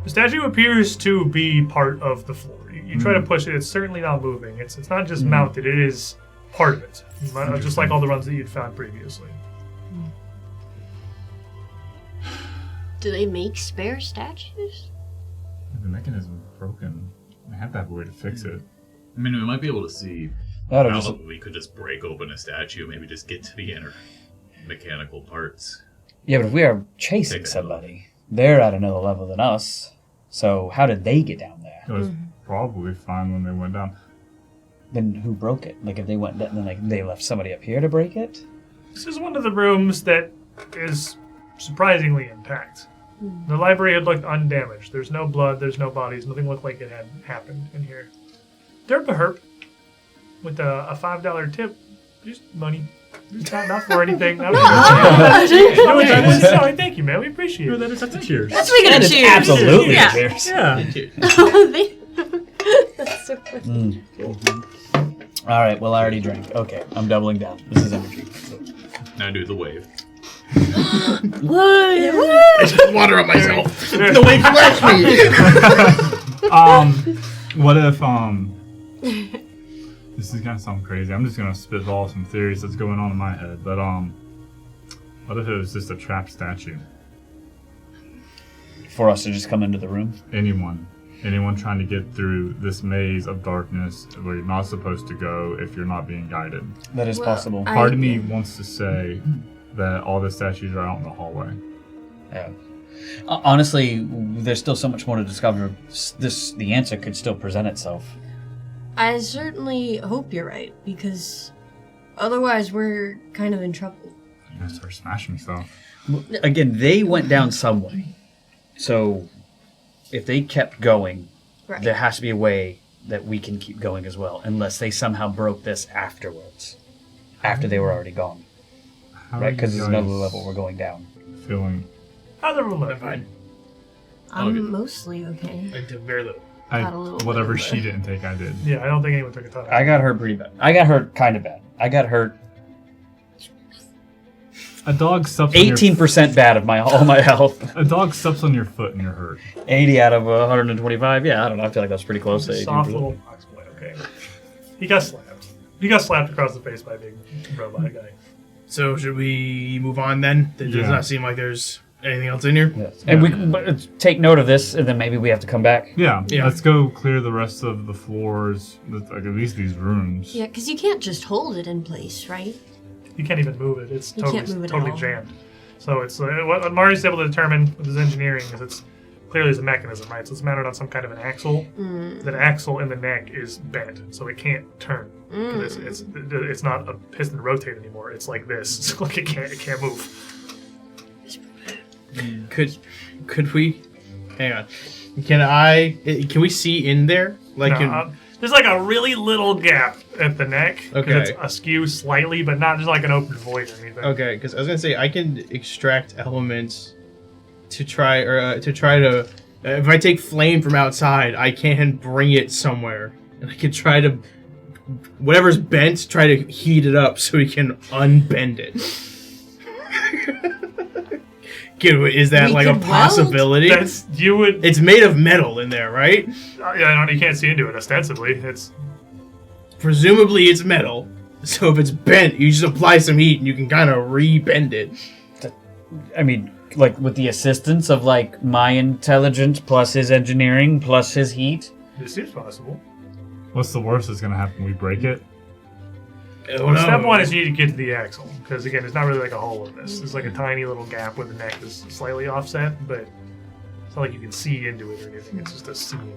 The statue appears to be part of the floor. You try to push it, it's certainly not moving. It's not just mounted, it is part of it. Just like all the ones that you'd found previously.
Do they make spare statues?
The mechanism is broken. I have to have a way to fix it.
I mean, we might be able to see how we could just break open a statue, maybe just get to the inner mechanical parts.
Yeah, but if we are chasing somebody, they're at another level than us. So how did they get down there?
It was probably fine when they went down.
Then who broke it? Like if they went down, then like they left somebody up here to break it?
This is one of the rooms that is surprisingly intact. The library had looked undamaged. There's no blood, there's no bodies, nothing looked like it had happened in here. Derp a herp with a $5 tip. Just money. Just not for anything. Sorry, thank you, man. We appreciate it.
That's a cheers.
That's we gonna cheers.
Absolutely
Yeah.
cheers.
Yeah.
That's so funny.
All right, well, I already drank. Okay, I'm doubling down. This is energy.
Now do the wave.
I just water on myself. The wave flashed me.
What if this is gonna sound crazy. I'm just gonna spitball some theories that's going on in my head. But what if it was just a trapped statue?
For us to just come into the room?
Anyone trying to get through this maze of darkness where you're not supposed to go if you're not being guided.
That is possible.
Part of me wants to say that all the statues are out in the hallway.
Yeah. Honestly, there's still so much more to discover. The answer could still present itself.
I certainly hope you're right, because otherwise we're kind of in trouble.
You're gonna start smashing stuff.
Again, they went down some way. So if they kept going,
Right.
there has to be a way that we can keep going as well, unless they somehow broke this afterwards, after they were already gone.
How
Right,
are
because
you
there's another
guys
level we're going down.
feeling?
How's everyone looking?
I'm mostly okay.
I did very little.
Got a little
Whatever
bit,
she
but-
didn't take, I did.
Yeah, I don't think anyone took a ton.
I got hurt pretty bad. I got hurt kind of bad. I got hurt
A dog steps on your
18% bad of all my health.
A dog steps on your foot and you're hurt.
80 out of 125. Yeah, I don't know. I feel like that's pretty close to 18%.
Soft little box boy. Okay. He got slapped. He got slapped across the face by a big robot guy.
So should we move on then? It does
Yeah.
not seem like there's anything else in here.
Yes. And we take note of this, and then maybe we have to come back.
Yeah,
Yeah.
let's go clear the rest of the floors, like at least these rooms.
Yeah, because you can't just hold it in place, right?
You can't even move it. It's
You
totally,
can't move it at
totally
all.
jammed. So it's what Mari's able to determine with his engineering is it's clearly it's a mechanism, right? So it's mounted on some kind of an axle. That axle in the neck is bent, so it can't turn. 'Cause It's not a piston rotate anymore. It's like this. So like it can't move.
Could we? Hang on. Can we see in there? Like,
No, there's like a really little gap at the neck. 'Cause
Okay.
It's askew slightly, but not just like an open void or anything.
okay, because I was gonna say I can extract elements to try to. If I take flame from outside, I can bring it somewhere, and I can try to whatever's bent, try to heat it up so we can unbend it. Is that
We
like a
could weld?
possibility?
You would.
It's made of metal in there, right?
Yeah, you can't see into it ostensibly. It's
Presumably it's metal. So if it's bent, you just apply some heat and you can kind of re-bend it.
I mean, like with the assistance of like my intelligence plus his engineering plus his heat.
It seems possible.
What's the worst that's gonna happen? We break it?
Well, step one is you need to get to the axle because again, it's not really like a hole in this. It's like a tiny little gap where the neck is slightly offset, but it's not like you can see into it or anything. It's just a seam.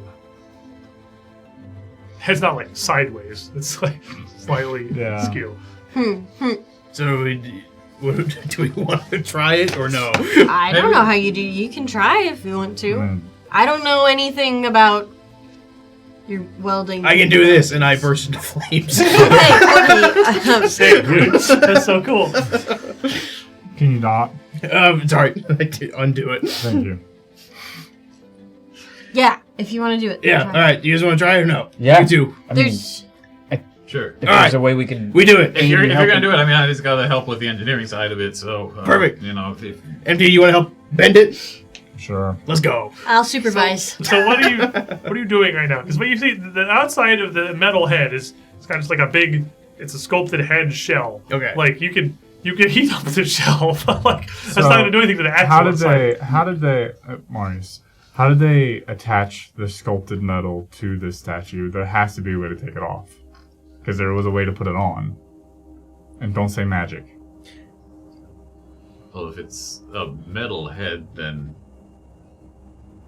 It's not like sideways. It's like slightly askew.
So do we want to try it or no?
I don't know how you do. You can try if you want to. I don't know anything about your welding.
I can do this, and I burst into flames.
Okay.
Sick, dude. That's so cool.
Can you not?
Sorry, I did undo it.
Thank you.
Yeah, if you want to do it.
Yeah,
try.
alright, you guys want to try it or no?
Yeah.
You do.
I mean,
There's.
Sure.
if
All
there's
right.
a way we can.
We do it.
If you're
help
gonna
him.
do it, I mean, I just gotta help with the engineering side of it. So
Perfect.
You know, if
MD, you want to help bend it?
Sure.
Let's go.
I'll supervise.
So what are you doing right now? Because what you see, the outside of the metal head is it's kind of just like a big. It's a sculpted head shell.
Okay.
Like you can heat up the shell, but like that's not going to do anything to the axle.
How did they, Marius, how did they attach the sculpted metal to this statue? There has to be a way to take it off. Because there was a way to put it on. And don't say magic.
well, if it's a metal head, then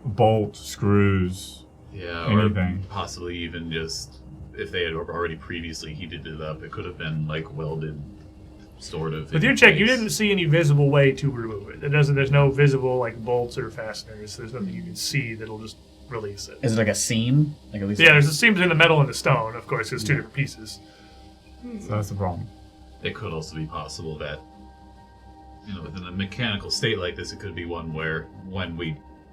Bolt, screws,
yeah,
anything.
or possibly even just if they had already previously heated it up, it could have been like welded, sort of.
With
in
your check, you
place.
didn't see any visible way to remove it. There's no visible like bolts or fasteners. There's nothing you can see that'll just release it.
Is it like a seam? Like at least.
Yeah, there's a seam between the metal and the stone. Of course, it's two different pieces.
So that's the problem.
It could also be possible that, you know, within a mechanical state like this, it could be one where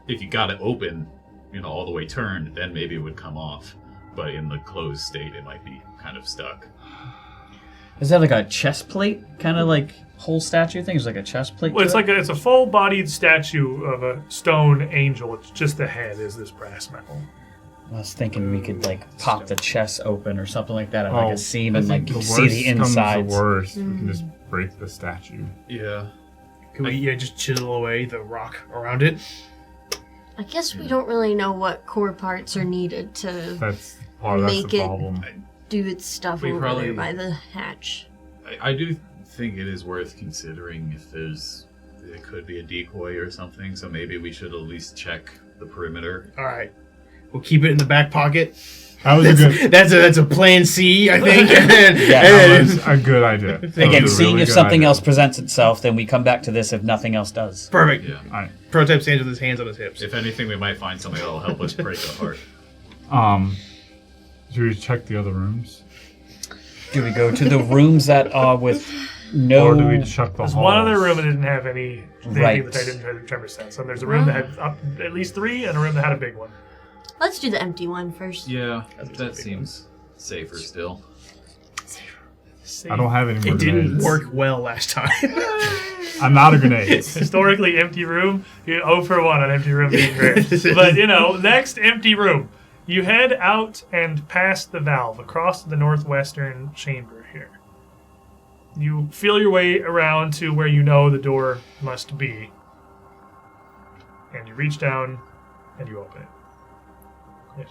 if you got it open, you know, all the way turned, then maybe it would come off. But in the closed state, it might be kind of stuck.
Is that like a chest plate kind of like whole statue thing? Is it like a chest plate?
Well,
to it?
it's a full-bodied statue of a stone angel. It's just the head is this brass metal.
I was thinking we could like pop the chest open or something like that, and like a seam,
I
and like
think
you see the
worst
insides.
comes to worst, we can just break the statue.
Yeah.
Can we just chisel away the rock around it?
I guess we don't really know what core parts are needed to
That's
Make
the
it-
problem.
do its stuff
We
over
probably-
there by the hatch.
I do think it is worth considering if it could be a decoy or something, so maybe we should at least check the perimeter.
Alright. We'll keep it in the back pocket.
That was a good.
That's a plan C, I think.
Yeah,
That was a good idea. That
Again,
was a
seeing
really
if
good
something
idea.
else presents itself, then we come back to this if nothing else does.
Perfect.
Yeah.
Alright.
Prototype stands with his hands on his hips.
If anything, we might find something that'll help us break it apart.
Should we check the other rooms?
Do we go to the rooms that are with no...
Or do we check the
There's
halls?
one other room that didn't have anything
Right.
that I didn't have tremor sense. And there's a room that had at least 3 and a room that had a big one.
Let's do the empty one first.
Yeah, that seems safer still.
I don't have any more
It didn't
grenades.
work well last time.
I'm out of grenades.
Historically empty room. You 0 for 1 on empty room being great. But, next empty room. You head out and past the valve across the northwestern chamber here. You feel your way around to where you know the door must be. And you reach down and you open it. There's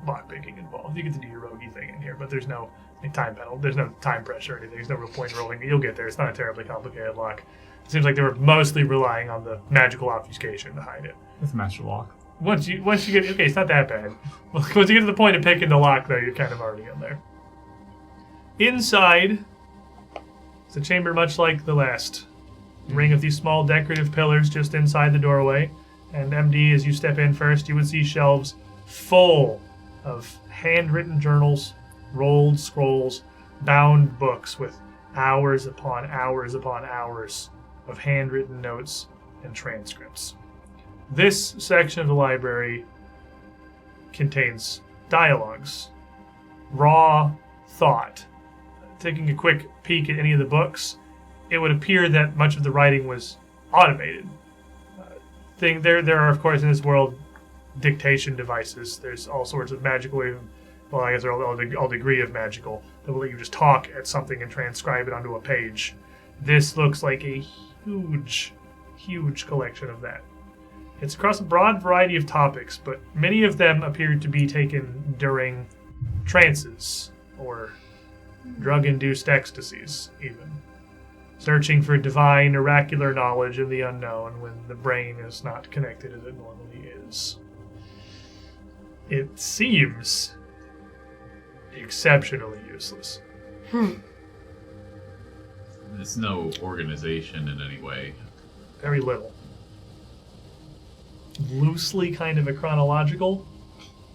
lock picking involved. You get to do your roguey thing in here, but there's no time penalty. There's no time pressure or anything. There's no real point in rolling. You'll get there. It's not a terribly complicated lock. It seems like they were mostly relying on the magical obfuscation to hide it.
It's a master lock.
Once you get it's not that bad. Once you get to the point of picking the lock, though, you're kind of already in there. Inside, it's a chamber much like the last. Ring of these small decorative pillars just inside the doorway. And MD, as you step in first, you would see shelves full of handwritten journals, rolled scrolls, bound books with hours upon hours upon hours of handwritten notes and transcripts. This section of the library contains dialogues, raw thought. Taking a quick peek at any of the books, it would appear that much of the writing was automated. There are, of course, in this world, dictation devices. There's all sorts of magical, well, I guess they're all degree of magical, that will let you just talk at something and transcribe it onto a page. This looks like a huge, huge collection of that. It's across a broad variety of topics, but many of them appear to be taken during trances or drug-induced ecstasies, even. Searching for divine, oracular knowledge of the unknown when the brain is not connected as it normally is. It seems exceptionally useless.
There's no organization in any way.
Very little. Loosely kind of a chronological,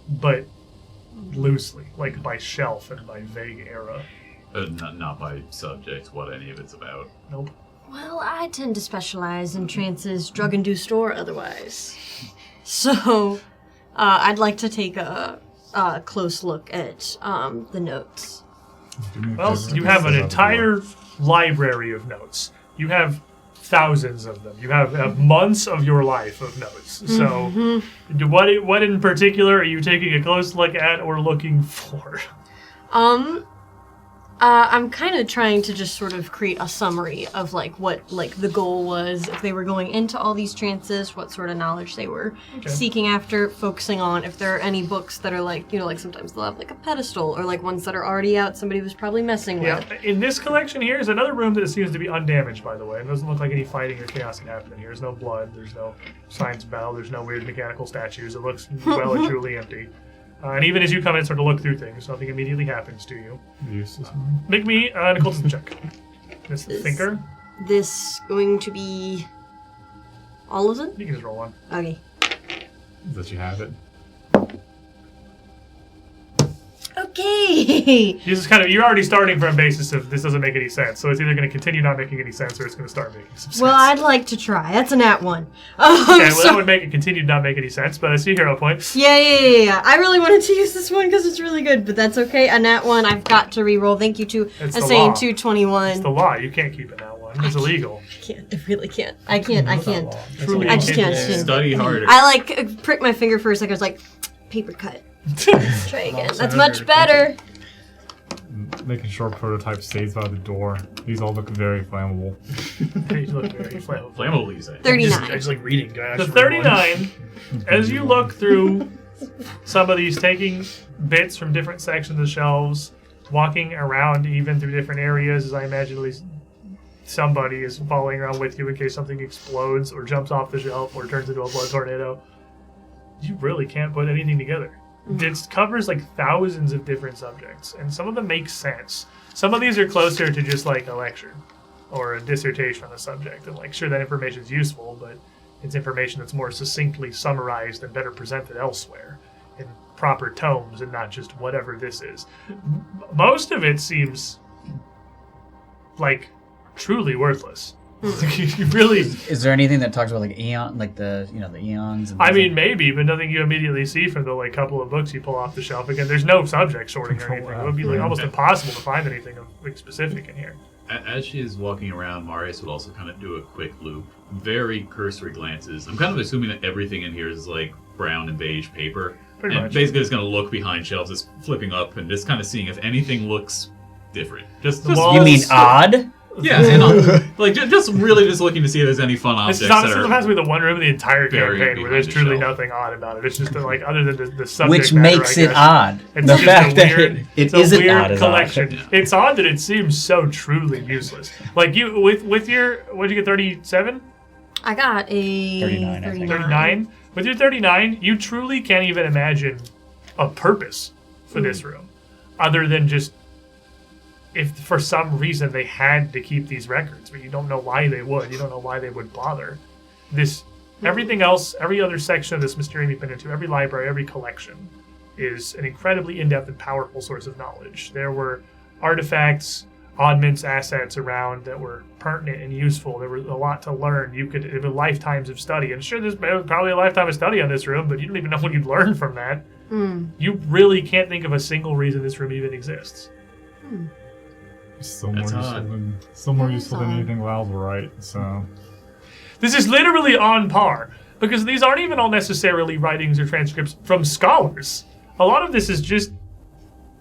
but loosely, like by shelf and by vague era.
Not by subject, what any of it's about.
Nope.
Well, I tend to specialize in trances, drug-induced or otherwise. So, I'd like to take a close look at the notes.
Well, you have an entire library of notes. You have thousands of them. You have months of your life of notes. So, what in particular are you taking a close look at or looking for?
I'm kind of trying to just sort of create a summary of what the goal was, if they were going into all these trances, what sort of knowledge they were seeking after, focusing on if there are any books that are like sometimes they'll have a pedestal or ones that are already out somebody was probably messing with.
Yeah, in this collection here is another room that seems to be undamaged, by the way. It doesn't look like any fighting or chaos had happened in here. There's no blood, there's no signs of battle, there's no weird mechanical statues. It looks well and truly empty. And even as you come in and sort of look through things, nothing immediately happens to you. Make me an occultism check. This thinker.
This going to be all of them?
You can just roll one.
Okay.
That you have it.
Okay.
This is you're already starting from a basis of this doesn't make any sense. So it's either going to continue not making any sense or it's going to start making some sense.
Well, I'd like to try. That's a nat 1.
Okay, well, that would make it continue to not make any sense, but I see hero point.
Yeah. I really wanted to use this one because it's really good, but that's okay. A nat 1, I've got to re-roll. Thank you to
It's
a
the
saying
law.
221.
It's the law. You can't keep it nat 1. It's illegal.
I really can't. I can't.
Truly
I just can't.
Study harder.
I prick my finger for a second. I was like, paper cut. Try again. That's much better.
Making sure prototype stays by the door. These all look very flammable.
These look very flammable.
Flammable, you say?
39.
I just like reading.
The 39, as you look through some of these, taking bits from different sections of the shelves, walking around even through different areas, as I imagine at least somebody is following around with you in case something explodes or jumps off the shelf or turns into a blood tornado, you really can't put anything together. It covers thousands of different subjects, and some of them make sense. Some of these are closer to just a lecture or a dissertation on a subject, and sure, that information is useful, but it's information that's more succinctly summarized and better presented elsewhere in proper tomes and not just whatever this is. Most of it seems like truly worthless. You really.
Is there anything that talks about like Aeon, like the Aeons? And
I mean, maybe, but nothing you immediately see from the like couple of books you pull off the shelf. Again, there's no subject sorting or anything. It would be like almost impossible to find anything like specific in here.
As she is walking around, Marius would also kind of do a quick loop, very cursory glances. I'm kind of assuming that everything in here is like brown and beige paper.
Pretty
and
much.
basically just going to look behind shelves, just flipping up and just kind of seeing if anything looks different. Just
walls-
You mean odd?
yeah, and like just really just looking to see if there's any fun objects
This
that
honestly
are
has to be the one room in the entire
buried
campaign where there's
behind a
truly
shelf.
nothing odd about it. It's just that, like other than the subject
Which
matter,
makes
I
it
guess.
odd.
It's
The
just
fact
a
that
weird,
it
it's
isn't
a weird
odd is odd.
collection. It's odd that it seems so truly useless. Like you with your what did you get 37?
I got a
39, I think.
39. With your 39, you truly can't even imagine a purpose for this room, other than just if for some reason they had to keep these records, but you don't know why they would. You don't know why they would bother. Everything else, every other section of this Mysterium you've been into, every library, every collection, is an incredibly in-depth and powerful source of knowledge. There were artifacts, oddments, assets around that were pertinent and useful. There was a lot to learn. It was lifetimes of study. And sure, there's probably a lifetime of study on this room, but you don't even know what you'd learn from that. You really can't think of a single reason this room even exists.
Still
That's
more useful than anything Lal's right. So
This is literally on par, because these aren't even all necessarily writings or transcripts from scholars. A lot of this is just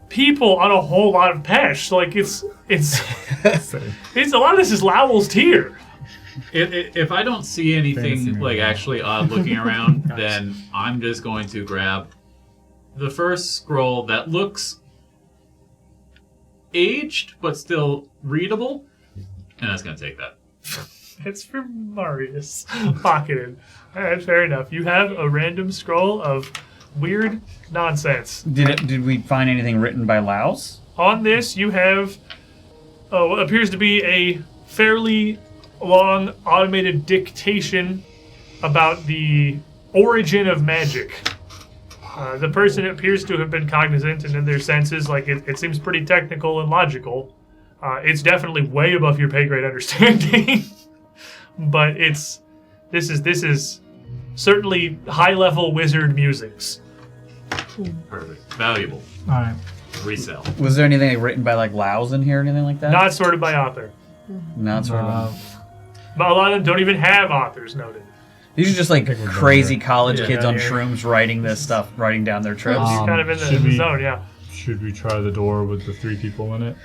people on a whole lot of pesh. Like it's a lot of this is Lowell's tier.
If I don't see anything like actually odd looking around, then I'm just going to grab the first scroll that looks aged but still readable, and that's going to take that.
It's for Marius. Pocketed. Alright, fair enough. You have a random scroll of weird nonsense.
Did we find anything written by Laos?
On this, you have what appears to be a fairly long automated dictation about the origin of magic. The person appears to have been cognizant and in their senses, like it seems pretty technical and logical. It's definitely way above your pay grade understanding, but this is certainly high level wizard musics.
Perfect. Valuable.
all right.
Resell.
Was there anything written by like Laos in here or anything like that?
Not sorted by author.
Not sort of.
But a lot of them don't even have authors noted.
These are just like crazy college kids on
yeah.
shrooms writing this stuff, writing down their trips.
You're kind of in
should
the
we-
zone, yeah.
Should we try the door with the 3 people in it?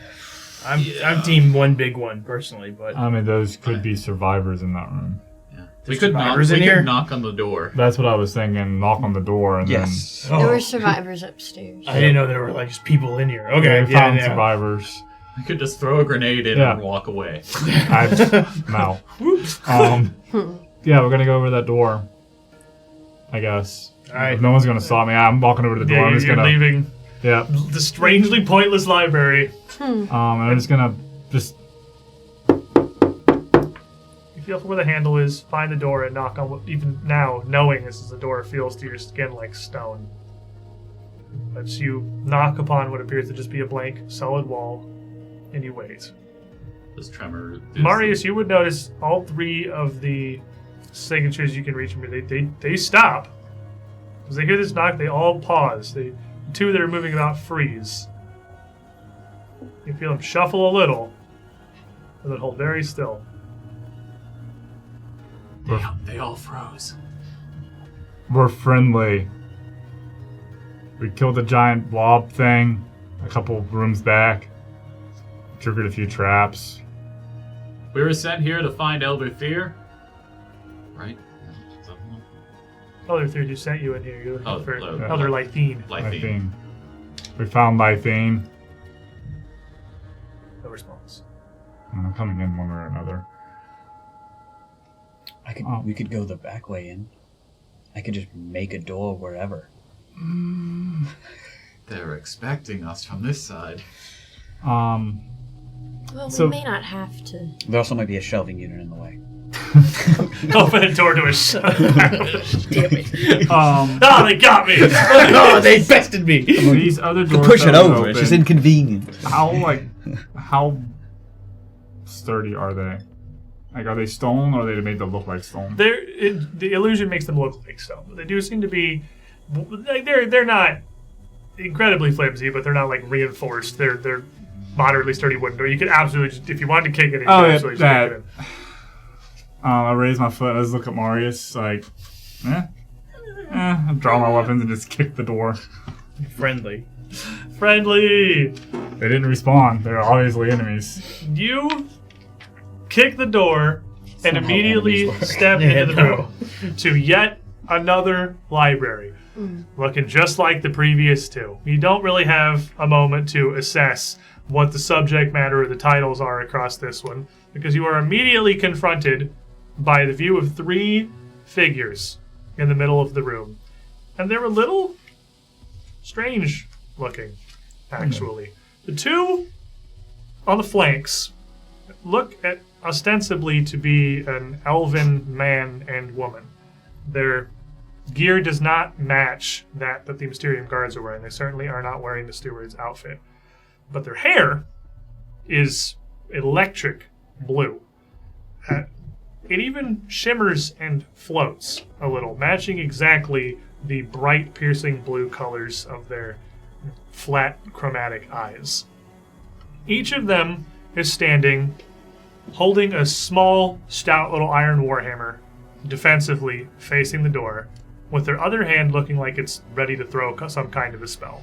I'm team one big one personally, but
I mean, those could be survivors in that room.
Yeah. We could
survivors in here?
knock on the door.
That's what I was thinking. Knock on the door and
Yes.
There were survivors upstairs.
I didn't know there were like just people in here.
then
Okay,
we found
yeah.
survivors.
We could just throw a grenade in
Yeah.
and walk away.
No. Yeah, we're gonna go over that door. I guess.
Alright.
If no one's gonna stop me, I'm walking over to the door.
Yeah,
I'm just
you're
gonna.
leaving
Yeah.
the strangely pointless library.
And I'm just gonna just.
You feel for where the handle is, find the door, and knock on what, even now, knowing this is a door, feels to your skin like stone. But you knock upon what appears to just be a blank, solid wall, and you wait.
Does tremor?
Marius, you would notice all 3 of the signatures you can reach from here, they stop. As they hear this knock, they all pause. The 2 that are moving about freeze. You feel them shuffle a little, and then hold very still.
They all froze.
We're friendly. We killed a giant blob thing a couple rooms back. Triggered a few traps.
We were sent here to find Elder Fear. Right? Something
Elder Third who sent you in here. You're looking
Oh,
for
hello.
Elder Lythine.
like the
Lythine. We found Lythine.
No response.
I'm coming in one way or another.
We could go the back way in. I could just make a door wherever.
They're expecting us from this side.
Well,
So-
we may not have to.
There also might be a shelving unit in the way.
Open the door to a shut.
Damn it.
Oh, they got me.
Oh, they bested me.
These other doors.
Push it
that
over.
open,
It's just inconvenient.
How sturdy are they? Like, are they stone, or are they made to look like stone?
The illusion makes them look like stone. They do seem to be, like, they're not incredibly flimsy, but they're not like reinforced. They're moderately sturdy wooden door. You could absolutely, if you wanted to kick it, you could absolutely just kick it in.
I raise my foot. I just look at Marius, like, I draw my weapons and just kick the door.
Friendly. They
didn't respond. They're obviously enemies.
You kick the door and immediately step into the room to yet another library, looking just like the previous two. You don't really have a moment to assess what the subject matter or the titles are across this one, because you are immediately confronted by the view of 3 figures in the middle of the room. And they're a little strange looking, actually. The 2 on the flanks look at ostensibly to be an elven man and woman. Their gear does not match that the Mysterium guards are wearing. They certainly are not wearing the steward's outfit. But their hair is electric blue. It even shimmers and floats a little, matching exactly the bright, piercing blue colors of their flat, chromatic eyes. Each of them is standing, holding a small, stout little iron warhammer, defensively facing the door, with their other hand looking like it's ready to throw some kind of a spell.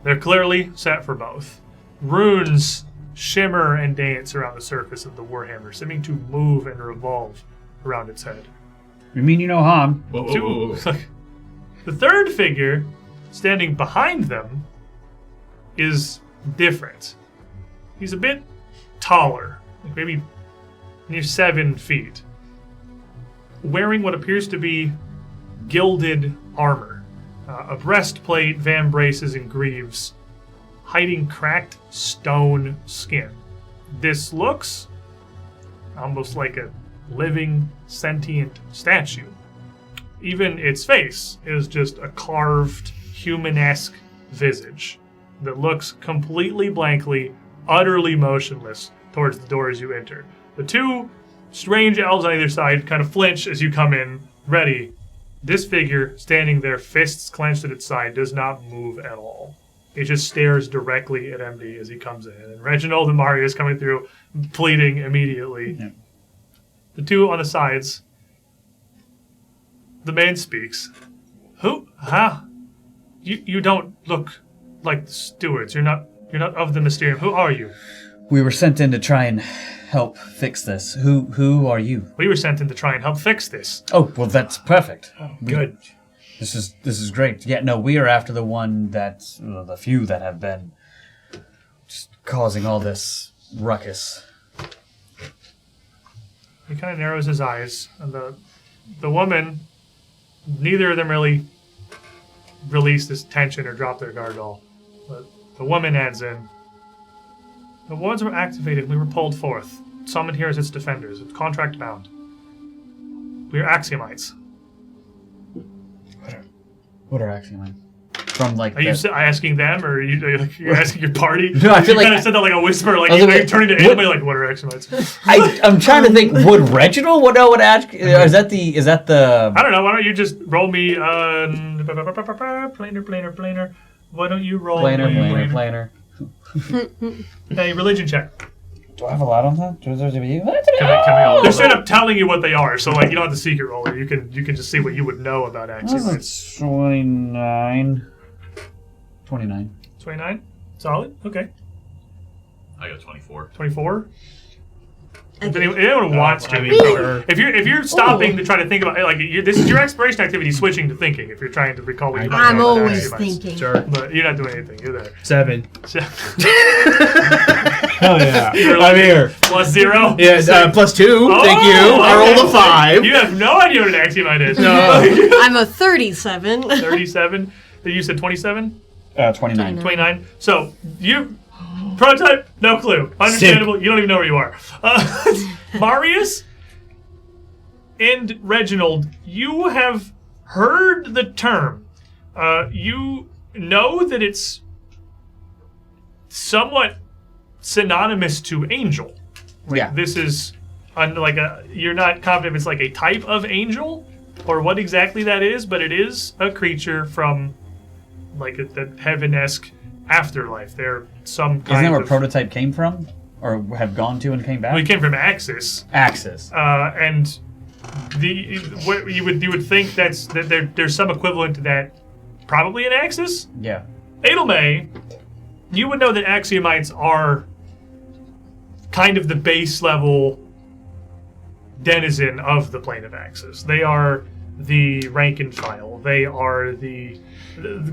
They're clearly set for both. Runes shimmer and dance around the surface of the warhammer, seeming to move and revolve around its head.
You mean you know harm?
The third figure, standing behind them, is different. He's a bit taller, like maybe near 7 feet, wearing what appears to be gilded armor, a breastplate, vambraces, and greaves, hiding cracked stone skin. This looks almost like a living, sentient statue. Even its face is just a carved, human-esque visage that looks completely blankly, utterly motionless towards the door as you enter. The 2 strange elves on either side kind of flinch as you come in, ready. This figure, standing there, fists clenched at its side, does not move at all. It just stares directly at MD as he comes in. And Reginald and Marius coming through, pleading immediately. Yeah. The 2 on the sides. The man speaks. Who? Huh? You don't look like the stewards. You're not of the Mysterium. Who are you?
We were sent in to try and help fix this. Who are you?
We were sent in to try and help fix this.
Oh, well, that's perfect.
Oh, good.
This is great. Yeah, no, we are after the one the few that have been just causing all this ruckus.
He kind of narrows his eyes, and the woman, neither of them really release this tension or drop their guard at all. But the woman adds in, the wards were activated, we were pulled forth, summoned here as its defenders, it's contract bound. We are axiomites.
What are axiomites? From like,
are you asking them, or are you asking your party?
No, I feel
you
like
kind of said that like a whisper, like you're turning to anybody, like, what are axiomites?
I'm trying to think. Would Reginald know what ask? Is that the?
I don't know. Why don't you just roll me planar? Why don't you roll
planar?
Hey, religion check.
Do I have a lot on that?
Can we all they're straight up telling you what they are, so like you don't have the secret roller. You can just see what you would know about axioms.
29.
29? Solid? Okay.
I got 24.
24? If anyone wants to, if you're stopping to try to think about like this is your exploration activity, switching to thinking. If you're trying to recall what you might
I'm
know about
always
axioms.
thinking.
Sure.
But you're not doing anything. You're there.
7.
Hell yeah.
I'm here.
Plus 0?
Yeah, plus 2. Thank you. I rolled a 5.
You have no idea what an axiomite is.
No.
I'm a 37.
37? You said 27?
29.
29. So, you... Prototype, no clue. Understandable. You don't even know where you are. Marius, And Reginald, you have heard the term. You know that it's somewhat synonymous to angel.
Yeah.
This is you're not confident if it's like a type of angel or what exactly that is, but it is a creature from like the heaven-esque afterlife. They're some kind
Isn't that where
of...
Prototype came from? Or have gone to and came back?
We came from Axis.
Axis.
And what you would think that there's some equivalent to that, probably in Axis.
Yeah.
Edelmay, you would know that Axiomites are kind of the base level denizen of the plane of Axis. They are the rank and file. They are the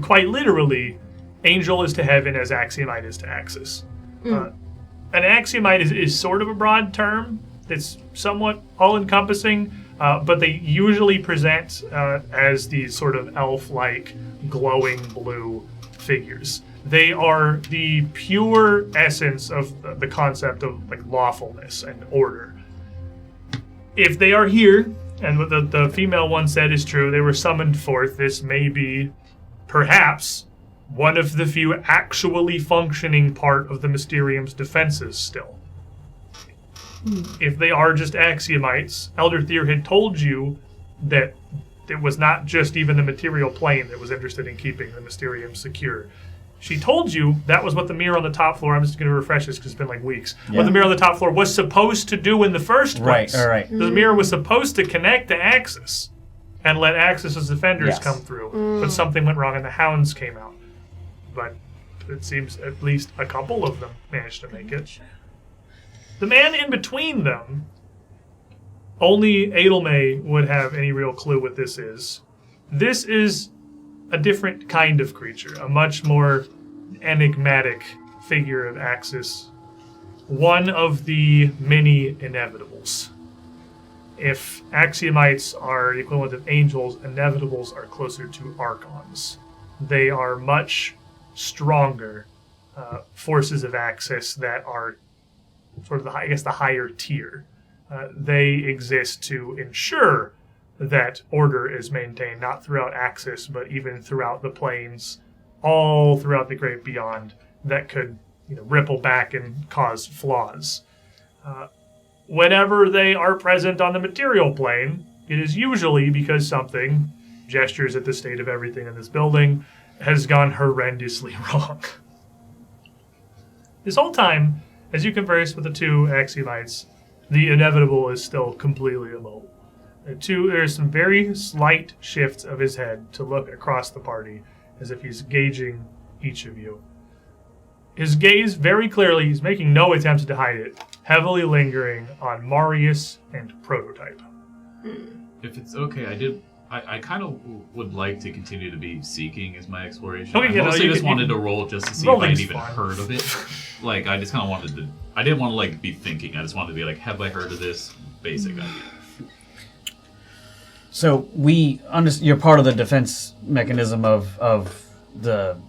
quite literally, angel is to heaven as Axiomite is to Axis. An Axiomite is sort of a broad term. It's somewhat all-encompassing, but they usually present as these sort of elf-like, glowing blue figures. They are the pure essence of the concept of like lawfulness and order. If they are here, and what the female one said is true, they were summoned forth, this may be, perhaps, one of the few actually functioning part of the Mysterium's defenses still. If they are just Axiomites, Elder Thier had told you that it was not just even the material plane that was interested in keeping the Mysterium secure. She told you that was what the mirror on the top floor, I'm just going to refresh this because it's been like weeks, what the mirror on the top floor was supposed to do in the first place.
Right, all right.
The mirror was supposed to connect to Axis and let Axis's defenders come through, but something went wrong and the Hounds came out. But it seems at least a couple of them managed to make it. The man in between them, only Edelmay would have any real clue what this is. This is a different kind of creature, a much more enigmatic figure of Axis. One of the many inevitables. If Axiomites are the equivalent of angels, inevitables are closer to archons. They are much stronger forces of Axis that are sort of the higher tier. They exist to ensure that order is maintained, not throughout Axis, but even throughout the planes, all throughout the great beyond, that could ripple back and cause flaws. Whenever they are present on the material plane, it is usually because something, gestures at the state of everything in this building, has gone horrendously wrong. This whole time, as you converse with the two Axiomites, the inevitable is still completely immobile. There's some very slight shifts of his head to look across the party, as if he's gauging each of you. His gaze, very clearly, he's making no attempts to hide it, heavily lingering on Marius and Prototype.
If it's okay, I kind of would like to continue to be seeking as my exploration.
Okay,
I mostly just wanted to roll just to see if I'd even heard of it. Like, I just kind of wanted to... I didn't want to, like, be thinking. I just wanted to be like, have I heard of this? Basic idea.
So you're part of the defense mechanism of the...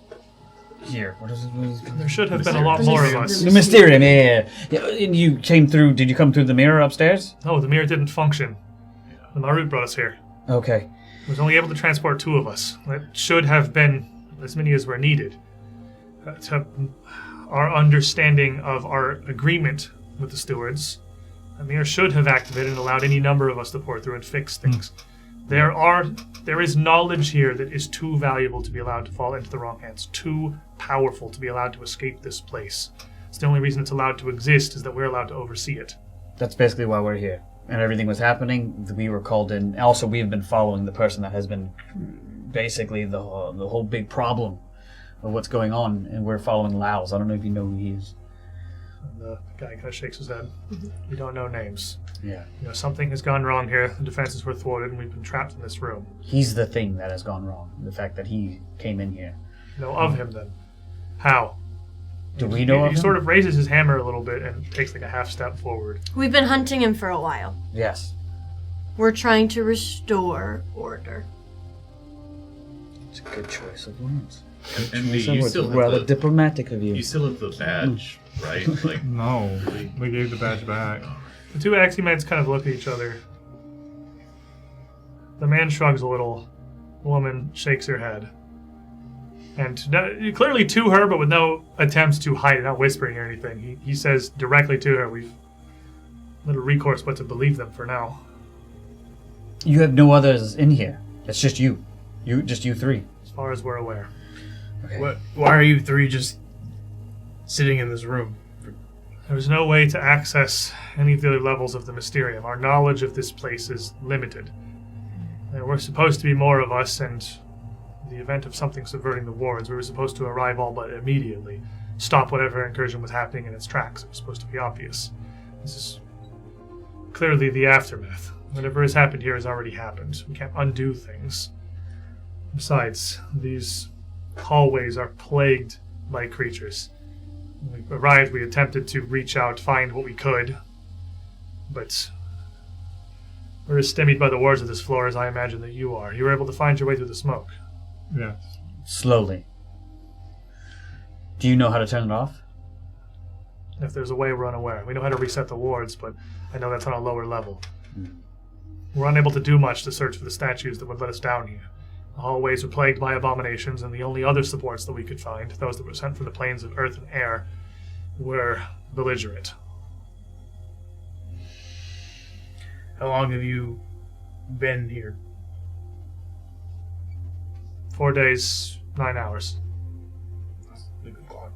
Here. What is it?
There should have been a lot more of us.
The Mysterium, yeah. And you came through... Did you come through the mirror upstairs?
No, the mirror didn't function. The Marut brought us here.
Okay.
It was only able to transport 2 of us. That should have been as many as were needed. To our understanding of our agreement with the stewards, the mirror should have activated and allowed any number of us to pour through and fix things. There is knowledge here that is too valuable to be allowed to fall into the wrong hands, too powerful to be allowed to escape this place. It's the only reason it's allowed to exist is that we're allowed to oversee it.
That's basically why we're here. And everything was happening, we were called in. Also, we've been following the person that has been basically the whole big problem of what's going on, and we're following Laos. I don't know if you know who he is.
And the guy kind of shakes his head. We don't know names.
Yeah.
Something has gone wrong here. The defenses were thwarted, and we've been trapped in this room.
He's the thing that has gone wrong. The fact that he came in here.
Know of him, then. How?
Do we know of him?
He sort of raises his hammer a little bit and takes like a half step forward.
We've been hunting him for a while.
Yes.
We're trying to restore order.
It's a good choice of words.
And you still have
rather diplomatic of you.
You still have the badge, right? Like,
no, we gave the badge back.
The two Axiomites kind of look at each other. The man shrugs a little. The woman shakes her head. And clearly to her, but with no attempts to hide it, not whispering or anything. He says directly to her, we've little recourse but to believe them for now.
You have no others in here. It's just you. Just you three.
As far as we're aware.
Okay. Why are you three just sitting in this room?
There's no way to access any of the other levels of the Mysterium. Our knowledge of this place is limited. There were supposed to be more of us, and in the event of something subverting the wards, we were supposed to arrive all but immediately. Stop whatever incursion was happening in its tracks. It was supposed to be obvious. This is clearly the aftermath. Whatever has happened here has already happened. We can't undo things. Besides, these hallways are plagued by creatures. When we arrived, we attempted to reach out, find what we could, but we're as stymied by the wards of this floor as I imagine that you are. You were able to find your way through the smoke.
Yeah.
Slowly. Do you know how to turn it off?
If there's a way, we're unaware. We know how to reset the wards, but I know that's on a lower level. We're unable to do much to search for the statues that would let us down here. The hallways were plagued by abominations, and the only other supports that we could find, those that were sent from the planes of earth and air, were belligerent.
How long have you been here?
4 days, 9 hours.
That's a good clock.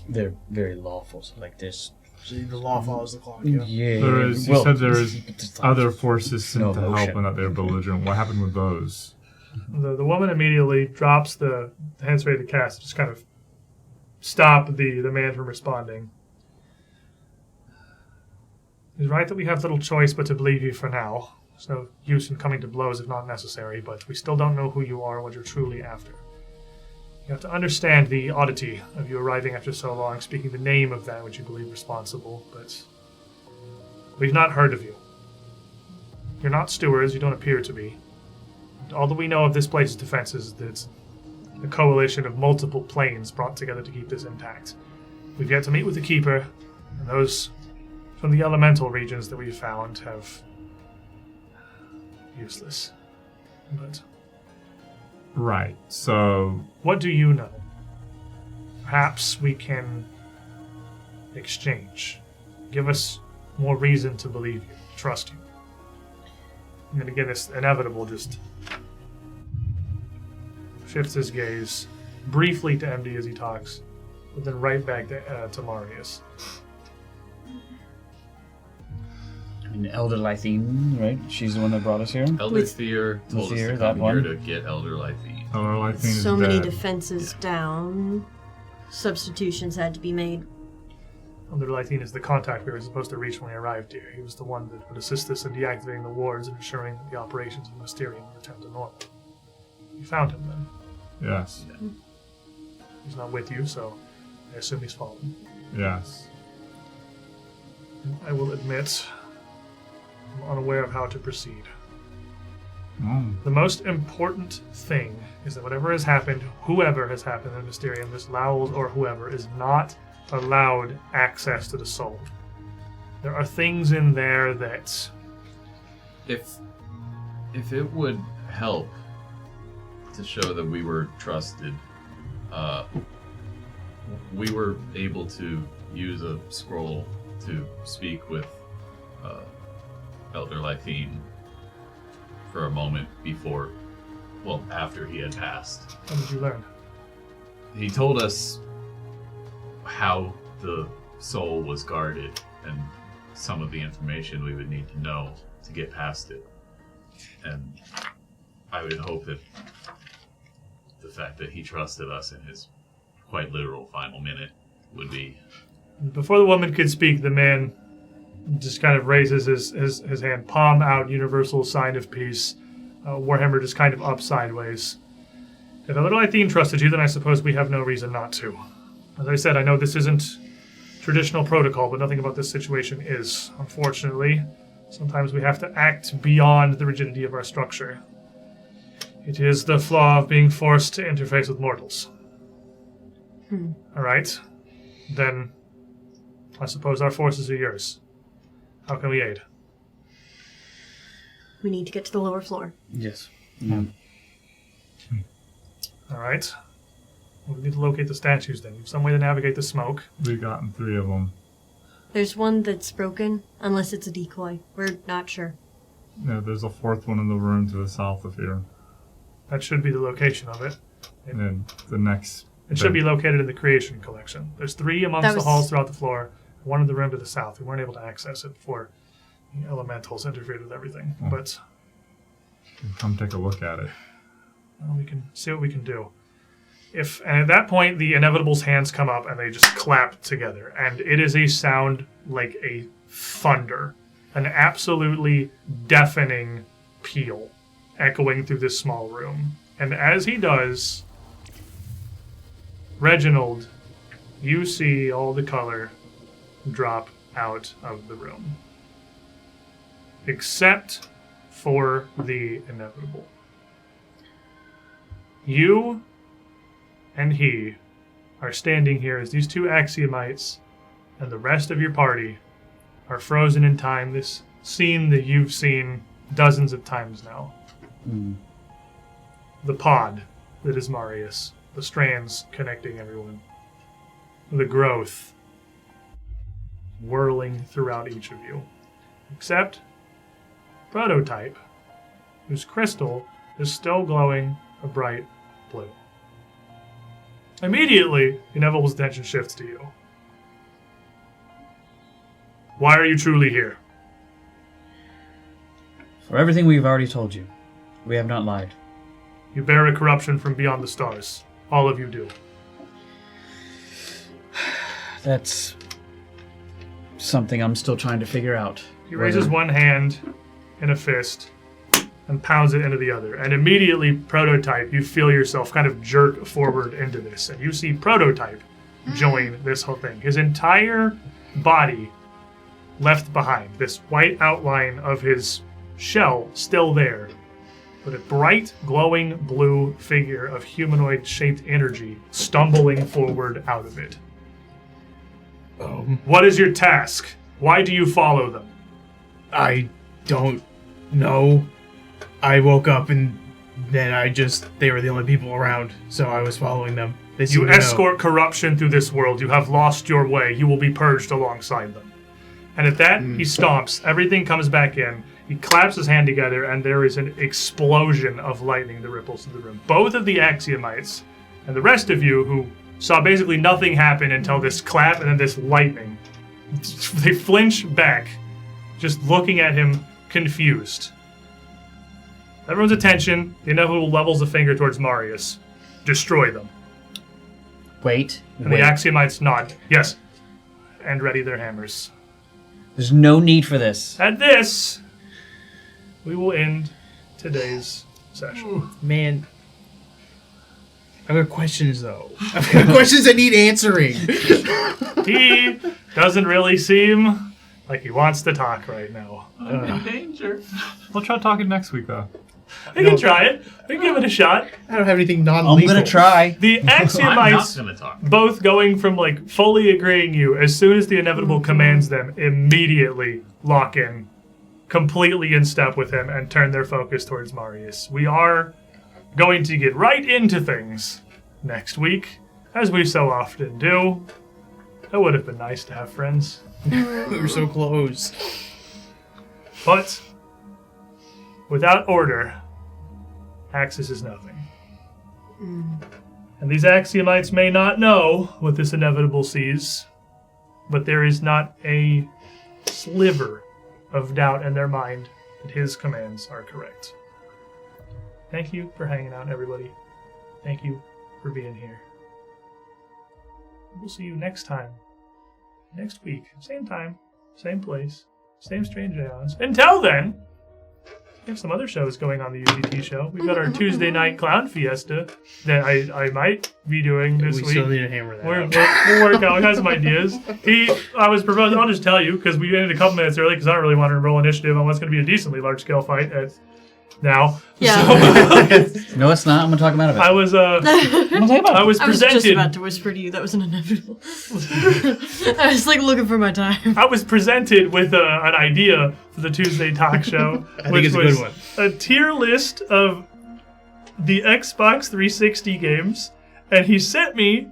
They're very lawful, so like this.
See, the law follows the clock, yeah.
Yeah.
There is. You said there is other forces sent
No
to help,
motion.
and that they're belligerent. What happened with those?
The woman immediately drops the hands ready to cast, just kind of stop the man from responding. He's right that we have little choice but to believe you for now. There's no use in coming to blows if not necessary, but we still don't know who you are or what you're truly after. You have to understand the oddity of you arriving after so long, speaking the name of that which you believe responsible, but we've not heard of you. You're not stewards, you don't appear to be. All that we know of this place's defense is that it's a coalition of multiple planes brought together to keep this intact. We've yet to meet with the Keeper, and those from the elemental regions that we've found have useless. But
Right. So
what do you know? Perhaps we can exchange. Give us more reason to believe you, trust you. And again, it's inevitable, just shifts his gaze briefly to MD as he talks, but then right back to Marius.
I mean, Elder Lythine, right? She's the one that brought us here.
Elder Thier told us
Thier,
to
that
come
one.
here to get Elder Lythine.
Elder Lythine is
So many
dead.
defenses down. Substitutions had to be made.
Elder Lythine is the contact we were supposed to reach when we arrived here. He was the one that would assist us in deactivating the wards and ensuring that the operations of Mysterium returned to normal. You found him then.
Yes.
He's not with you, so I assume he's fallen.
Yes.
I will admit, I'm unaware of how to proceed.
Oh.
The most important thing is that whatever has happened, whoever has happened in Mysterium, this Lowell or whoever, is not allowed access to the soul. There are things in there that...
If it would help to show that we were trusted, we were able to use a scroll to speak with Elder Lythine for a moment after he had passed.
What did you learn?
He told us how the soul was guarded and some of the information we would need to know to get past it. And I would hope that the fact that he trusted us in his quite literal final minute would be...
Before the woman could speak, the man just kind of raises his hand, palm out, universal sign of peace. Warhammer just kind of up sideways. If Elder Lythine trusted you, then I suppose we have no reason not to. As I said, I know this isn't traditional protocol, but nothing about this situation is. Unfortunately, sometimes we have to act beyond the rigidity of our structure. It is the flaw of being forced to interface with mortals. All right? Then I suppose our forces are yours. How can we aid?
We need to get to the lower floor.
Yes.
All right. Well, we need to locate the statues then. Some way to navigate the smoke.
We've gotten 3 of them.
There's one that's broken, unless it's a decoy. We're not sure.
Yeah, there's a 4th one in the room to the south of here.
That should be the location of it.
And then the next...
It should be located in the creation collection. There's 3 amongst the halls throughout the floor, one in the room to the south. We weren't able to access it before the elementals interfered with everything.
Oh.
But
come take a look at it.
Well, we can see what we can do. And at that point, the Inevitable's hands come up and they just clap together. And it is a sound like a thunder. An absolutely deafening peal echoing through this small room. And as he does, Reginald, you see all the color drop out of the room. Except for the Inevitable. You and he are standing here as these 2 Axiomites and the rest of your party are frozen in time. This scene that you've seen dozens of times now. The pod that is Marius. The strands connecting everyone. The growth whirling throughout each of you. Except Prototype, whose crystal is still glowing a bright blue. Immediately, Inevitable's attention shifts to you. Why are you truly here?
For everything we've already told you, we have not lied.
You bear a corruption from beyond the stars. All of you do.
That's something I'm still trying to figure out.
He raises one hand in a fist and pounds it into the other. And immediately, Prototype, you feel yourself kind of jerk forward into this. And you see Prototype join this whole thing. His entire body left behind. This white outline of his shell still there. But a bright, glowing blue figure of humanoid-shaped energy stumbling forward out of it. What is your task? Why do you follow them?
I don't know. I woke up and then they were the only people around, so I was following them.
You escort corruption through this world. You have lost your way. You will be purged alongside them. And at that, he stomps. Everything comes back in. He claps his hand together, and there is an explosion of lightning that ripples through the room. Both of the Axiomites and the rest of you who saw basically nothing happen until this clap and then this lightning, they flinch back, just looking at him confused. Everyone's attention, the Inevitable levels a finger towards Marius. Destroy them.
Wait.
And the Axiomites nod. Yes. And ready their hammers.
There's no need for this.
At this, we will end today's session.
Man. I've got questions, though. I've got questions that need answering.
He doesn't really seem like he wants to talk right now.
I'm in danger.
We'll try talking next week, though.
We can try it. We can give it a shot.
I don't have anything non-lethal.
I'm gonna try.
The Axiomites
I'm not gonna talk.
both going from like fully agreeing you as soon as the Inevitable commands them, immediately lock in, completely in step with him, and turn their focus towards Marius. We are going to get right into things next week, as we so often do. It would have been nice to have friends.
We were so close.
But without order, Axis is nothing. And these Axiomites may not know what this Inevitable sees, but there is not a sliver of doubt in their mind that his commands are correct. Thank you for hanging out, everybody. Thank you for being here. We'll see you next time. Next week. Same time, same place, same strange Aeons. Until then, we have some other shows going on the UGT show. We've got our Tuesday night clown fiesta that I might be doing this week.
We still need to hammer that out.
We'll work out. We got some ideas. I was proposing, I'll just tell you, because we ended a couple minutes early, because I don't really want to roll initiative on what's going to be a decently large-scale fight at now.
Yeah.
No, it's not. I'm gonna talk him out of it.
I was
I'm gonna talk about it.
I was
I was just
presented.
about to whisper to you. That was an inevitable. I was like looking for my time.
I was presented with an idea for the Tuesday talk show,
I think
which
it's a
was
good one.
a tier list of the Xbox 360 games, and he sent me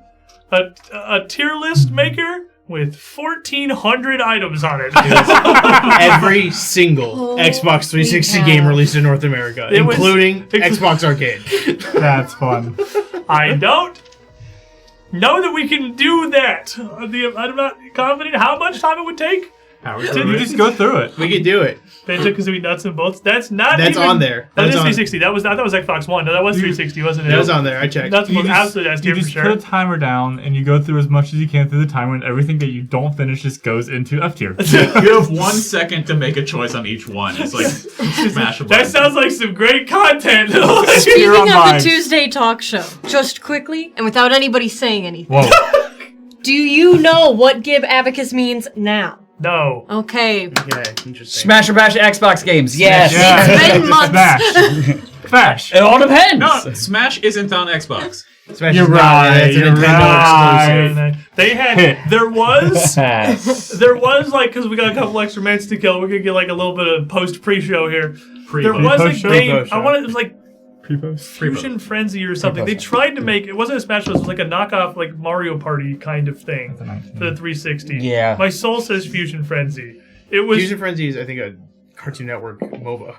a tier list maker with 1,400 items on it.
Every single Xbox 360 game released in North America,
It was-
including Xbox Arcade.
That's fun.
I don't know that we can do that. I'm not confident how much time it would take.
You just go through it.
We could do it.
They took us to be nuts and bolts. That's not
That's
even,
on there.
That
That's
is
on-
360. That was Xbox One. No, that was 360, wasn't it?
That was on there. I checked.
Nuts and bolts. Absolutely, that's
You
tier for
just
sure.
put a timer down and you go through as much as you can through the timer, and everything that you don't finish just goes into F tier.
You have 1 second to make a choice on each one. It's like smash a button.
That sounds like some great content.
Speaking
You're on
of
mine.
the Tuesday talk show, just quickly and without anybody saying anything,
Whoa.
do you know what Gib Abacus means now?
No.
Okay.
Okay, interesting.
Smash or bash Xbox games. Yes.
It's been months.
Smash. Smash.
It all depends.
No, Smash isn't on Xbox.
Smash
You're
is not-
right,
That's a
you're
Nintendo
right.
exclusive.
They had. There was like, because we got a couple extra minutes to kill, we're gonna get like a little bit of post pre-show here. There was a
Pre-post
game.
show?
I wanted, it was like
Pre-post.
Fusion Frenzy or something. They tried to make it wasn't a Smash Bros. It was like a knockoff, like Mario Party kind of thing for the 360.
Yeah.
My soul says Fusion Frenzy. It was.
Fusion Frenzy is, I think, a Cartoon Network MOBA.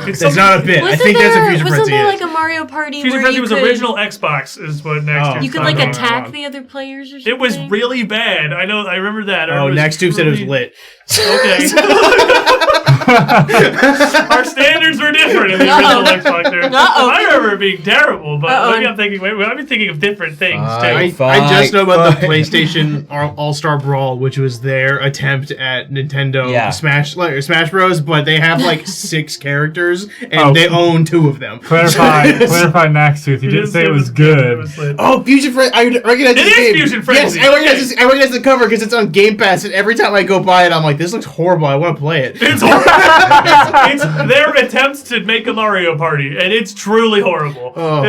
It's
That's not a bit. I think that's a Fusion
wasn't
Frenzy.
there
is.
like a Mario Party
Fusion
where
Frenzy
you
was
could,
original Xbox, is what next.
Oh.
Year's
you could
time
like
was.
attack the other players or something?
It was really bad. I know. I remember that. I
Oh,
remember
next tube said it was
really-
lit.
Okay. Our standards were different in the original Xbox there. I remember it being terrible, but maybe I'm thinking. Maybe I'm thinking of different things too.
I just know about the PlayStation All-Star Brawl, which was their attempt at Nintendo Smash Bros. But they have like 6 characters, and they own 2 of them.
Clarify, Naxtooth. You didn't say it was good.
Oh, Fusion Frenzy! I recognize this game.
Fusion Frenzy.
Yes, I recognize this. I recognize the cover because it's on Game Pass, and every time I go by it, I'm like, "This looks horrible. I want to play it."
It's horrible. It's their attempts to make a Mario Party, and it's truly horrible.
Oh.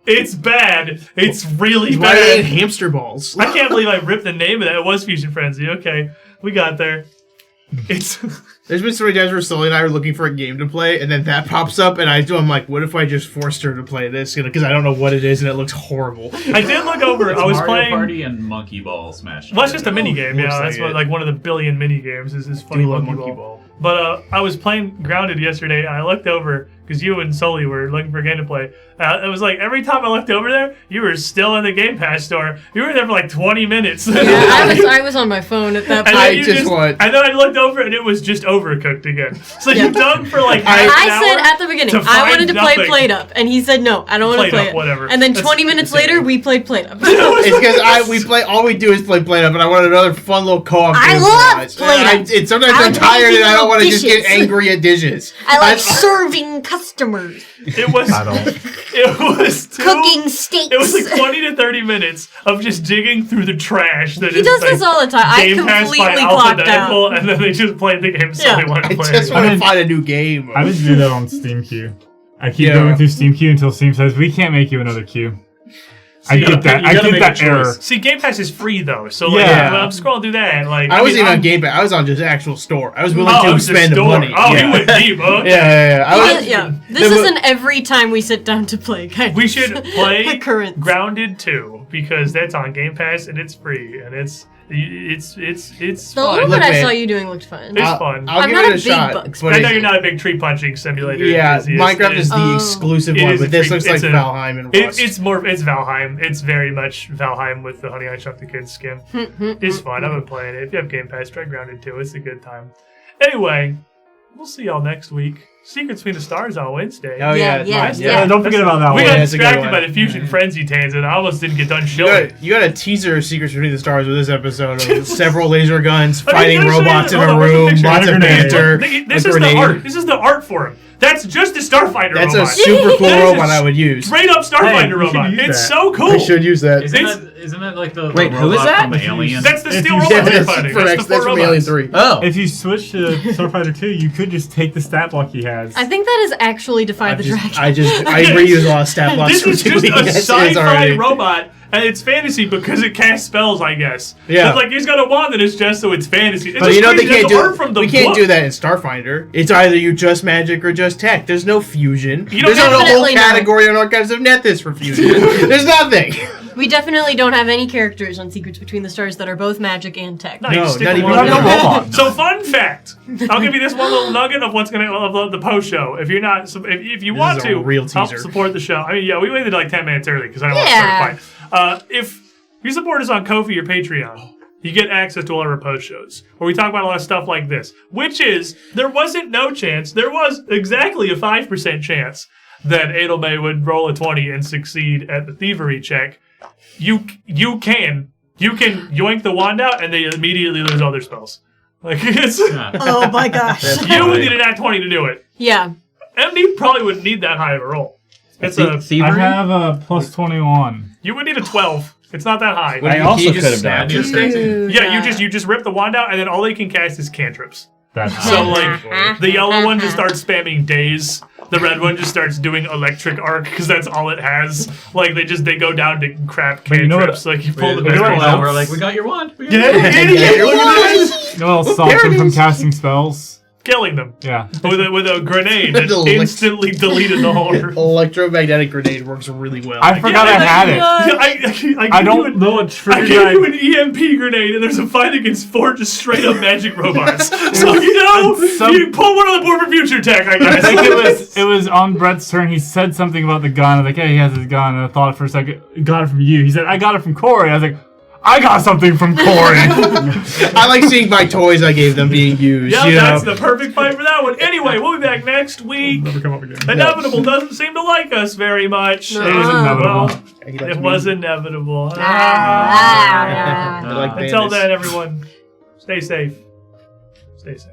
It's bad. It's really
Why are they in
bad.
hamster balls?
I can't believe I ripped the name of that. It was Fusion Frenzy. Okay, we got there. It's
There's been so many times where Sully and I are looking for a game to play, and then that pops up, and I'm like, what if I just forced her to play this? Because I don't know what it is, and it looks horrible.
I did look over.
It's
I was
Mario
playing.
Party and Monkey Ball Smash.
Well, it's just a mini game. Yeah,
looks
that's
like
what,
it.
like one of the billion mini games is this funny
Do love
monkey
Monkey
ball.
Ball.
But I was playing Grounded yesterday, and I looked over because you and Sully were looking for a game to play. It was like every time I looked over there, you were still in the Game Pass store. You were there for like 20 minutes.
Yeah, I was on my phone at that
And
point.
then and then I looked over and it was just overcooked again. So you dug for like half an
I said
hour
at the beginning,
to
I
find
wanted to play
nothing.
Plate Up, and he said no, I don't want to
Plate
play
Up,
it.
whatever.
And then
That's
20 minutes later, we played Plate Up.
It's because all we do is play Play Up, and I wanted another fun little co-op.
I
game
love
for
Play
guys.
Up.
And sometimes
I
I'm tired
like
and I don't want to
dishes.
just get angry at dishes.
I like serving customers.
It was
Cooking steaks.
It was like 20 to 30 minutes of just digging through the trash. That
He
is,
does
like,
this all the time. I
Game Pass by
completely clocked
alphabetical,
out.
and then they just played the game so they wanted to play.
I just want to find a new game.
I just do that on Steam Queue. I keep
Yeah.
going through Steam Queue until Steam says, we can't make you another queue. I get that. I get that error.
See, Game Pass is free though, so like,
Yeah.
when I'm scrolling through that, like
I wasn't
mean,
even
I'm-
on Game Pass. I was on just actual store. I was willing
Oh, it
to
was the
spend
store.
money.
Oh,
yeah.
you went deep, huh?
Yeah. I was,
Yeah, this isn't every time we sit down to play. Kind
We
of
should play
current.
Grounded 2 because that's on Game Pass and it's free and it's
The
fun.
little
Look,
bit I
man.
saw you doing looked fun.
It's fun.
I'll
I'm
give
not
it
a
a
big
shot.
Bugs
but
I know
it's-
you're not a big tree punching simulator.
Yeah,
enthusiast.
Minecraft is the
Oh.
exclusive
It
one,
is
but this
a
looks
treat.
like
It's a-
Valheim and Rust.
It's Valheim. It's very much Valheim with the Honey I Shrunk the Kids skin. It's fun. I've been playing it. If you have Game Pass, try Grounded 2. It's a good time. Anyway, we'll see y'all next week. Secrets Between the Stars on Wednesday.
Oh yeah, it's
Yeah,
nice.
yeah.
Don't forget about that
We
one.
got
that's a good
distracted
one.
by the Fusion Frenzy tangent. I almost didn't get done
You
showing.
got a teaser of Secrets Between the Stars with this episode of several laser guns
I mean,
fighting
you gotta
robots
show
in
me-
a
hold on, where's the
room,
picture?
lots of
Grenade.
banter.
This
a
is the
grenade.
art. This is the art for him. That's just a Starfighter
That's
robot.
a super cool
That is a
robot I would use.
Straight up Starfighter
Hey, we should
robot.
use
It's
that.
so cool.
I should use that.
Isn't that like the
Wait, who is
robot
that?
from Alien?
That's the
If
steel
you-
robot
Yeah,
they're
that's
fighting.
from
That's the four
Alien
robots.
3.
Oh.
If you switch to Starfighter 2, you could just take the stat block he had has.
I think that is actually Defy the Dragon.
I reuse a lot of stat blocks.
This is just a sci-fi robot, and it's fantasy because it casts spells, I guess.
Yeah.
But, like, he's got a wand, and it's just so it's fantasy. It's
But
just
you know
crazy.
they can't
That's art from the
we can't
book.
do that in Starfinder. It's either you just magic or just tech. There's no fusion.
You don't
There's not a whole
definitely not.
category on Archives of Nethys for fusion. There's nothing.
We definitely don't have any characters on Secrets Between the Stars that are both magic and tech.
No, you
No,
stick
not
with
even
one.
no robots.
So, fun fact. I'll give you this one little nugget of what's going to of the post show. If you're not, if you want
is a
to
real
help
teaser.
support the show. I mean, yeah, we waited like 10 minutes early because I don't
Yeah.
want to start a fight. If you support us on Ko-fi or Patreon, you get access to all our post shows where we talk about a lot of stuff like this. Which is, there wasn't no chance. There was exactly a 5% chance that Adelmay would roll a 20 and succeed at the thievery check. You can yoink the wand out and they immediately lose all their spells. Like it's
Oh my gosh.
you would need an act 20 to do it.
Yeah.
MD probably wouldn't need that high of a roll. It's a
I
thievery.
have a plus 21.
you would need a 12. It's not that high.
I also
Can you
could
just
have done.
Just 13.
Yeah, you just rip the wand out and then all they can cast is cantrips.
That's
So like the yellow one just starts spamming daze. The red one just starts doing electric arc because that's all it has. Like they go down to crap
But you know what-
cantrips. Like you pull the
you know
best
what
one
else?
out.
We're like, we got your wand. We got
Yeah,
your wand.
idiot! Look at this.
You know what else stops him from casting spells?
Killing them
Yeah.
with a grenade that
The elect-
instantly deleted the horror.
Electromagnetic grenade works really well.
I forgot I had it.
I
I don't know what
I
triggered
gave
that.
you an EMP grenade, and there's a fight against 4 just straight up magic robots. So you know, you pull one on the board for future tech. I
I
guess.
think it was on Brett's turn. He said something about the gun. I was like, hey, he has his gun. And I thought for a second, got it from you. He said, I got it from Corey. I was like, I got something from Corey.
I like seeing my toys I gave them being used.
Yeah,
you
that's
know?
the perfect fight for that one. Anyway, we'll be back next week.
Never come up again.
Inevitable doesn't seem to like us very much.
It
was inevitable.
Well,
He likes
it
me.
was inevitable.
I like
Until
bandits.
then, everyone, stay safe. Stay safe.